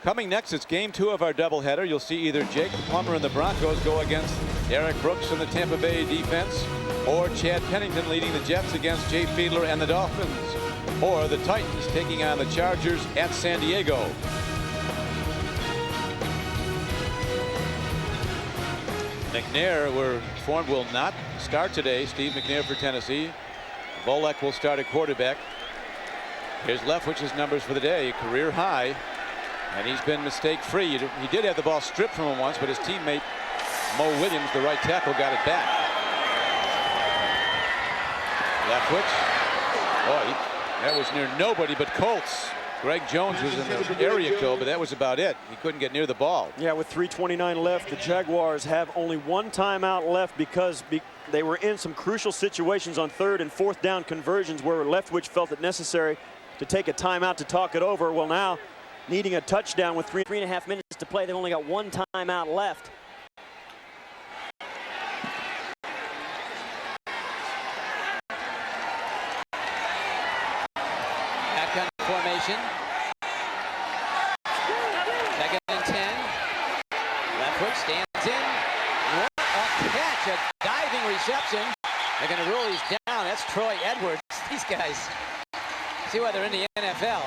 Coming next, it's game 2 of our doubleheader. You'll see either Jake Plummer and the Broncos go against Derek Brooks and the Tampa Bay defense, or Chad Pennington leading the Jets against Jay Fiedler and the Dolphins, or the Titans taking on the Chargers at San Diego. McNair, we're informed, will not start today. Steve McNair for Tennessee. Volek will start at quarterback. Here's Leftwich's numbers for the day, career high, and he's been mistake-free. He did have the ball stripped from him once, but his teammate Mo Williams, the right tackle, got it back. Leftwich, boy, that was near nobody but Colts. Greg Jones was in the area code, but that was about it. He couldn't get near the ball. Yeah, with 3:29 left, the Jaguars have only 1 timeout left because they were in some crucial situations on 3rd and 4th down conversions where Leftwich felt it necessary to take a timeout to talk it over. Well, now, needing a touchdown with 3.5 minutes to play, they've only got 1 timeout left. Shotgun formation. 2nd and 10. Leftwich stands in. What a catch! A diving reception. They're going to rule these down. That's Troy Edwards. These guys, see why they're in the NFL.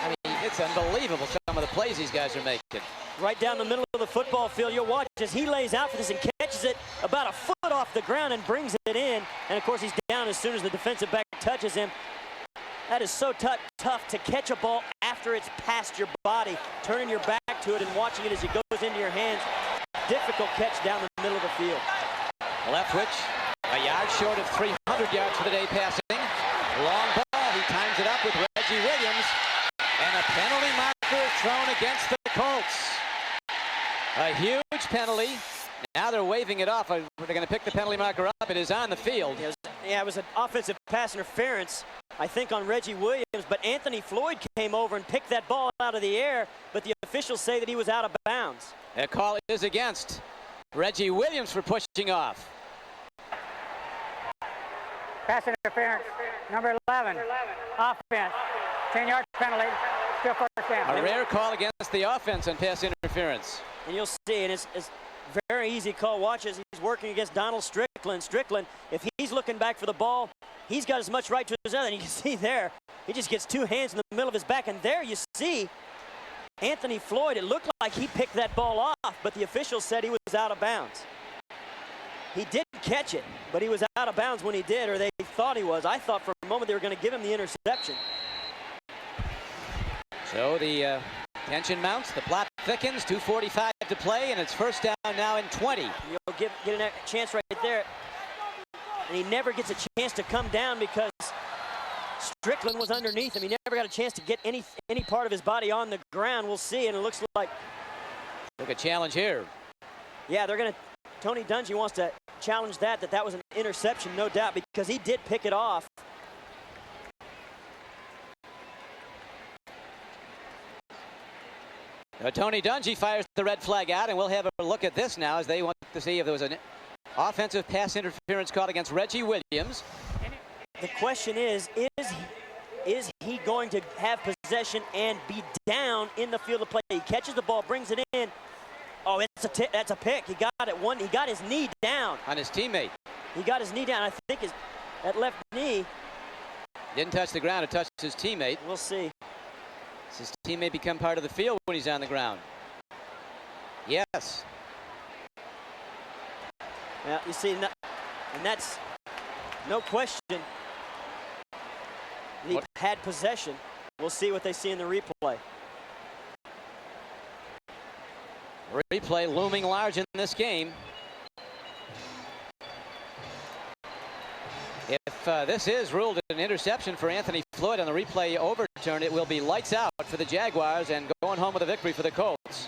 I mean, it's unbelievable some of the plays these guys are making. Right down the middle of the football field. You'll watch as he lays out for this and catches it about a foot off the ground and brings it in. And of course, he's down as soon as the defensive back touches him. That is so tough to catch a ball after it's past your body, turning your back to it and watching it as it goes into your hands. Difficult catch down the middle of the field. Leftwich, a yard short of 300 yards for the day passing. Long ball, he times it up with Reggie Williams. And a penalty marker thrown against the Colts. A huge penalty. Now they're waving it off. They're going to pick the penalty marker up. It is on the field. Yeah, it was an offensive pass interference, I think, on Reggie Williams, but Anthony Floyd came over and picked that ball out of the air, but the officials say that he was out of bounds. A call is against Reggie Williams for pushing off. Pass interference, number 11, offense, 10-yard penalty, still first down. A rare call against the offense on pass interference. And you'll see, and it's very easy call. Watch as he's working against Donald Strickland. Strickland, if he's looking back for the ball, he's got as much right to his other. And you can see there, he just gets 2 hands in the middle of his back. And there you see Anthony Floyd. It looked like he picked that ball off, but the officials said he was out of bounds. He didn't catch it, but he was out of bounds when he did, or they thought he was. I thought for a moment they were going to give him the interception. So the tension mounts, the plot thickens, 2:45 to play, and it's first down now in 20. You'll get a chance right there. And he never gets a chance to come down because Strickland was underneath him. He never got a chance to get any part of his body on the ground. We'll see, and it looks like... Look, a challenge here. Yeah, they're going to... Tony Dungy wants to challenge that was an interception, no doubt, because he did pick it off. Tony Dungy fires the red flag out, and we'll have a look at this now as they want to see if there was an offensive pass interference called against Reggie Williams. The question is he going to have possession and be down in the field of play? He catches the ball, brings it in. Oh, that's a pick. He got it. He got his knee down. On his teammate. He got his knee down. I think that left knee. Didn't touch the ground. It touched his teammate. We'll see. Does his teammate become part of the field when he's on the ground? Yes. Yeah, you see, and that's no question. He had possession. We'll see what they see in the replay. Replay looming large in this game. If this is ruled an interception for Anthony Floyd on the replay overturn, it will be lights out for the Jaguars and going home with a victory for the Colts.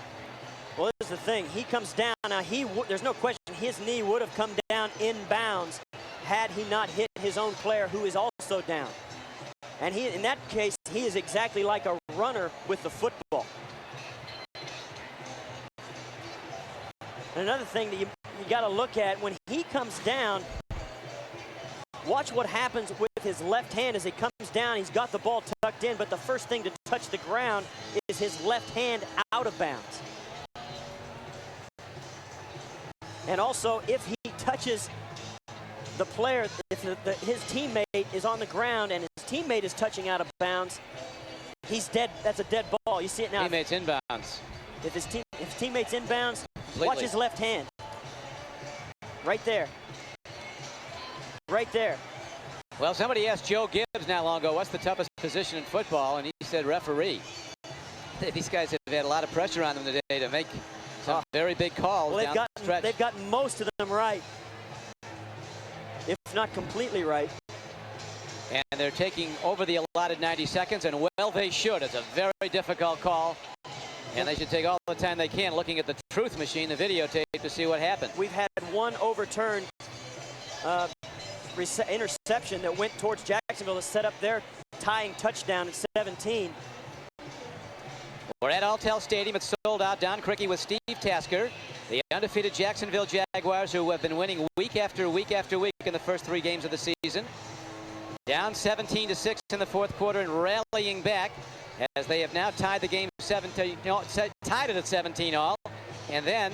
Well, this is the thing. He comes down. Now, there's no question his knee would have come down in bounds had he not hit his own player, who is also down. And in that case, he is exactly like a runner with the football. And another thing that you got to look at, when he comes down, watch what happens with his left hand as he comes down. He's got the ball tucked in, but the first thing to touch the ground is his left hand out of bounds. And also, if he touches the player, if his teammate is on the ground and his teammate is touching out of bounds, he's dead. That's a dead ball. You see it now. Teammate's inbounds. If his teammate's inbounds, completely. Watch his left hand. Right there. Right there. Well, somebody asked Joe Gibbs not long ago, what's the toughest position in football? And he said referee. These guys have had a lot of pressure on them today to make some very big calls down the stretch. They've gotten most of them right, if not completely right. And they're taking over the allotted 90 seconds, and well, they should. It's a very difficult call, and they should take all the time they can looking at the truth machine, the videotape, to see what happened. We've had one overturned interception that went towards Jacksonville to set up their tying touchdown at 17. We're at Alltel Stadium. It's sold out. Don Criqui with Steve Tasker. The undefeated Jacksonville Jaguars, who have been winning week after week after week in the first 3 games of the season. Down 17-6 in the fourth quarter and rallying back as they have now tied the game tied it at 17 all. And then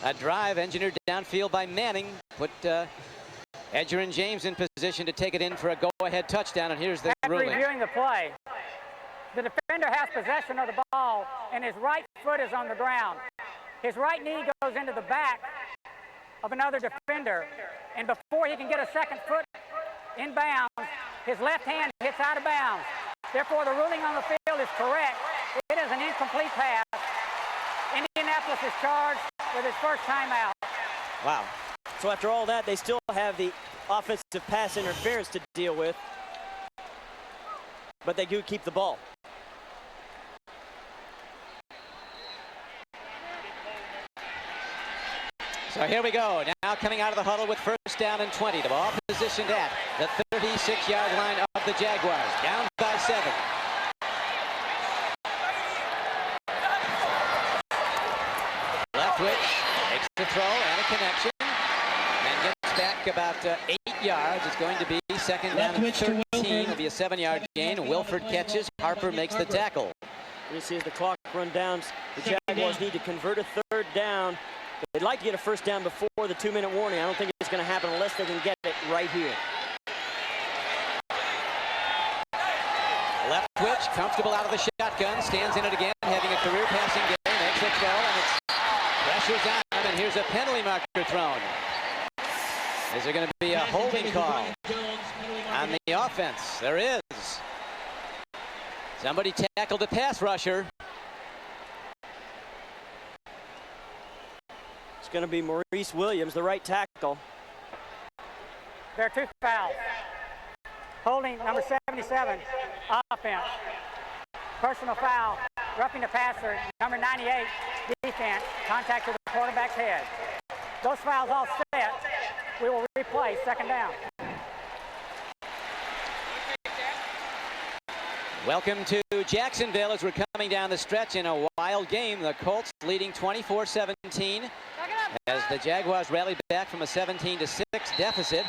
a drive engineered downfield by Manning put Edger and James in position to take it in for a go-ahead touchdown. And here's the ruling. Reviewing the play, the defender has possession of the ball and his right foot is on the ground. His right knee goes into the back of another defender, and before he can get a second foot in bounds, his left hand hits out of bounds. Therefore, the ruling on the field is correct. It is an incomplete pass. Indianapolis is charged with his first timeout. Wow. So after all that, they still have the offensive pass interference to deal with, but they do keep the ball. So here we go. Now coming out of the huddle with first down and 20. The ball positioned at the 36-yard line of the Jaguars. Down by 7. Leftwich makes the throw and a connection. And gets back about 8 yards. It's going to be second down and 13. It'll be a 7-yard gain. Wilford catches. Harper makes the tackle. You see as the clock run down, the Jaguars need to convert a third down. They'd like to get a first down before the 2-minute warning. I don't think it's going to happen unless they can get it right here. Leftwich, comfortable out of the shotgun, stands in it again, having a career passing game, makes a throw, and it's pressure's on, and here's a penalty marker thrown. Is there going to be a holding call on the offense? There is. Somebody tackled a pass rusher. It's going to be Maurice Williams, the right tackle. There are 2 fouls. Holding number 77, offense. Personal foul, roughing the passer, number 98, defense, contact to the quarterback's head. Those fouls all set. We will replay second down. Welcome to Jacksonville as we're coming down the stretch in a wild game. The Colts leading 24-17 as the Jaguars rallied back from a 17-6 deficit.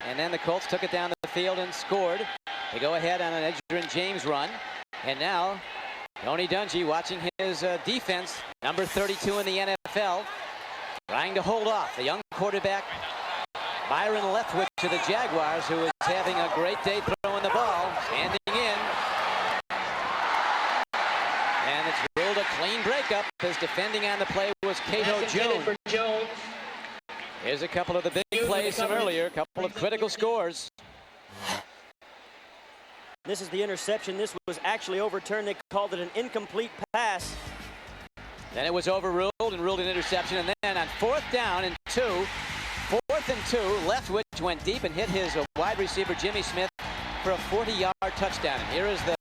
And then the Colts took it down the field and scored. They go ahead on an Edgerrin James run. And now Tony Dungy watching his defense, number 32 in the NFL, trying to hold off the young quarterback Byron Leftwich to the Jaguars, who is having a great day throwing the ball, standing in. And it's ruled a clean breakup as defending on the play was Cato Jones. Here's a couple of the big plays from earlier, a couple of critical scores. This is the interception. This was actually overturned. They called it an incomplete pass. Then it was overruled and ruled an interception. And then on 4th down and 2, 4th and 2, Leftwich went deep and hit his wide receiver Jimmy Smith for a 40-yard touchdown. And here is the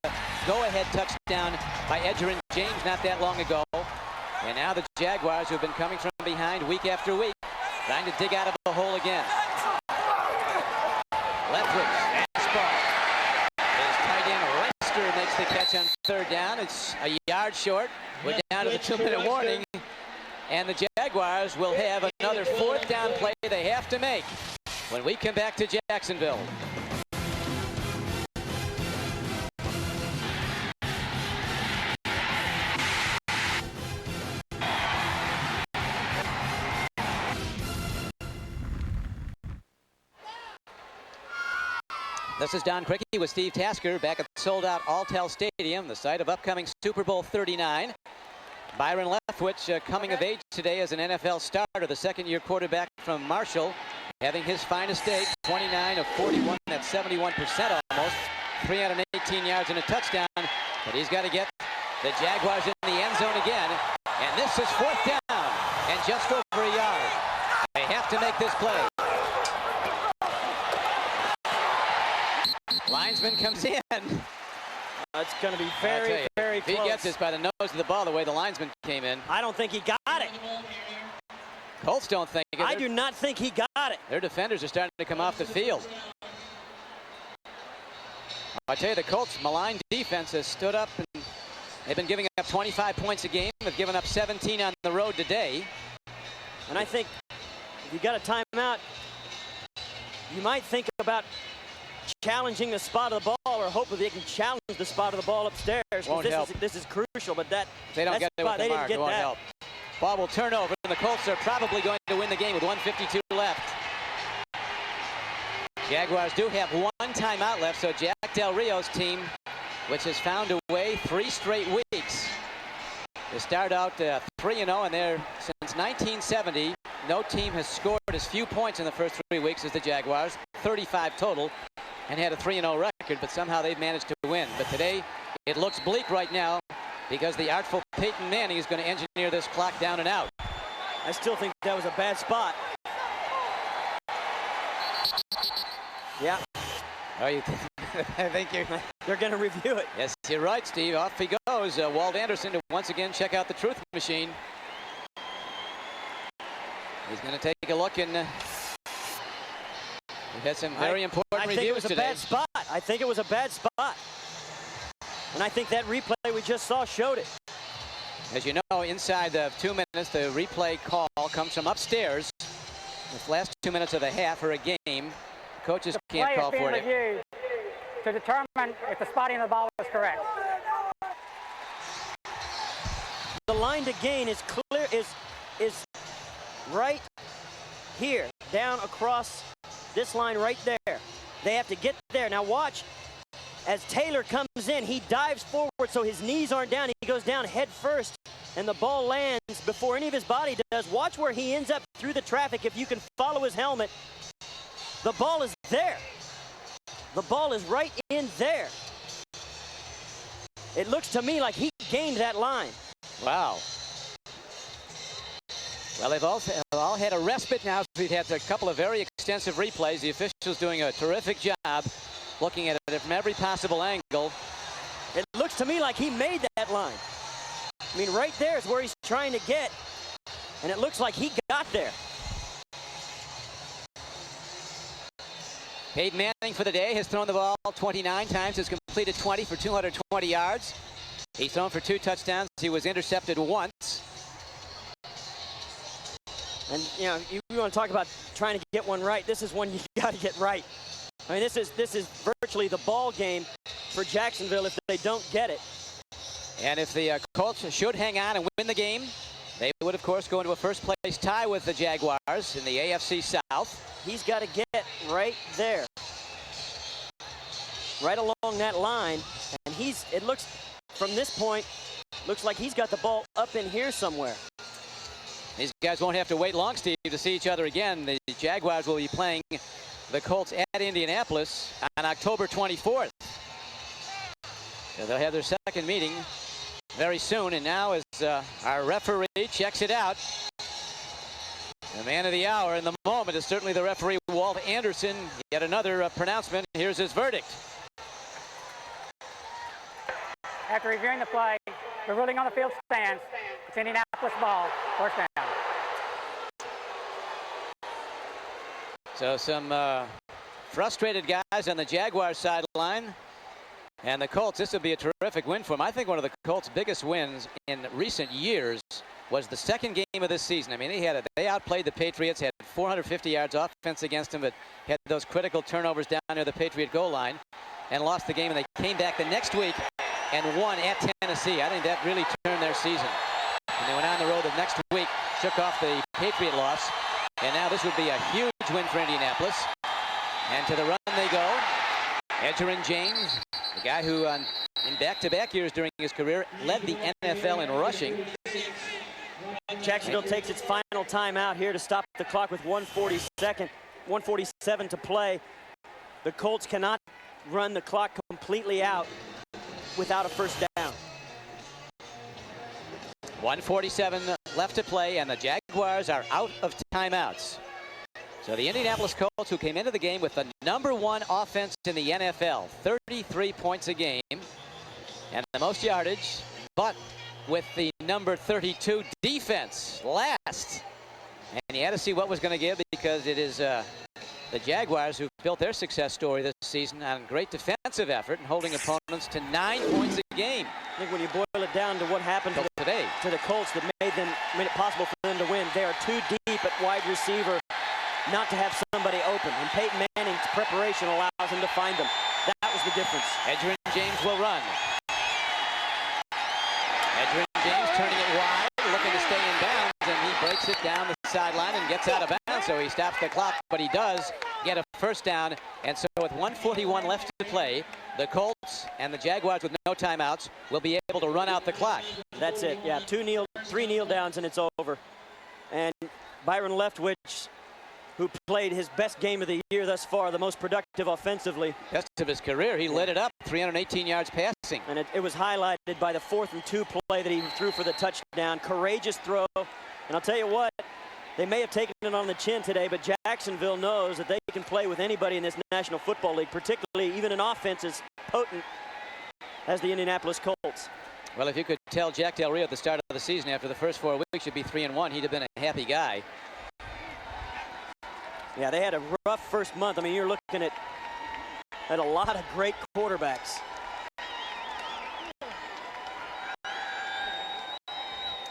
go-ahead touchdown by Edgerrin James not that long ago. And now the Jaguars, who have been coming from behind week after week, trying to dig out of the hole again. Leftwich, fastball. His tight end Reister makes the catch on 3rd down. It's a yard short. We're down to the 2-minute warning. And the Jaguars will have another 4th down play they have to make when we come back to Jacksonville. This is Don Crickey with Steve Tasker back at sold-out Alltel Stadium, the site of upcoming Super Bowl 39. Byron Leftwich coming of age today as an NFL starter, the second-year quarterback from Marshall, having his finest day, 29 of 41, that's 71% almost, 318 yards and a touchdown. But he's got to get the Jaguars in the end zone again. And this is 4th down and just over a yard. They have to make this play. Linesman comes in. It's going to be very, very close. He gets this by the nose of the ball the way the linesman came in. I don't think he got it. Colts don't think it. I do not think he got it. Their defenders are starting to come off the field. I tell you, the Colts' maligned defense has stood up, and they've been giving up 25 points a game. They've given up 17 on the road today. And I think if you got a timeout, you might think about challenging the spot of the ball, or hope that they can challenge the spot of the ball upstairs. Won't help. This is crucial, but that if they don't get it with the mark, it won't help. Ball will turn over, and the Colts are probably going to win the game with 1:52 left. Jaguars do have one timeout left, so Jack Del Rio's team, which has found a way 3 straight weeks, they start out 3-0, and they're since 1970. No team has scored as few points in the first 3 weeks as the Jaguars, 35 total, and had a 3-0 record, but somehow they've managed to win. But today, it looks bleak right now because the artful Peyton Manning is going to engineer this clock down and out. I still think that was a bad spot. Yeah. Oh, you I think they're going to review it. Yes, you're right, Steve. Off he goes. Walt Anderson to once again check out the truth machine. He's going to take a look, and we've had some very important reviews today. I think it was a bad spot. I think it was a bad spot. And I think that replay we just saw showed it. As you know, inside the 2 minutes, the replay call comes from upstairs. The last 2 minutes of the half or a game. Coaches can't call for it. Reviewed to determine if the spotting of the ball was correct. The line to gain is clear, is right here, down across this line right there. They have to get there. Now watch, as Taylor comes in, he dives forward so his knees aren't down. He goes down head first, and the ball lands before any of his body does. Watch where he ends up through the traffic. If you can follow his helmet, the ball is there. The ball is right in there. It looks to me like he gained that line. Wow. Well, they've all had a respite now. We've had a couple of very extensive replays. The officials doing a terrific job looking at it from every possible angle. It looks to me like he made that line. I mean, right there is where he's trying to get, and it looks like he got there. Peyton Manning for the day has thrown the ball 29 times, has completed 20 for 220 yards. He's thrown for 2 touchdowns. He was intercepted once. And you know, you want to talk about trying to get one right. This is one you got to get right. I mean, this is virtually the ball game for Jacksonville if they don't get it. And if the Colts should hang on and win the game, they would, of course, go into a first-place tie with the Jaguars in the AFC South. He's got to get right there, right along that line. And it looks, from this point, looks like he's got the ball up in here somewhere. These guys won't have to wait long, Steve, to see each other again. The Jaguars will be playing the Colts at Indianapolis on October 24th. So they'll have their second meeting very soon. And now as our referee checks it out, the man of the hour in the moment is certainly the referee, Walt Anderson. Yet another pronouncement. Here's his verdict. After reviewing the play, the ruling on the field stands. It's Indianapolis ball, first down. So some frustrated guys on the Jaguars sideline. And the Colts, this would be a terrific win for them. I think one of the Colts' biggest wins in recent years was the second game of this season. I mean, they outplayed the Patriots, had 450 yards offense against them, but had those critical turnovers down near the Patriot goal line and lost the game. And they came back the next week and won at Tennessee. I think that really turned their season. And they went on the road the next week, shook off the Patriot loss. And now this would be a huge win for Indianapolis. And to the run they go. Edgerrin James, the guy who in back-to-back years during his career led the NFL in rushing. Jacksonville takes its final timeout here to stop the clock with 1:47 to play. The Colts cannot run the clock completely out without a first down. 1:47 left to play, and the Jaguars are out of timeouts. So the Indianapolis Colts, who came into the game with the #1 offense in the NFL, 33 points a game, and the most yardage, but with the number 32 defense last. And you had to see what was going to give, because it is the Jaguars who built their success story this season on great defensive effort and holding opponents to 9 points a game. I think when you boil it down to what happened to the Colts that made it possible for them to win, they are too deep at wide receiver not to have somebody open, and Peyton Manning's preparation allows him to find them. That was the difference. Edgerrin James will run. Edgerrin James turning it wide, looking to stay in bounds, and he breaks it down the sideline and gets out of bounds, so he stops the clock, but he does get a first down. And so with 1:41 left to play, the Colts and the Jaguars with no timeouts will be able to run out the clock. That's it, yeah, 3 kneel downs and it's over. And Byron Leftwich, who played his best game of the year thus far, the most productive offensively. Best of his career. He lit it up, 318 yards passing. And it was highlighted by the 4th and 2 play that he threw for the touchdown. Courageous throw. And I'll tell you what, they may have taken it on the chin today, but Jacksonville knows that they can play with anybody in this National Football League, particularly even an offense as potent as the Indianapolis Colts. Well, if you could tell Jack Del Rio at the start of the season, after the first 4 weeks, you'd be 3-1, he'd have been a happy guy. Yeah, they had a rough first month. I mean, you're looking at a lot of great quarterbacks.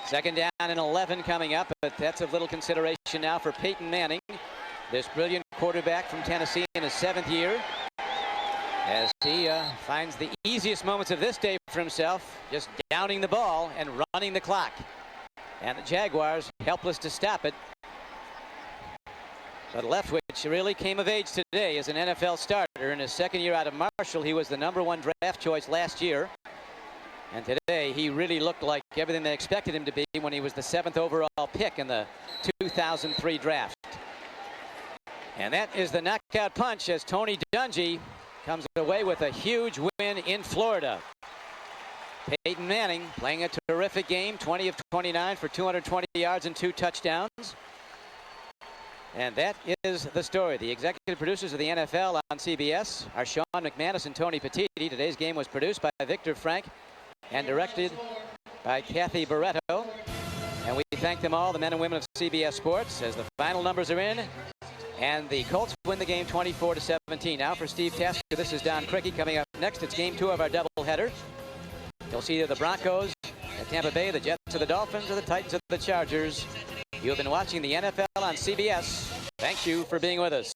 Second down and 11 coming up, but that's of little consideration now for Peyton Manning, this brilliant quarterback from Tennessee in his 7th year, as he finds the easiest moments of this day for himself, just downing the ball and running the clock. And the Jaguars helpless to stop it. But Leftwich really came of age today as an NFL starter. In his 2nd year out of Marshall, he was the #1 draft choice last year. And today, he really looked like everything they expected him to be when he was the 7th overall pick in the 2003 draft. And that is the knockout punch as Tony Dungy comes away with a huge win in Florida. Peyton Manning playing a terrific game, 20 of 29 for 220 yards and 2 touchdowns. And that is the story. The executive producers of the NFL on CBS are Sean McManus and Tony Petitti. Today's game was produced by Victor Frank and directed by Kathy Barretto. And we thank them all, the men and women of CBS Sports, as the final numbers are in. And the Colts win the game 24-17. Now for Steve Tasker, this is Don Criqui. Coming up next, it's game 2 of our doubleheader. You'll see the Broncos at Tampa Bay, the Jets or the Dolphins, or the Titans or the Chargers. You have been watching the NFL on CBS. Thank you for being with us.